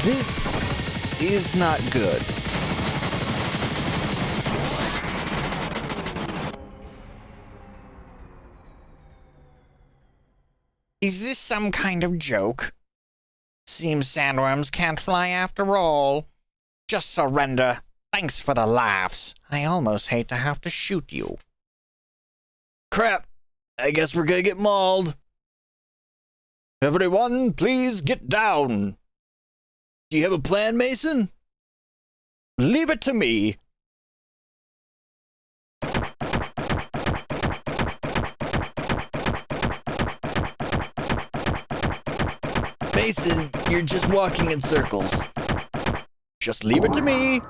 This is not good. Is this some kind of joke? Seems sandworms can't fly after all. Just surrender. Thanks for the laughs. I almost hate to have to shoot you. Crap. I guess we're gonna get mauled. Everyone, please get down. Do you have a plan, Mason? Leave it to me. Mason, you're just walking in circles. Just leave it to me.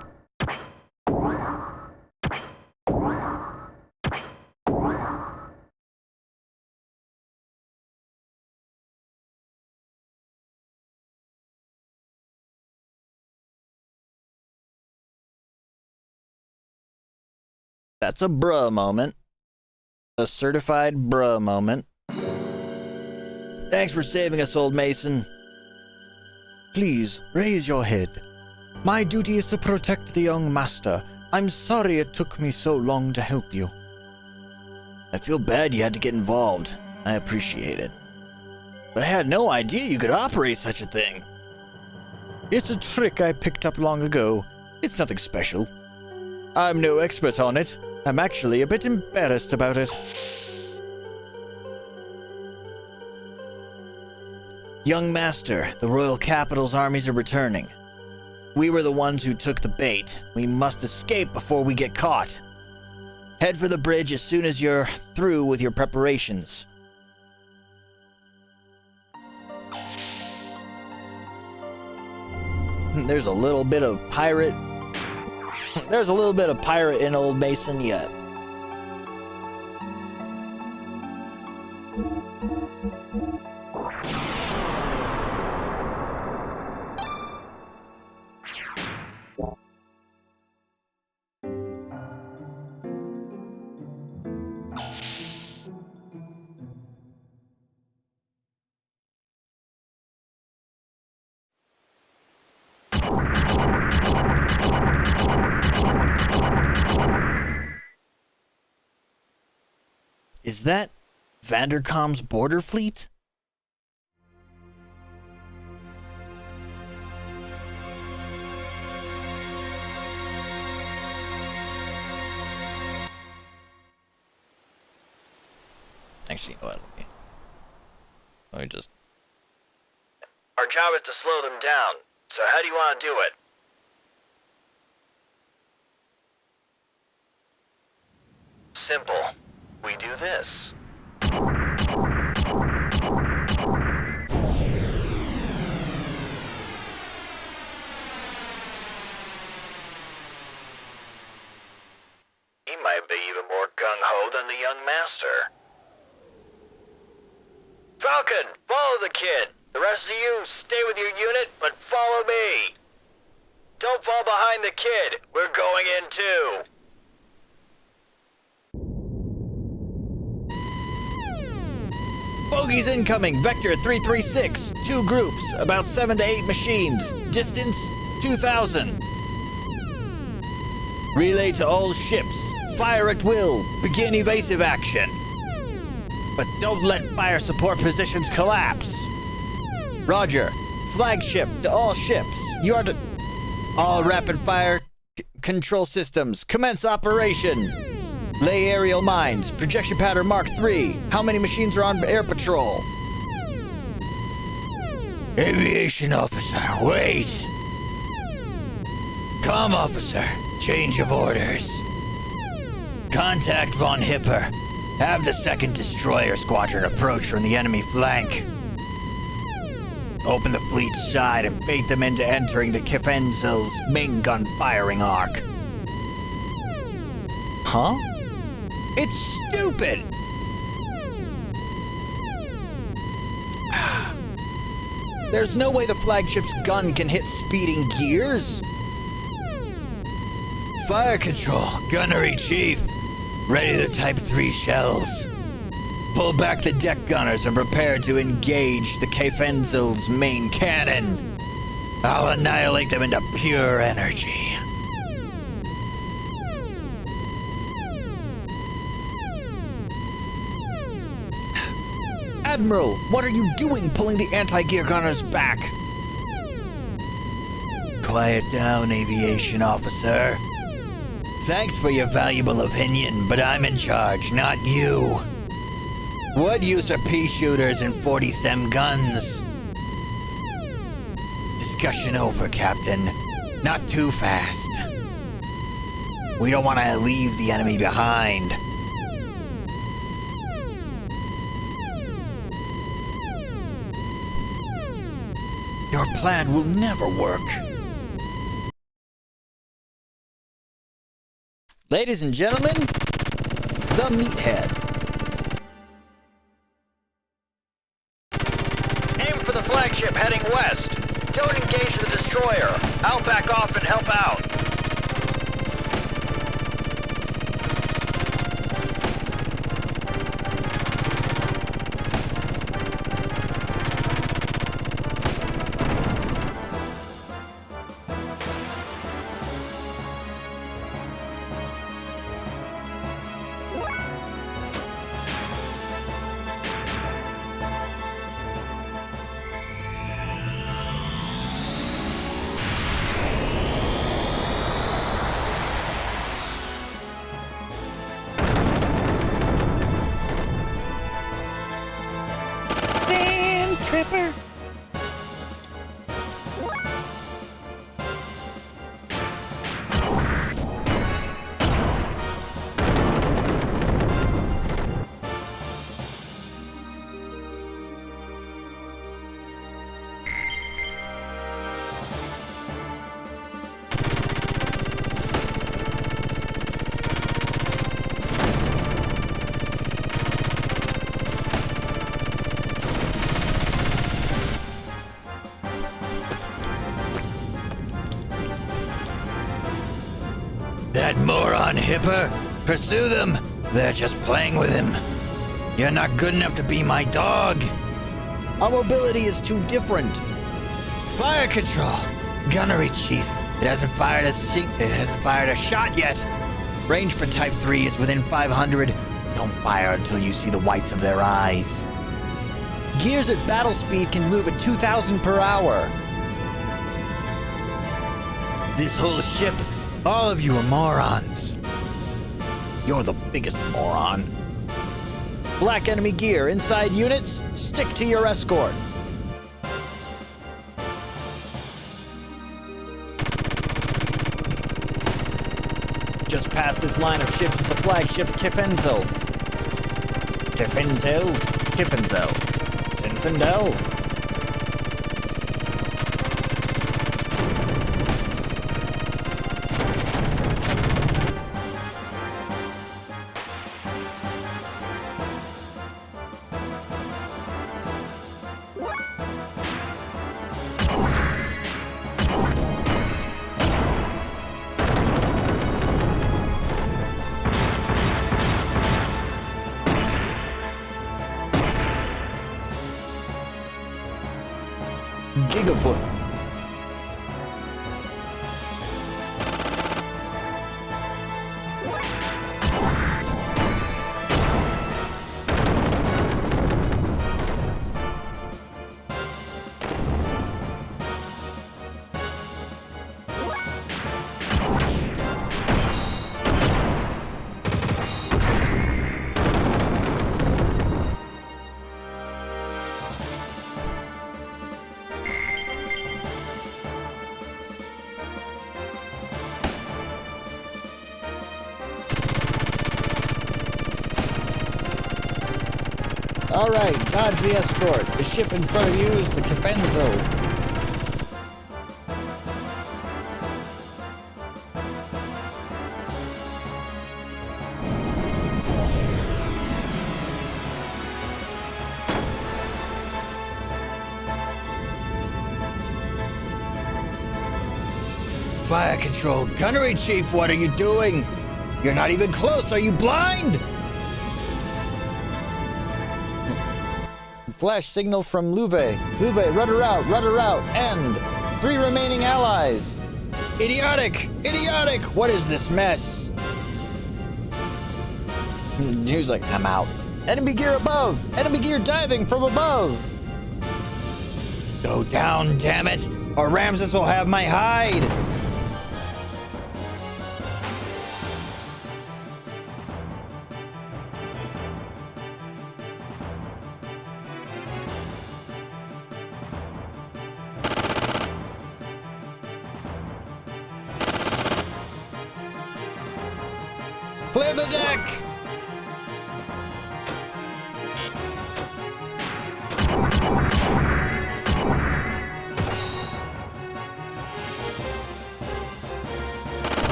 That's a bruh moment. A certified bruh moment. Thanks for saving us, old Mason. Please, raise your head. My duty is to protect the young master. I'm sorry it took me so long to help you. I feel bad you had to get involved. I appreciate it. But I had no idea you could operate such a thing. It's a trick I picked up long ago. It's nothing special. I'm no expert on it. I'm actually a bit embarrassed about it. Young Master, the Royal Capital's armies are returning. We were the ones who took the bait. We must escape before we get caught. Head for the bridge as soon as you're through with your preparations. There's a little bit of pirate. There's a little bit of pirate in Old Mason yet. Is that Vanderkam's border fleet? Actually, you know what? Let me just... Our job is to slow them down, so how do you want to do it? Simple. We do this. He might be even more gung-ho than the young master. Falcon, follow the kid. The rest of you, stay with your unit, but follow me. Don't fall behind the kid. We're going in too. Bogies incoming! Vector 336. 2 groups, about 7 to 8 machines. Distance, 2,000. Relay to all ships. Fire at will. Begin evasive action. But don't let fire support positions collapse. Roger. Flagship to all ships. You are to... All rapid fire control systems. Commence operation. Lay aerial mines. Projection pattern Mark III. How many machines are on air patrol? Aviation officer, wait. Comm officer, change of orders. Contact Von Hipper. Have the 2nd Destroyer Squadron approach from the enemy flank. Open the fleet's side and bait them into entering the Kefenzel's main gun firing arc. Huh? It's stupid! There's no way the flagship's gun can hit speeding gears. Fire control, gunnery chief. Ready the Type 3 shells. Pull back the deck gunners and prepare to engage the Kefenzel's main cannon. I'll annihilate them into pure energy. Admiral, what are you doing pulling the anti-gear gunners back? Quiet down, aviation officer. Thanks for your valuable opinion, but I'm in charge, not you. What use are pea shooters and 40-sem guns? Discussion over, Captain. Not too fast. We don't want to leave the enemy behind. Your plan will never work. Ladies and gentlemen, the Meathead. Aim for the flagship heading west. Don't engage the destroyer. I'll back off and help out. tripper. That moron Hipper! Pursue them! They're just playing with him. You're not good enough to be my dog. Our mobility is too different. Fire control! Gunnery chief. It hasn't fired a shot yet. Range for Type 3 is within 500. Don't fire until you see the whites of their eyes. Gears at battle speed can move at 2,000 per hour. This whole ship, all of you are morons. You're the biggest moron. Black enemy gear inside units, stick to your escort. Just past this line of ships is the flagship Kiffenzel. Kiffenzel? Kiffenzel. Zinfandel. Gigafoot. All right, dodge the escort. The ship in front of you is the Kefenzo. Fire control, gunnery chief, what are you doing? You're not even close, are you blind? Flash signal from Louve. Louve, rudder out, end. 3 remaining allies. Idiotic! Idiotic! What is this mess? He was like, I'm out. Enemy gear above! Enemy gear diving from above! Go down, damn it! Or Ramses will have my hide! Clear the deck!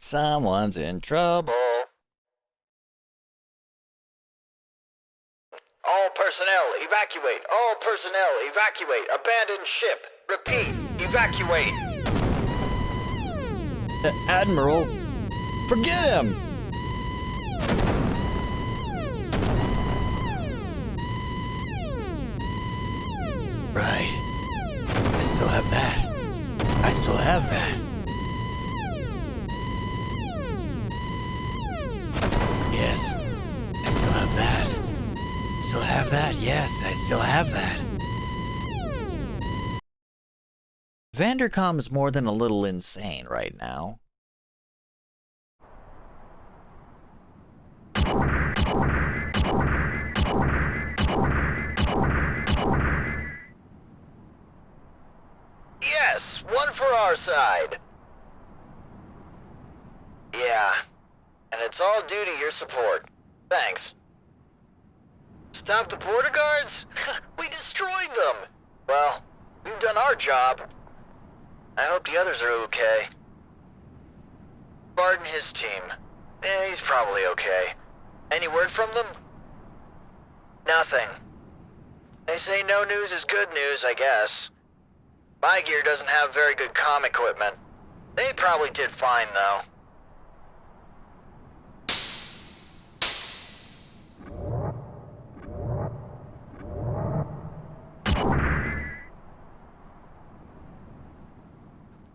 Someone's in trouble. All personnel, evacuate! All personnel, evacuate! Abandon ship! Repeat, evacuate! Admiral, forget him! Right. I still have that. I still have that. Yes. I still have that. Still have that. Yes, I still have that. Vandercom is more than a little insane right now. Yes, one for our side. Yeah, and it's all due to your support. Thanks. Stop the border guards? We destroyed them! Well, we've done our job. I hope the others are okay. Bard and his team. He's probably okay. Any word from them? Nothing. They say no news is good news, I guess. My gear doesn't have very good comm equipment. They probably did fine, though.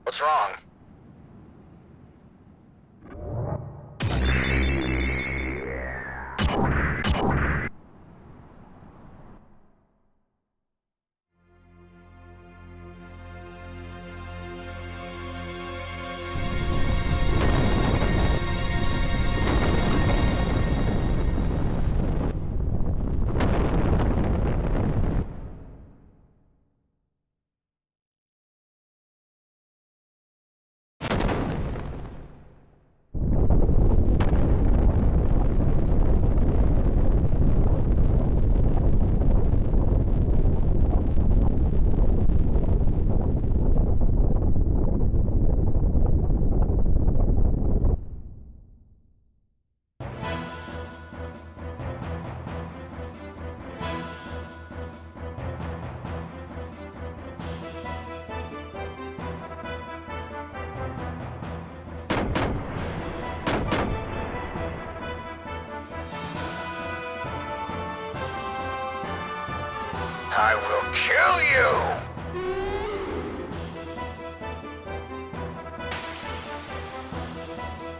What's wrong? I will kill you!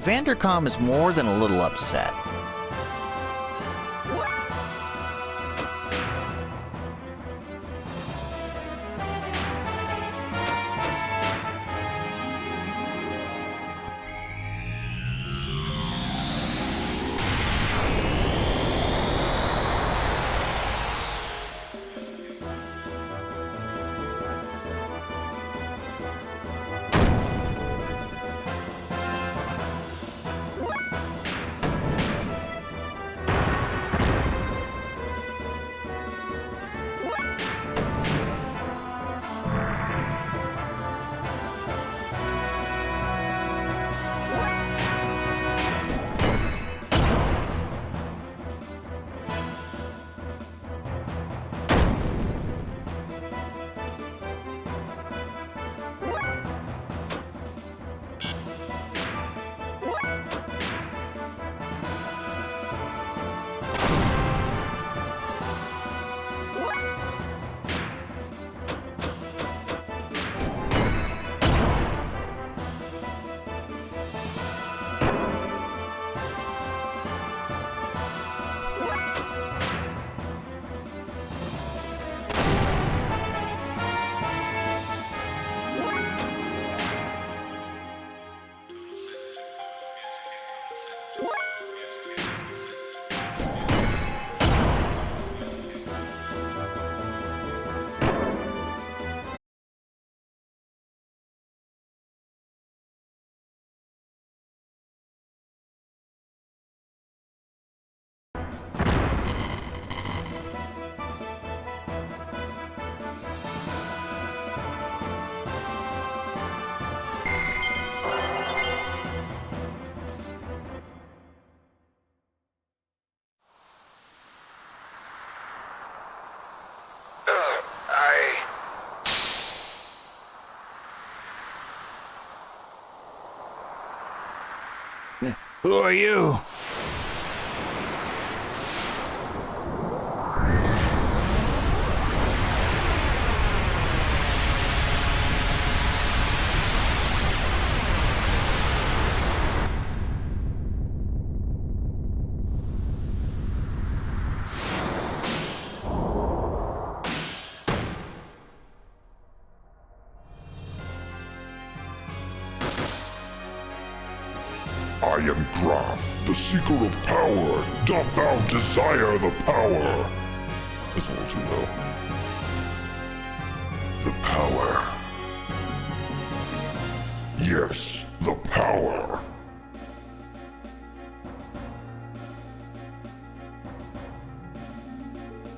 Vandercom is more than a little upset. Who are you? I am Graf, the seeker of power. Doth thou desire the power? That's all too low. The power. Yes, the power.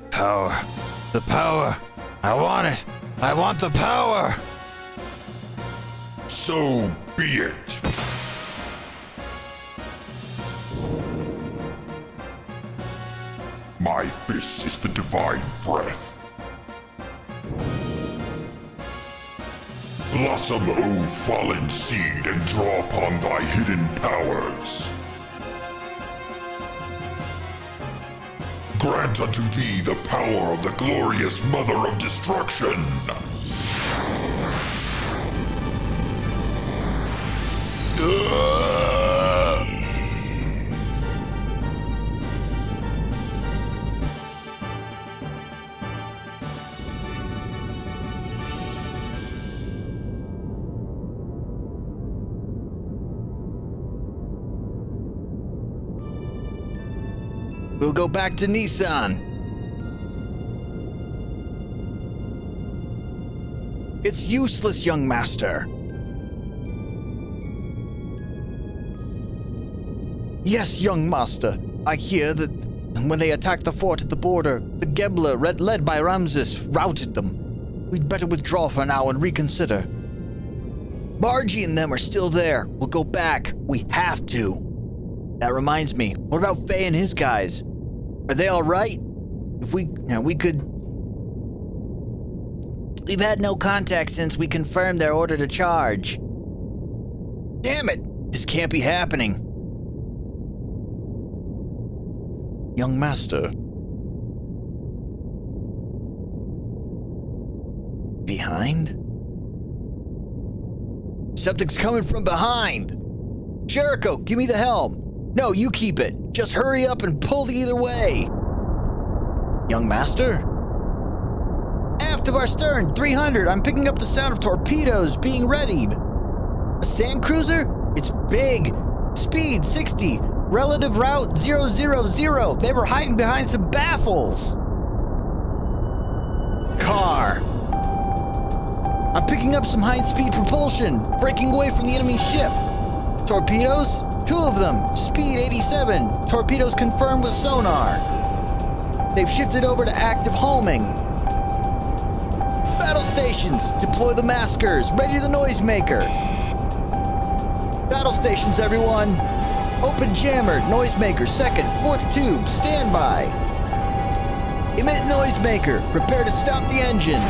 Power. The power. I want it. I want the power. So be it. My fist is the divine breath. Blossom, O fallen seed, and draw upon thy hidden powers. Grant unto thee the power of the glorious Mother of Destruction. We'll go back to Nissan. It's useless, young master. Yes, young master. I hear that when they attacked the fort at the border, the Gebler, led by Ramses, routed them. We'd better withdraw for now and reconsider. Margie and them are still there. We'll go back. We have to. That reminds me, what about Faye and his guys? Are they all right? If we could... We've had no contact since we confirmed their order to charge. Damn it! This can't be happening. Young master. Behind? Something's coming from behind! Jericho, give me the helm! No, you keep it. Just hurry up and pull the either way. Young master? Aft of our stern, 300. I'm picking up the sound of torpedoes being readied. A sand cruiser? It's big. Speed, 60. Relative route, 000. They were hiding behind some baffles. Car. I'm picking up some high-speed propulsion, breaking away from the enemy ship. Torpedoes? 2 of them. Speed 87. Torpedoes confirmed with sonar. They've shifted over to active homing. Battle stations. Deploy the maskers. Ready the noisemaker. Battle stations, everyone. Open jammer. Noisemaker. 2nd. 4th tube. Standby. Emit noisemaker. Prepare to stop the engine.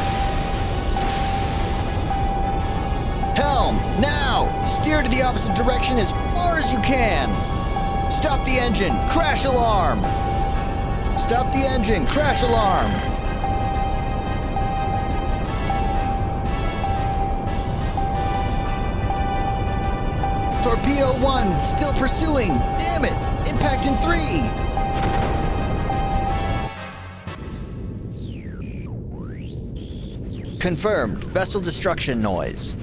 Helm, now! Steer to the opposite direction as far as you can! Stop the engine! Crash alarm! Stop the engine! Crash alarm! Torpedo 1, still pursuing! Damn it! Impact in 3! Confirmed. Vessel destruction noise.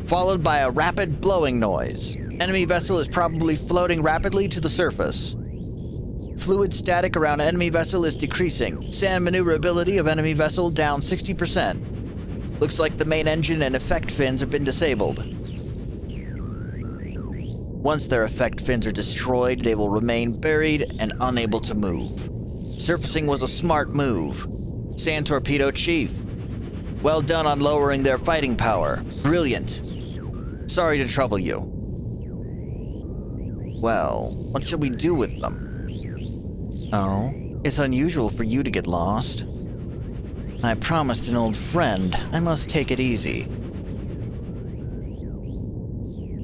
Followed by a rapid blowing noise. Enemy vessel is probably floating rapidly to the surface. Fluid static around enemy vessel is decreasing. Sand maneuverability of enemy vessel down 60%. Looks like the main engine and effect fins have been disabled. Once their effect fins are destroyed, they will remain buried and unable to move. Surfacing was a smart move. Sand Torpedo Chief. Well done on lowering their fighting power. Brilliant. Sorry to trouble you. Well, what should we do with them? Oh, it's unusual for you to get lost. I promised an old friend I must take it easy.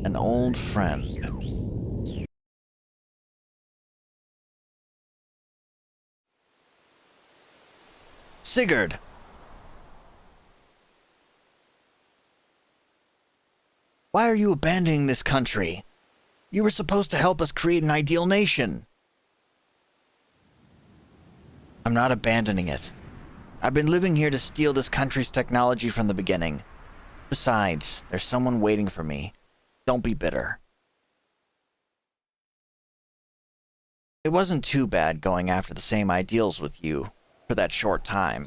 An old friend. Sigurd! Why are you abandoning this country? You were supposed to help us create an ideal nation. I'm not abandoning it. I've been living here to steal this country's technology from the beginning. Besides, there's someone waiting for me. Don't be bitter. It wasn't too bad going after the same ideals with you for that short time.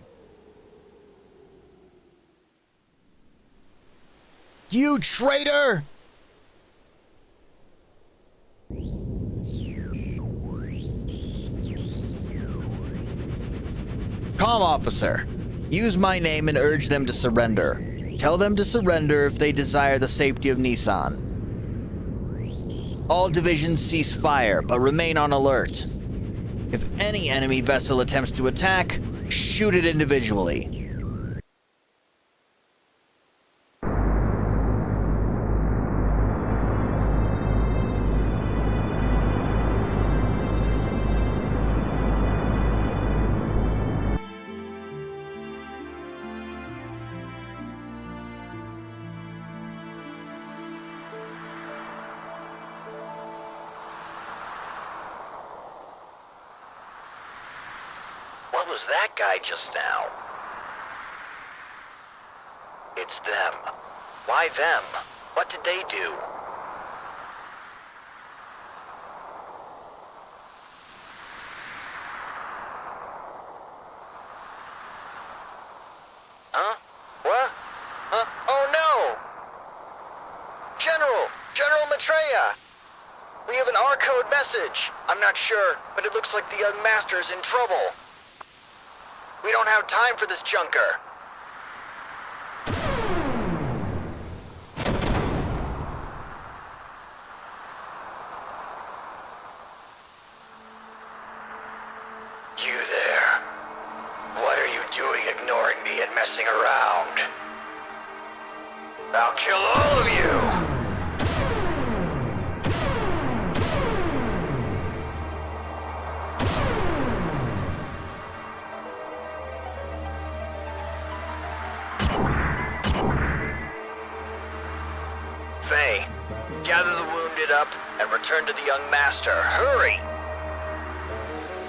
You traitor! Calm, officer. Use my name and urge them to surrender. Tell them to surrender if they desire the safety of Nissan. All divisions cease fire, but remain on alert. If any enemy vessel attempts to attack, shoot it individually. What was that guy just now? It's them. Why them? What did they do? Huh? What? Huh? Oh no! General Maitreya! We have an R-code message. I'm not sure, but it looks like the young master's in trouble. We don't have time for this junker. You there. What are you doing ignoring me and messing around? I'll kill all of you! Faye, gather the wounded up and return to the young master. Hurry!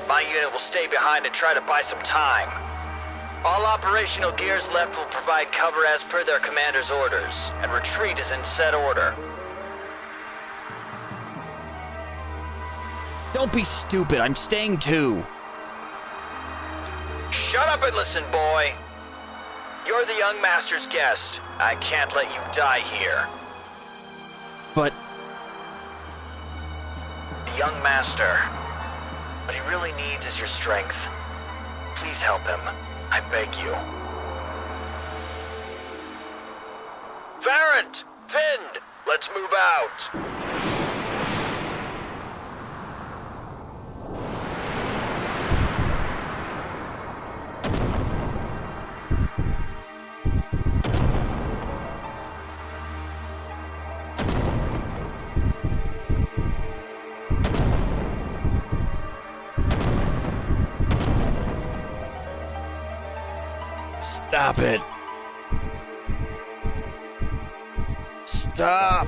My unit will stay behind and try to buy some time. All operational gears left will provide cover as per their commander's orders, and retreat is in set order. Don't be stupid, I'm staying too. Shut up and listen, boy. You're the young master's guest. I can't let you die here. But The young master. What he really needs is your strength. Please help him. I beg you. Varant! Vind! Let's move out! stop it. Stop.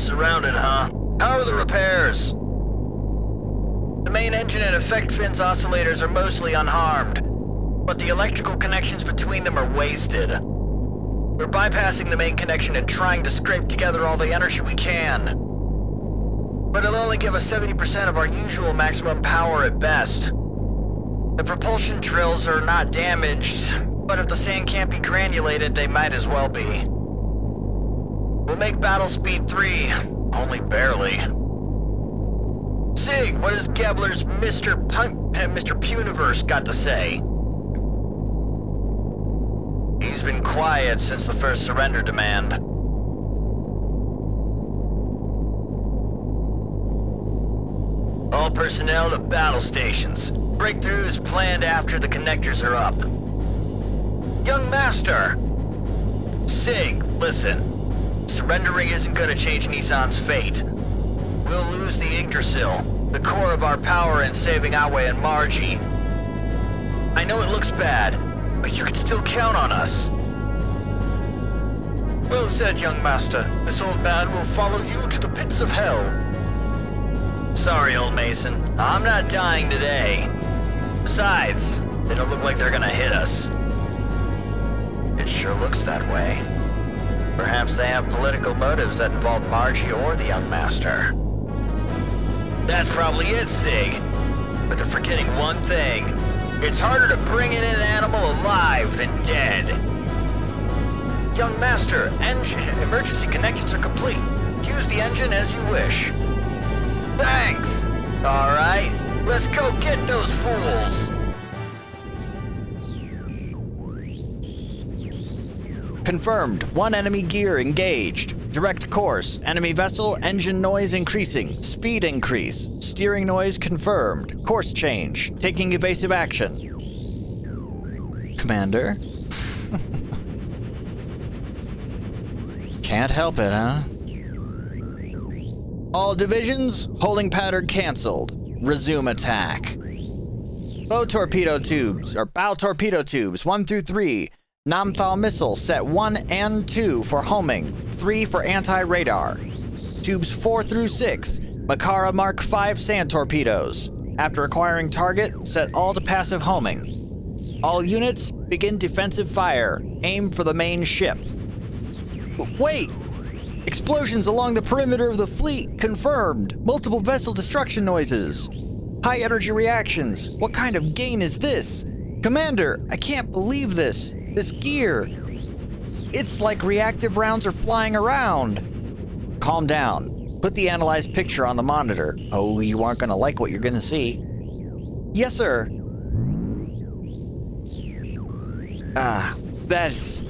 Surrounded, huh? How are the repairs? The main engine and effect fins oscillators are mostly unharmed, but the electrical connections between them are wasted. We're bypassing the main connection and trying to scrape together all the energy we can. But it'll only give us 70% of our usual maximum power at best. The propulsion drills are not damaged, But if the sand can't be granulated, they might as well be. We'll make battle speed 3, only barely. Sig, what has Gebler's Mr. Puniverse got to say? He's been quiet since the first surrender demand. All personnel to battle stations. Breakthrough is planned after the connectors are up. Young Master! Sig, listen. Surrendering isn't gonna change Nissan's fate. We'll lose the Yggdrasil, the core of our power in saving Awe and Margie. I know it looks bad, but you can still count on us. Well said, young master. This old man will follow you to the pits of hell. Sorry, old Mason. I'm not dying today. Besides, they don't look like they're gonna hit us. It sure looks that way. Perhaps they have political motives that involve Margie or the young master. That's probably it, Sig. But they're forgetting one thing. It's harder to bring in an animal alive than dead. Young master, emergency connections are complete. Use the engine as you wish. Thanks. All right, let's go get those fools. Confirmed. One enemy gear engaged. Direct course. Enemy vessel engine noise increasing. Speed increase. Steering noise confirmed. Course change. Taking evasive action. Commander? Can't help it, huh? All divisions, holding pattern canceled. Resume attack. Bow torpedo tubes 1 through 3. Namthal missile set 1 and 2 for homing, 3 for anti-radar. Tubes 4 through 6, Makara Mark 5 sand torpedoes. After acquiring target, set all to passive homing. All units, begin defensive fire. Aim for the main ship. Wait! Explosions along the perimeter of the fleet, confirmed. Multiple vessel destruction noises. High energy reactions. What kind of gain is this? Commander, I can't believe this. This gear. It's like reactive rounds are flying around. Calm down. Put the analyzed picture on the monitor. Oh, you aren't gonna like what you're gonna see. Yes, sir. That's...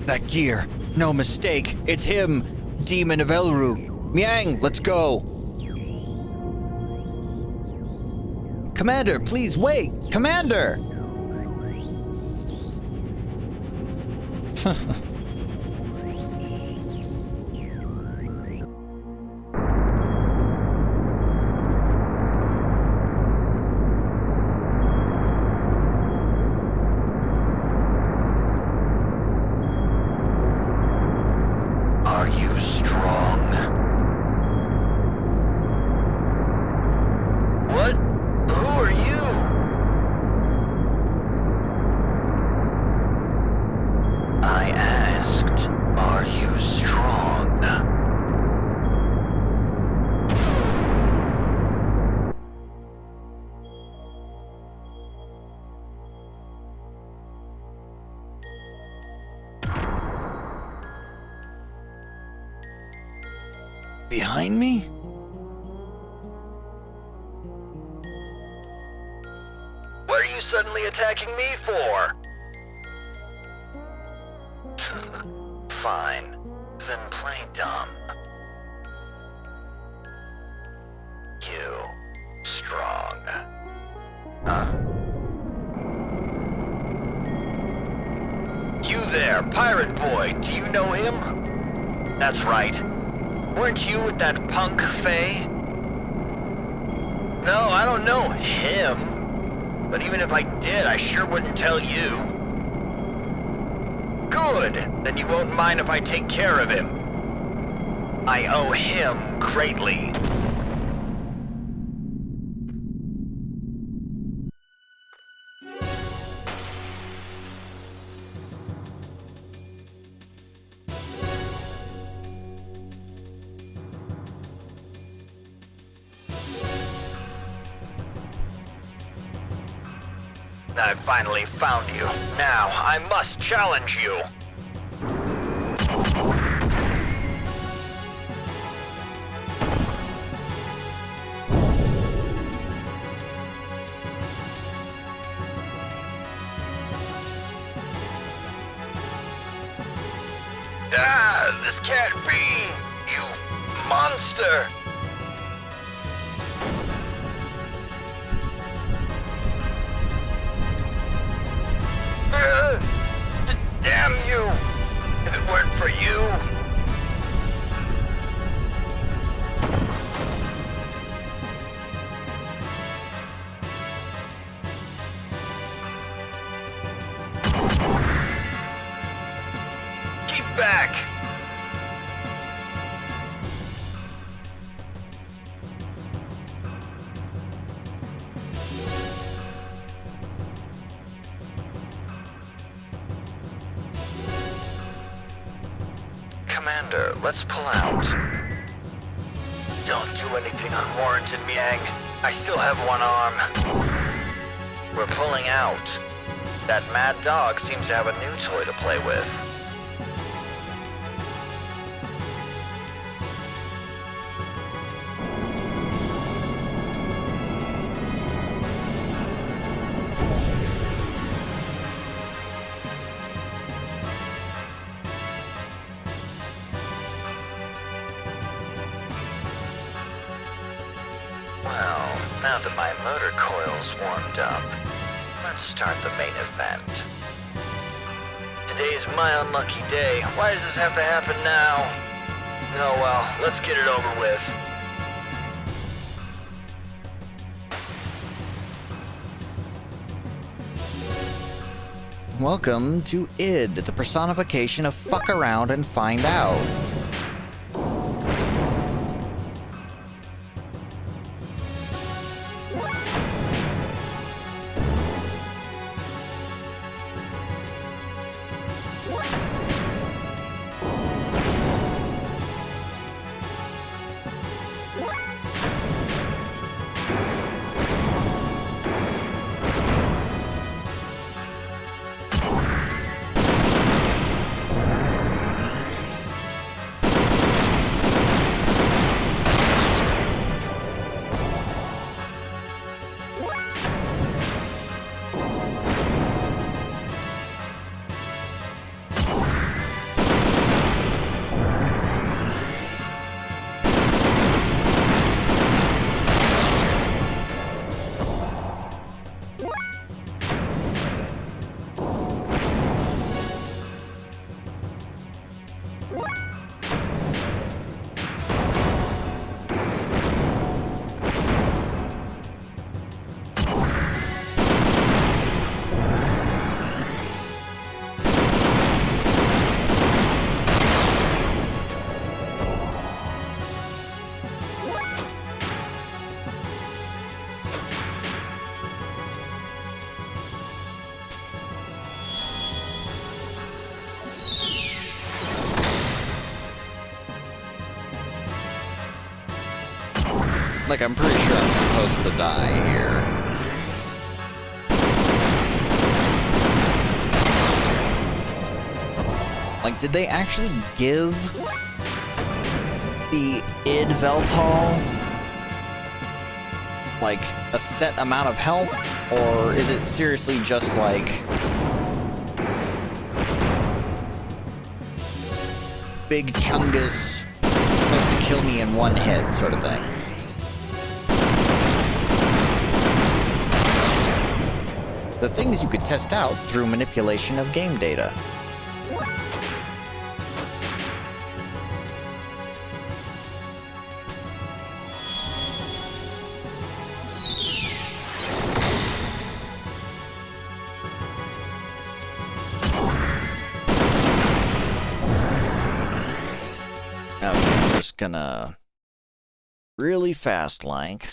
That gear. No mistake. It's him. Demon of Elru. Miang, let's go. Commander, please wait. Commander! Are you strong? What? Who are you? I asked, are you strong? Behind me? What are you suddenly attacking me for? Fine. Then play dumb. You there, Pirate Boy, do you know him? That's right. Weren't you with that punk Faye? No, I don't know him. But even if I did, I sure wouldn't tell you. Good, then you won't mind if I take care of him. I owe him greatly. I finally found you. Now, I must challenge you. Ah, this can't be, you monster. Damn you! If it weren't for you... Keep back! Commander, let's pull out. Don't do anything unwarranted, Miang. I still have one arm. We're pulling out. That mad dog seems to have a new toy to play with. Well, now that my motor coil's warmed up, let's start the main event. Today's my unlucky day. Why does this have to happen now? Oh well, let's get it over with. Welcome to id, the personification of fuck around and find out. Like, I'm pretty sure I'm supposed to die here. Like, did they actually give the id Veltal, like, a set amount of health? Or is it seriously just, like, Big Chungus supposed to kill me in one hit sort of thing? The things you could test out through manipulation of game data. just gonna really fast like.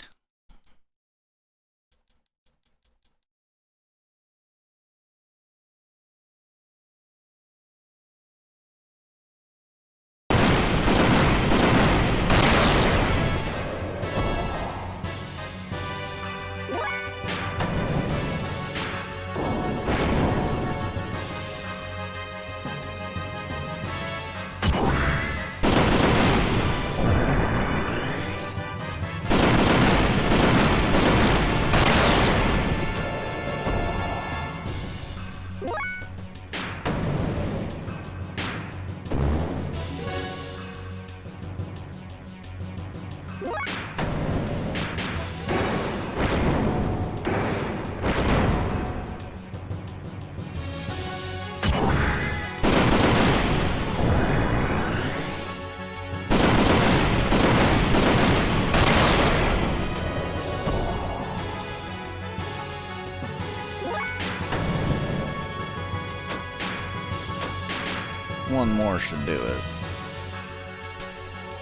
One more should do it.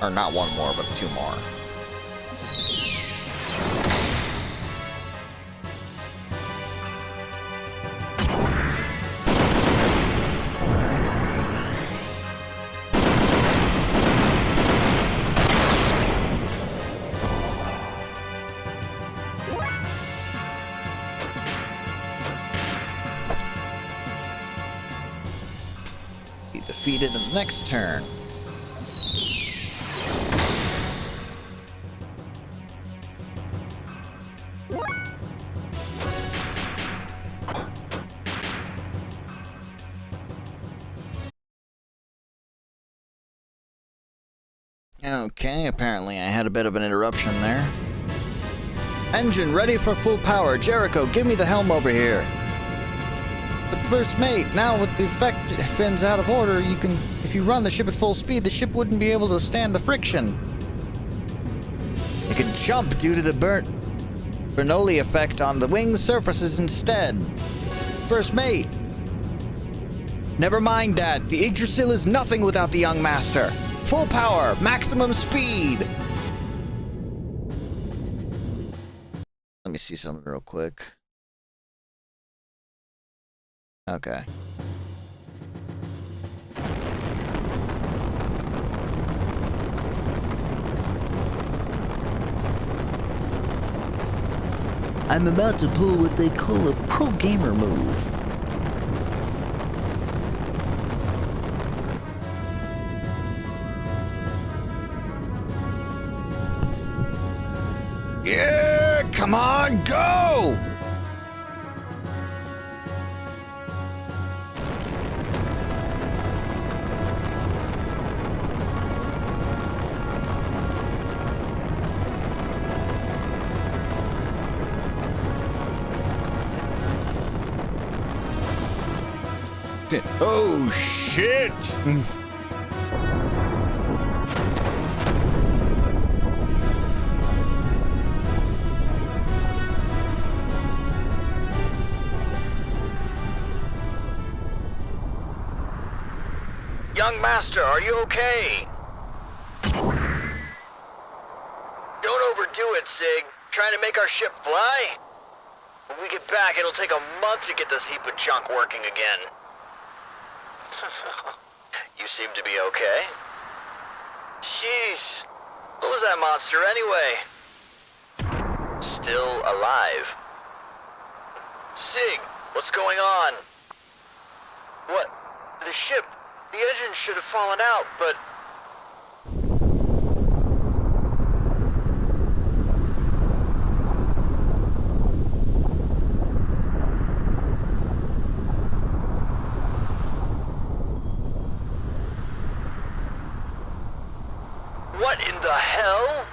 Or not one more, but two more. Be defeated in the next turn. Okay, apparently I had a bit of an interruption there. Engine ready for full power. Jericho, give me the helm over here. But first mate, now with the effect fins out of order, if you run the ship at full speed, the ship wouldn't be able to stand the friction. It could jump due to the Bernoulli effect on the wing surfaces instead. First mate. Never mind that. The Yggdrasil is nothing without the young master. Full power, maximum speed. Let me see something real quick. Okay. I'm about to pull what they call a pro gamer move. Yeah, come on, go! Oh, shit! Young master, are you okay? Don't overdo it, Sig. Trying to make our ship fly? When we get back, it'll take a month to get this heap of junk working again. You seem to be okay. Jeez. What was that monster anyway? Still alive. Sig, what's going on? What? The ship. The engine should have fallen out, but... What in the hell?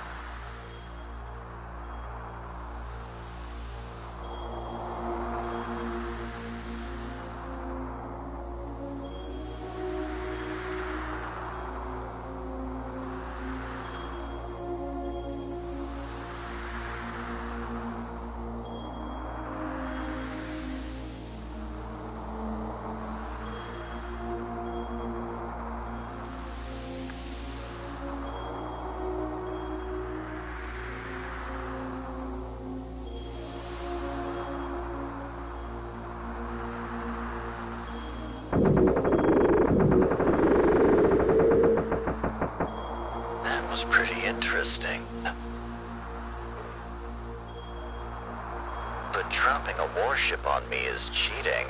but dropping a warship on me is cheating.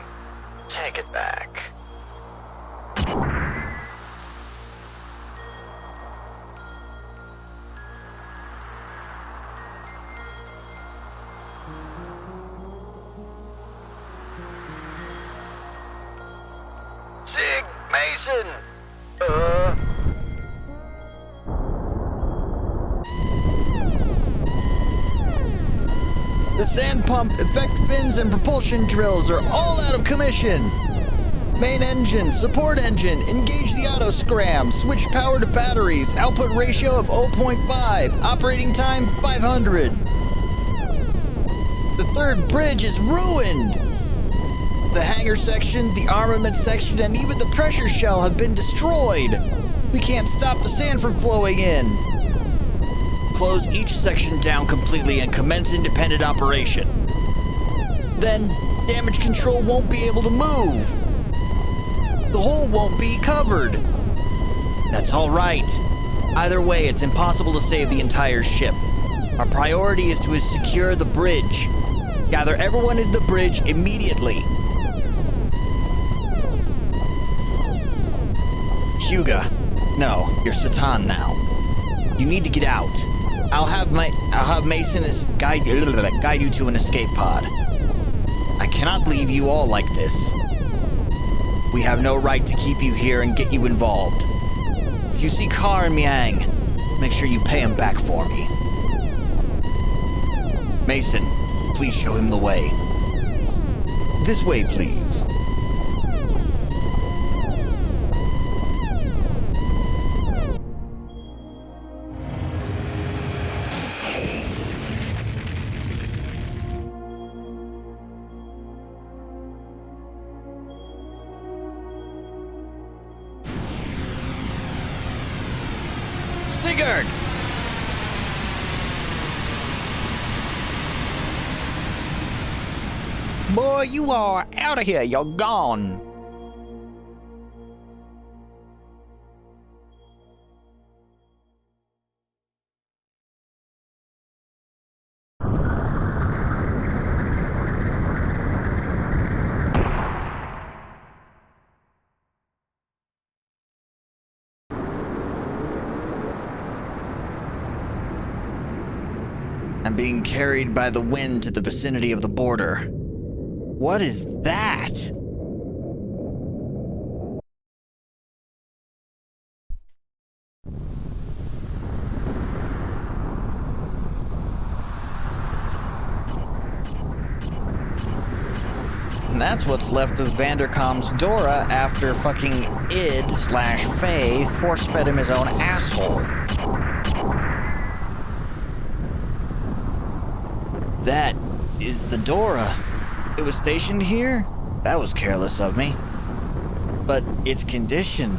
Take it back. Sig, Mason! The sand pump, effect fins, and propulsion drills are all out of commission. Main engine, support engine, engage the auto scram, switch power to batteries, output ratio of 0.5, operating time 500. The third bridge is ruined. The hangar section, the armament section, and even the pressure shell have been destroyed. We can't stop the sand from flowing in. Close each section down completely and commence independent operation. Then, damage control won't be able to move. The hole won't be covered. That's all right. Either way, it's impossible to save the entire ship. Our priority is to secure the bridge. Gather everyone into the bridge immediately. Hyuga. No, you're Satan now. You need to get out. I'll have Mason guide you to an escape pod. I cannot leave you all like this. We have no right to keep you here and get you involved. If you see Carr and Miang, make sure you pay him back for me. Mason, please show him the way. This way, please. Sigurd! Boy, you are out of here. You're gone. I'm being carried by the wind to the vicinity of the border. What is that? And that's what's left of Vanderkam's Dora after fucking id/Faye force-fed him his own asshole. That is the Dora. It was stationed here? That was careless of me. But its condition...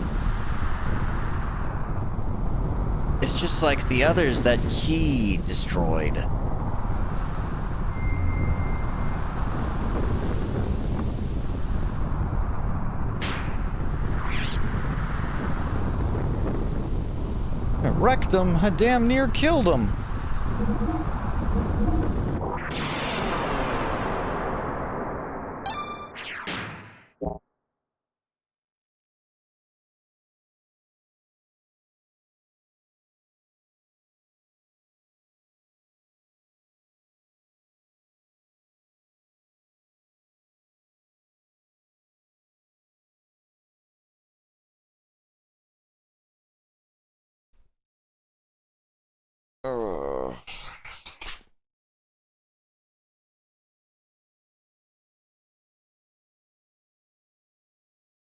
it's just like the others that he destroyed. I wrecked him. I damn near killed him.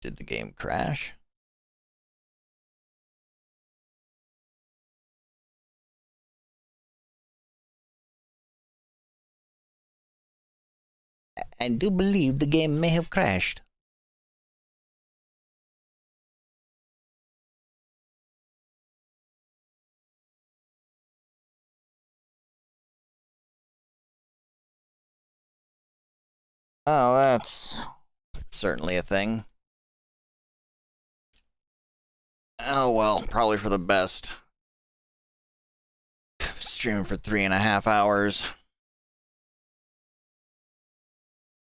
Did the game crash? I do believe the game may have crashed. Oh, that's certainly a thing. Oh well, probably for the best. Streaming for 3.5 hours.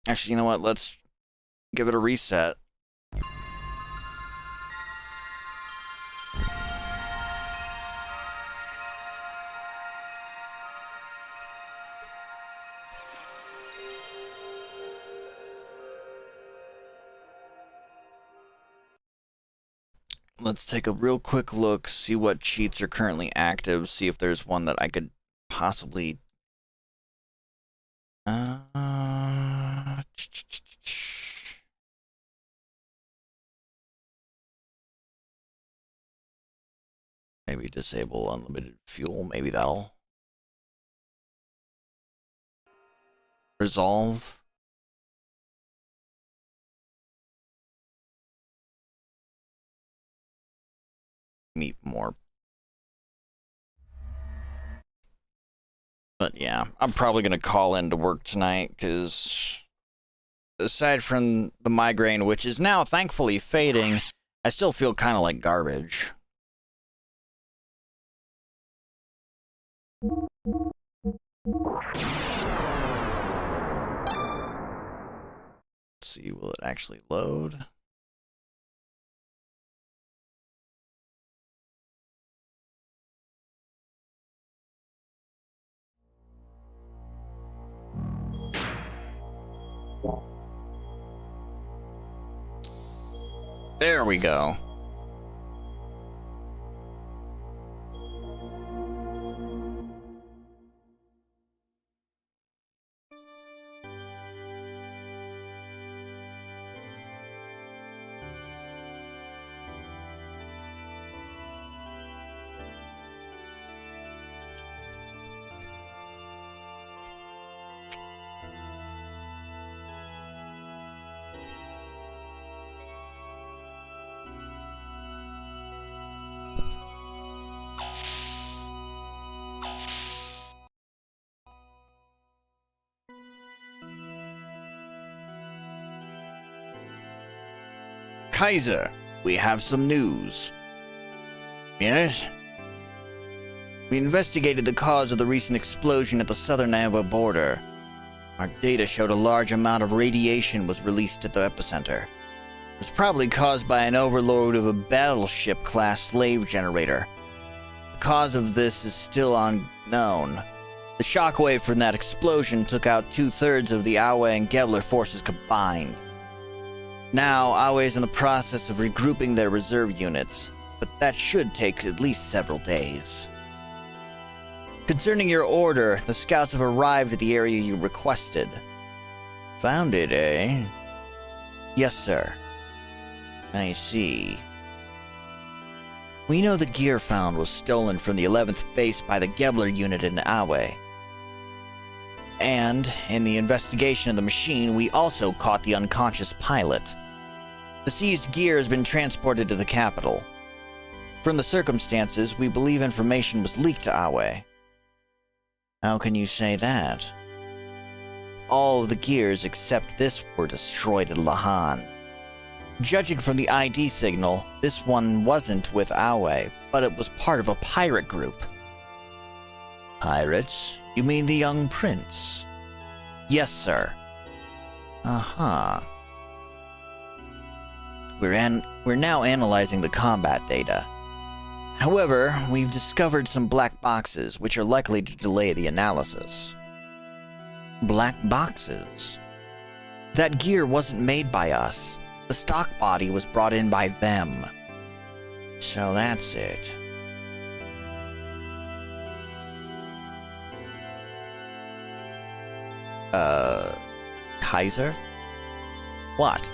Actually, you know what? Let's give it a reset. Let's take a real quick look, see what cheats are currently active, see if there's one that I could possibly... Maybe disable unlimited fuel, maybe that'll... resolve. Meet more. But yeah, I'm probably gonna call in to work tonight, because aside from the migraine, which is now thankfully fading, I still feel kind of like garbage. Let's see, will it actually load? There we go. Kaiser, we have some news. Yes? We investigated the cause of the recent explosion at the southern Ava border. Our data showed a large amount of radiation was released at the epicenter. It was probably caused by an overload of a battleship-class slave generator. The cause of this is still unknown. The shockwave from that explosion took out 2/3 of the Awe and Gebler forces combined. Now, Awe is in the process of regrouping their reserve units, but that should take at least several days. Concerning your order, the scouts have arrived at the area you requested. Found it, eh? Yes, sir. I see. We know the gear found was stolen from the 11th base by the Gebler unit in Awe. And, in the investigation of the machine, we also caught the unconscious pilot. The seized gear has been transported to the capital. From the circumstances, we believe information was leaked to Awe. How can you say that? All of the gears except this were destroyed at Lahan. Judging from the ID signal, this one wasn't with Awe, but it was part of a pirate group. Pirates? You mean the young prince? Yes, sir. Uh-huh. We're now analyzing the combat data. However, we've discovered some black boxes, which are likely to delay the analysis. Black boxes? That gear wasn't made by us. The stock body was brought in by them. So that's it. Kaiser? What?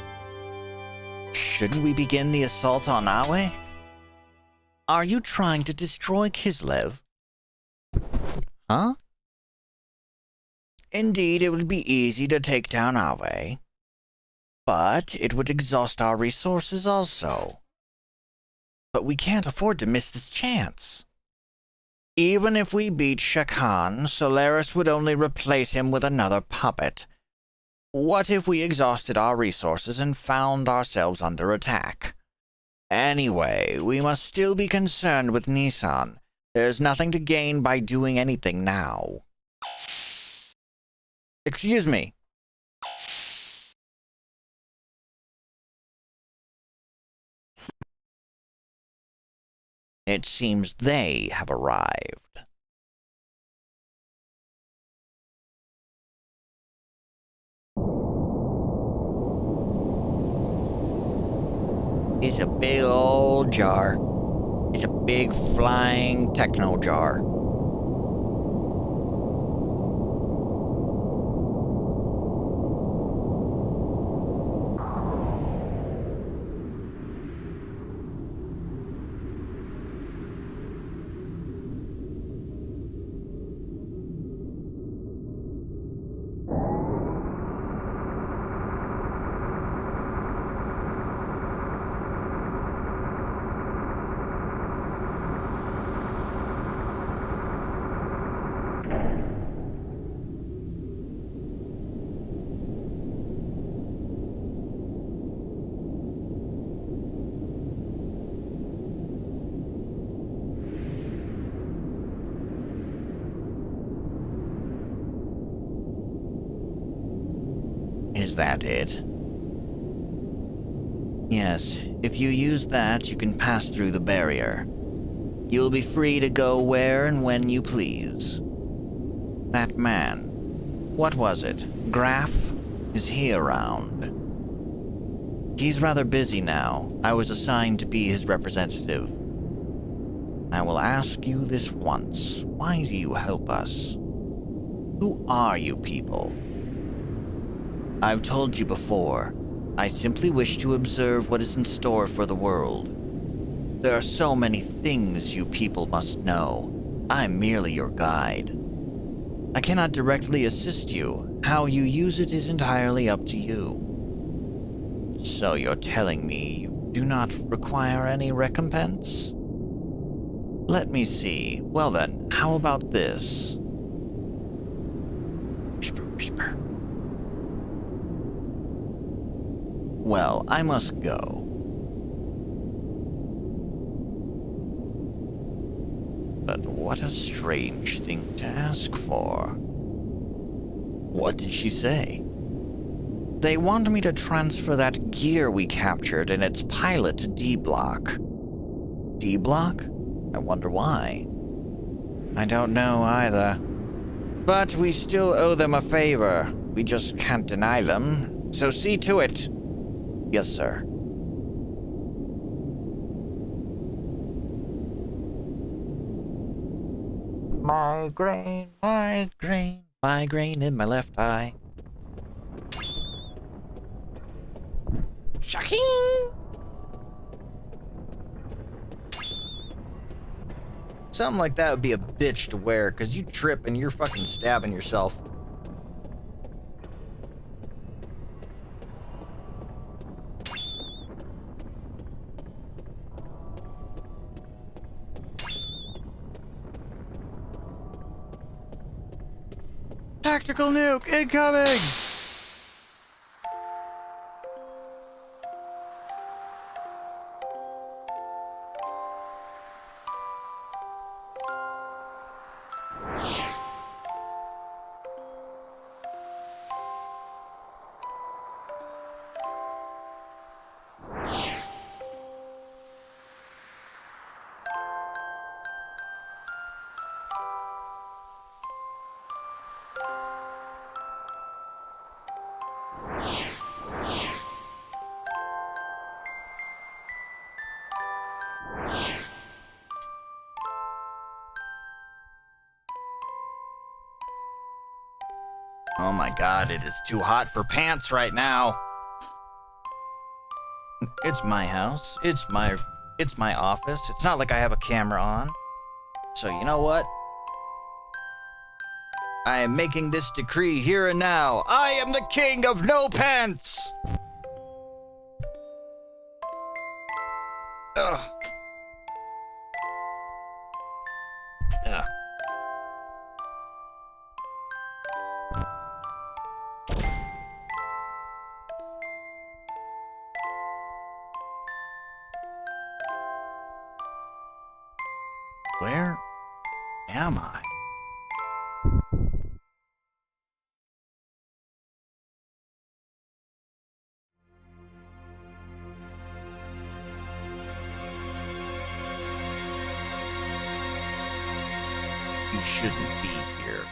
Shouldn't we begin the assault on Awe? Are you trying to destroy Kislev? Huh? Indeed, it would be easy to take down Awe. But it would exhaust our resources also. But we can't afford to miss this chance. Even if we beat Shakan, Solaris would only replace him with another puppet. What if we exhausted our resources and found ourselves under attack? Anyway, we must still be concerned with Nissan. There's nothing to gain by doing anything now. Excuse me. It seems they have arrived. It's a big old jar. It's a big flying techno jar. Is that it? Yes, if you use that, you can pass through the barrier. You'll be free to go where and when you please. That man, what was it? Graf? Is he around? He's rather busy now. I was assigned to be his representative. I will ask you this once. Why do you help us? Who are you people? I've told you before, I simply wish to observe what is in store for the world. There are so many things you people must know. I'm merely your guide. I cannot directly assist you. How you use it is entirely up to you. So you're telling me you do not require any recompense? Let me see. Well then, how about this? Whisper, whisper. Well, I must go. But what a strange thing to ask for. What did she say? They want me to transfer that gear we captured and its pilot to D-Block. D-Block? I wonder why. I don't know either. But we still owe them a favor. We just can't deny them. So see to it. Yes, sir. Migraine, migraine, migraine in my left eye. Shocking! Something like that would be a bitch to wear, because you trip and you're fucking stabbing yourself. Tactical nuke incoming! Oh my god, it is too hot for pants right now. It's my house. It's my office. It's not like I have a camera on. So you know what? I am making this decree here and now. I am the king of no pants! Ugh. Ugh. Where am I? shouldn't be here.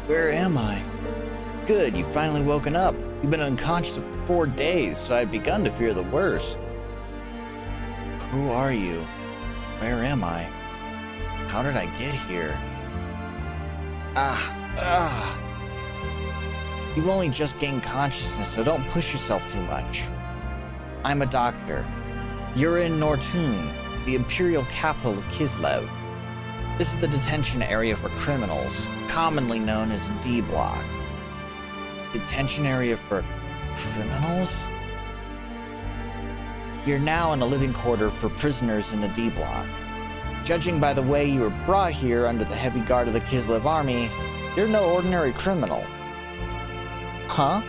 Where am I? Good, you've finally woken up. You've been unconscious for 4 days, so I'd begun to fear the worst. Who are you? Where am I? How did I get here? You've only just gained consciousness, so don't push yourself too much. I'm a doctor. You're in Nortun, the imperial capital of Kislev. This is the detention area for criminals, commonly known as D Block. Detention area for criminals? You're now in a living quarter for prisoners in the D Block. Judging by the way you were brought here under the heavy guard of the Kislev army, you're no ordinary criminal. Huh?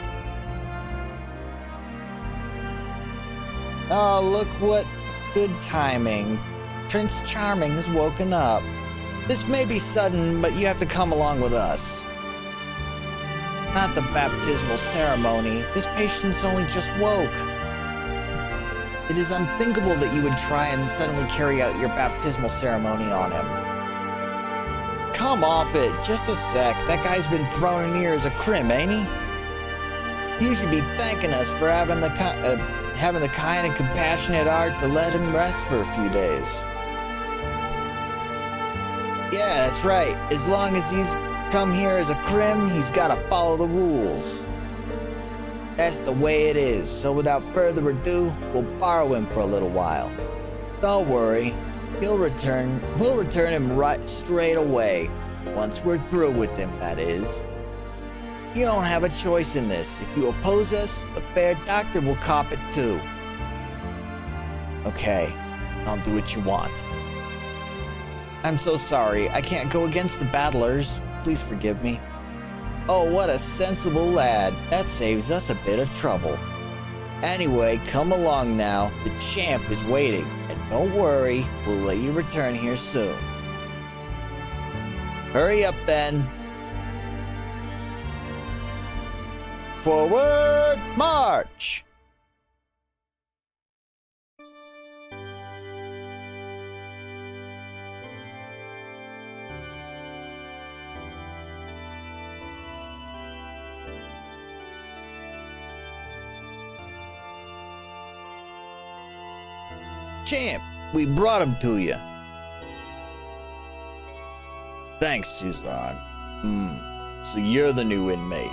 Oh, look what good timing. Prince Charming has woken up. This may be sudden, but you have to come along with us. Not the baptismal ceremony. This patient's only just woke. It is unthinkable that you would try and suddenly carry out your baptismal ceremony on him. Come off it, just a sec. That guy's been thrown in here as a crim, ain't he? You should be thanking us for having the kind and compassionate heart to let him rest for a few days. Yeah, that's right. As long as he's come here as a crim, he's gotta follow the rules. That's the way it is, so without further ado, we'll borrow him for a little while. Don't worry, we'll return him right straight away. Once we're through with him, that is. You don't have a choice in this. If you oppose us, the fair doctor will cop it too. Okay, I'll do what you want. I'm so sorry, I can't go against the battlers. Please forgive me. Oh, what a sensible lad. That saves us a bit of trouble. Anyway, come along now. The champ is waiting. And don't worry, we'll let you return here soon. Hurry up then. Forward march! Champ, we brought him to you. Thanks, Suzanne. So you're the new inmate.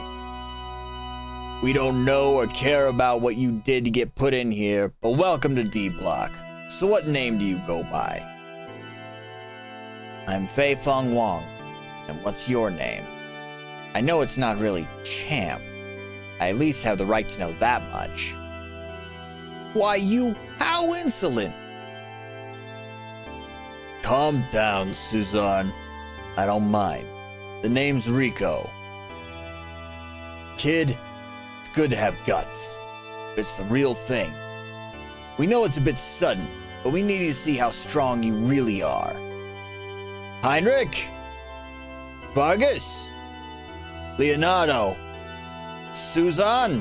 We don't know or care about what you did to get put in here, but welcome to D Block. So what name do you go by? I'm Fei Feng Wang. And what's your name? I know it's not really Champ. I at least have the right to know that much. Why, how insolent! Calm down, Suzanne. I don't mind. The name's Rico. Kid, it's good to have guts. It's the real thing. We know it's a bit sudden, but we need you to see how strong you really are. Heinrich! Vargas! Leonardo! Suzanne!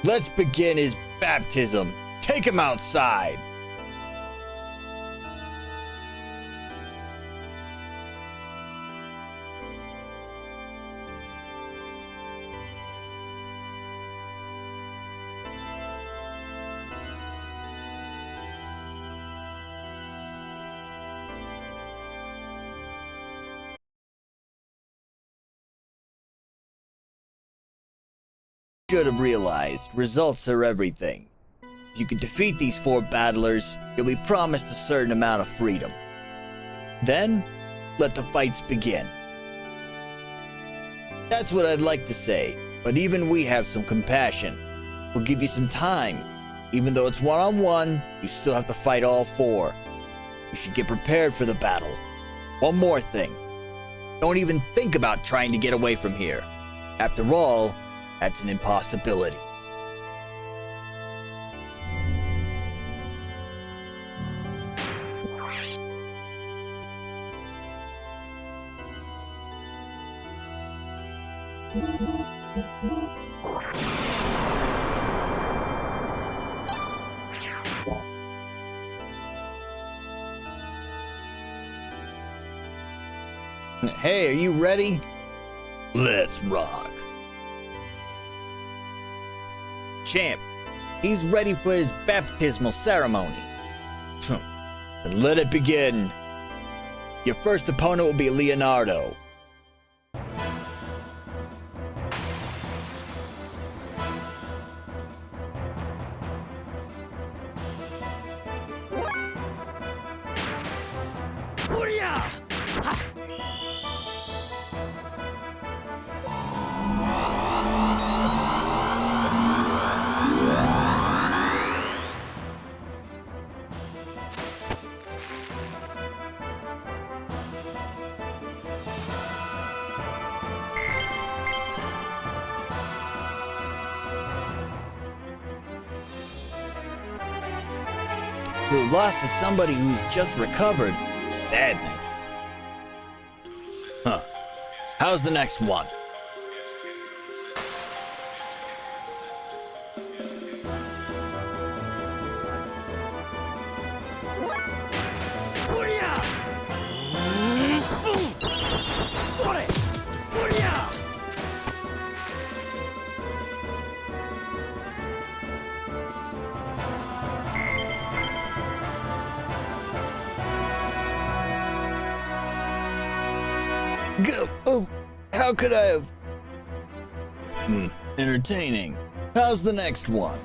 Let's begin his baptism. Take him outside. Should have realized, results are everything. If you can defeat these 4 battlers, you'll be promised a certain amount of freedom. Then, let the fights begin. That's what I'd like to say, but even we have some compassion. We'll give you some time. Even though it's one-on-one, you still have to fight all 4. You should get prepared for the battle. One more thing. Don't even think about trying to get away from here. After all, that's an impossibility. Hey, are you ready? Let's rock. Champ, he's ready for his baptismal ceremony. Then let it begin. Your first opponent will be Leonardo. Who lost to somebody who's just recovered. Sadness. Huh. How's the next one? Go. Oh, how could I have? Entertaining. How's the next one?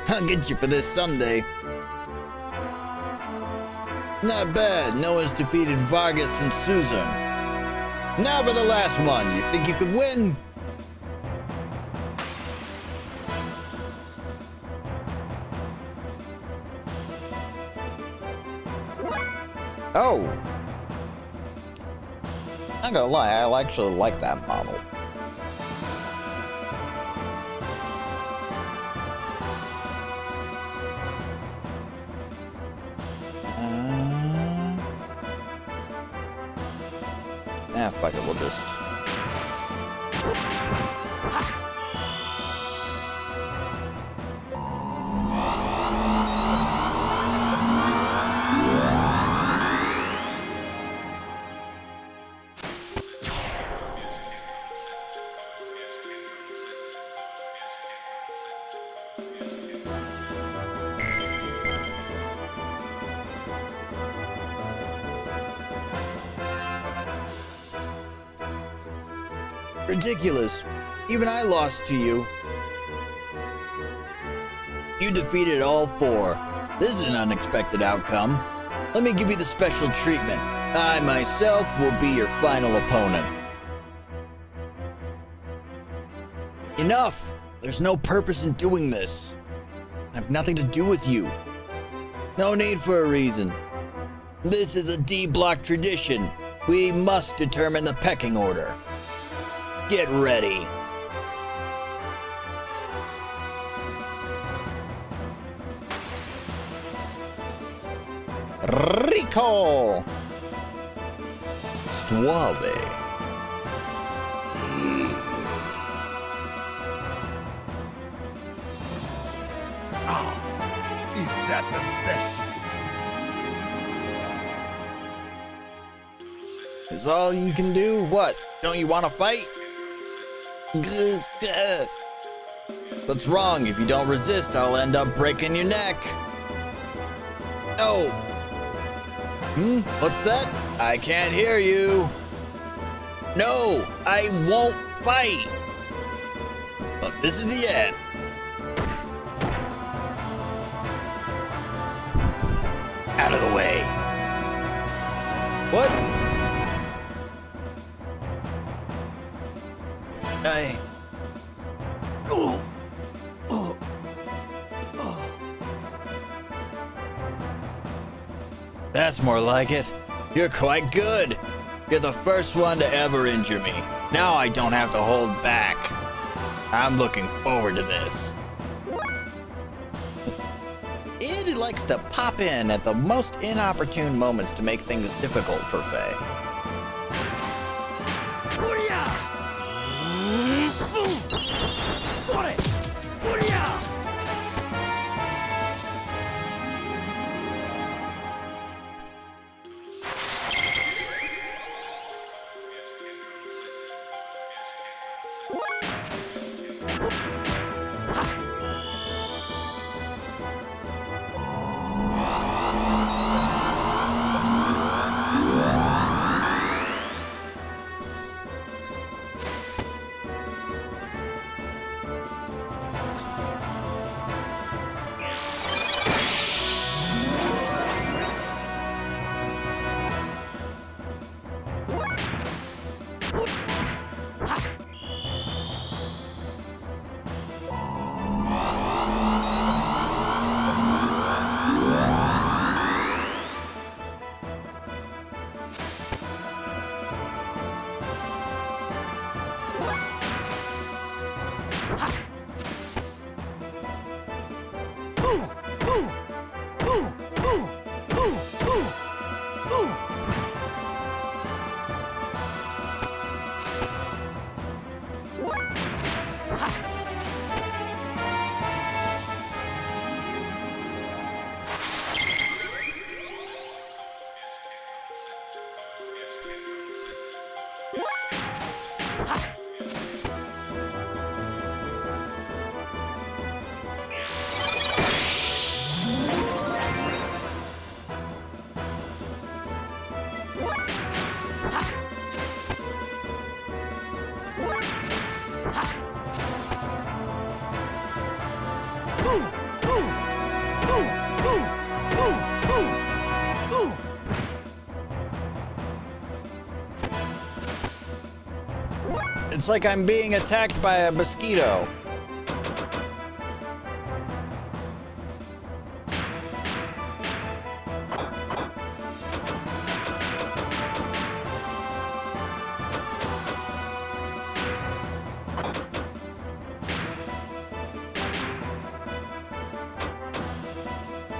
I'll get you for this someday. Not bad. Noah's defeated Vargas and Susan. Now for the last one. You think you could win? Oh. Not gonna lie, I actually like that model. Fuck it, we'll just... Ridiculous. Even I lost to you. You defeated all four. This is an unexpected outcome. Let me give you the special treatment. I myself will be your final opponent. Enough! There's no purpose in doing this. I have nothing to do with you. No need for a reason. This is a D-block tradition. We must determine the pecking order. Get ready. Rico. Suave. Is that the best you can Is all you can do? What? Don't you want to fight? But What's wrong? If you don't resist, I'll end up breaking your neck. No. What's that? I can't hear you. No, I won't fight. But this is the end. Out of the way. What? That's more like it. You're quite good. You're the first one to ever injure me. Now I don't have to hold back. I'm looking forward to this. It likes to pop in at the most inopportune moments to make things difficult for Faye. It's like I'm being attacked by a mosquito.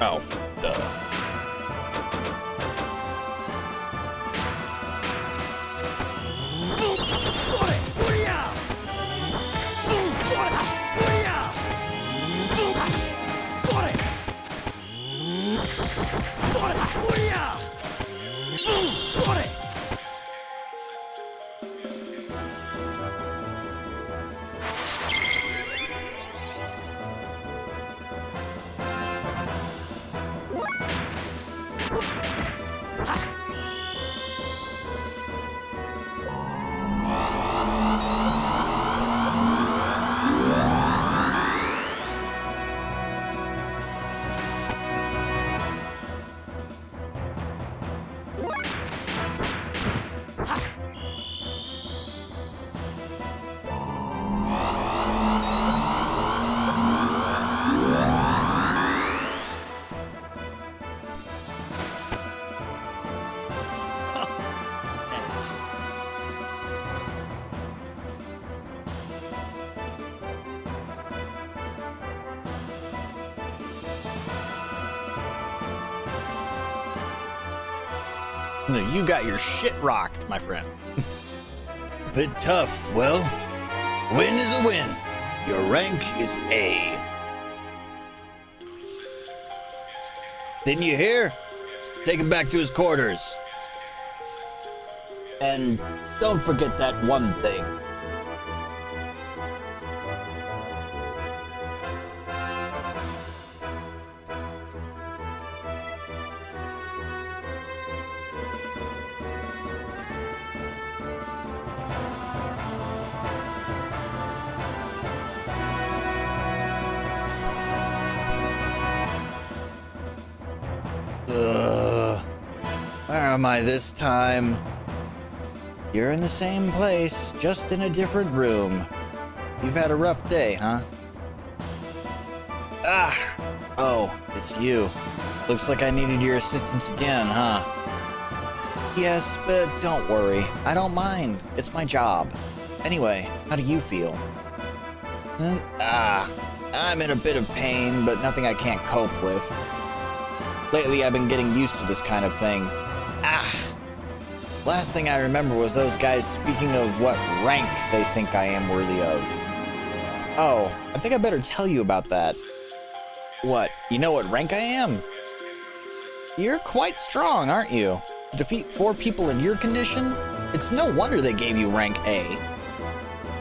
Oh, duh. You got your shit rocked, my friend. Bit tough. Well, win is a win. Your rank is A. Didn't you hear? Take him back to his quarters. And don't forget that one thing. am I this time? You're in the same place, just in a different room. You've had a rough day, huh? Ah! Oh, it's you. Looks like I needed your assistance again, huh? Yes, but don't worry. I don't mind. It's my job. Anyway, how do you feel? I'm in a bit of pain, but nothing I can't cope with. Lately, I've been getting used to this kind of thing. Last thing I remember was those guys speaking of what rank they think I am worthy of. Oh, I think I better tell you about that. What, you know what rank I am? You're quite strong, aren't you? To defeat 4 people in your condition, it's no wonder they gave you rank A.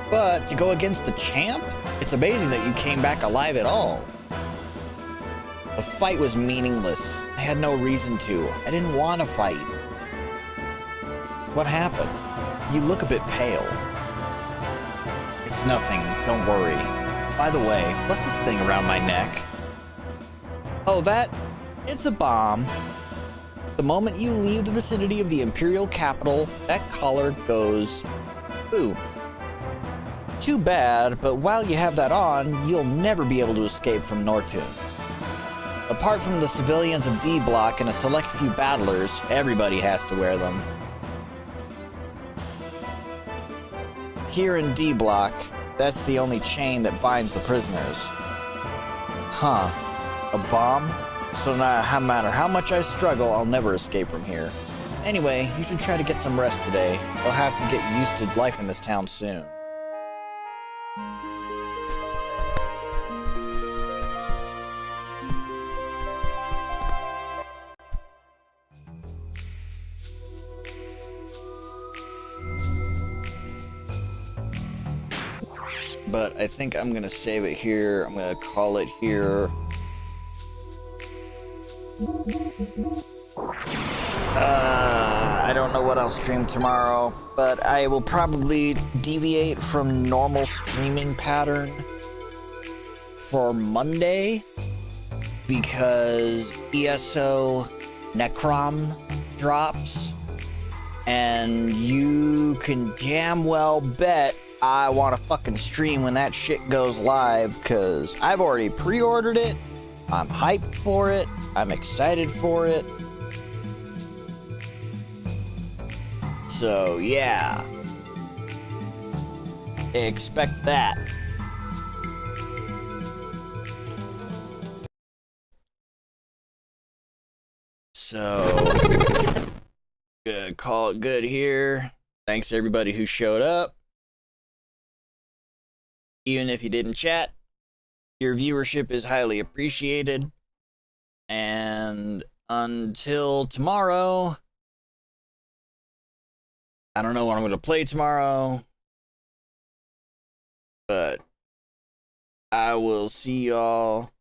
But to go against the champ, it's amazing that you came back alive at all. The fight was meaningless. I had no reason to. I didn't want to fight. What happened? You look a bit pale. It's nothing, don't worry. By the way, what's this thing around my neck? Oh, it's a bomb. The moment you leave the vicinity of the Imperial capital, that collar goes boom. Too bad, but while you have that on, you'll never be able to escape from Nortune. Apart from the civilians of D Block and a select few battlers, everybody has to wear them. Here in D Block, that's the only chain that binds the prisoners. Huh. A bomb? So no matter how much I struggle, I'll never escape from here. Anyway, you should try to get some rest today. You'll have to get used to life in this town soon. But I think I'm gonna save it here. I'm gonna call it here. I don't know what I'll stream tomorrow, but I will probably deviate from normal streaming pattern for Monday because ESO Necrom drops, and you can damn well bet I want to fucking stream when that shit goes live, because I've already pre-ordered it. I'm hyped for it. I'm excited for it. So, yeah. Expect that. So, good, call it good here. Thanks to everybody who showed up. Even if you didn't chat, your viewership is highly appreciated. And until tomorrow, I don't know what I'm going to play tomorrow, but I will see y'all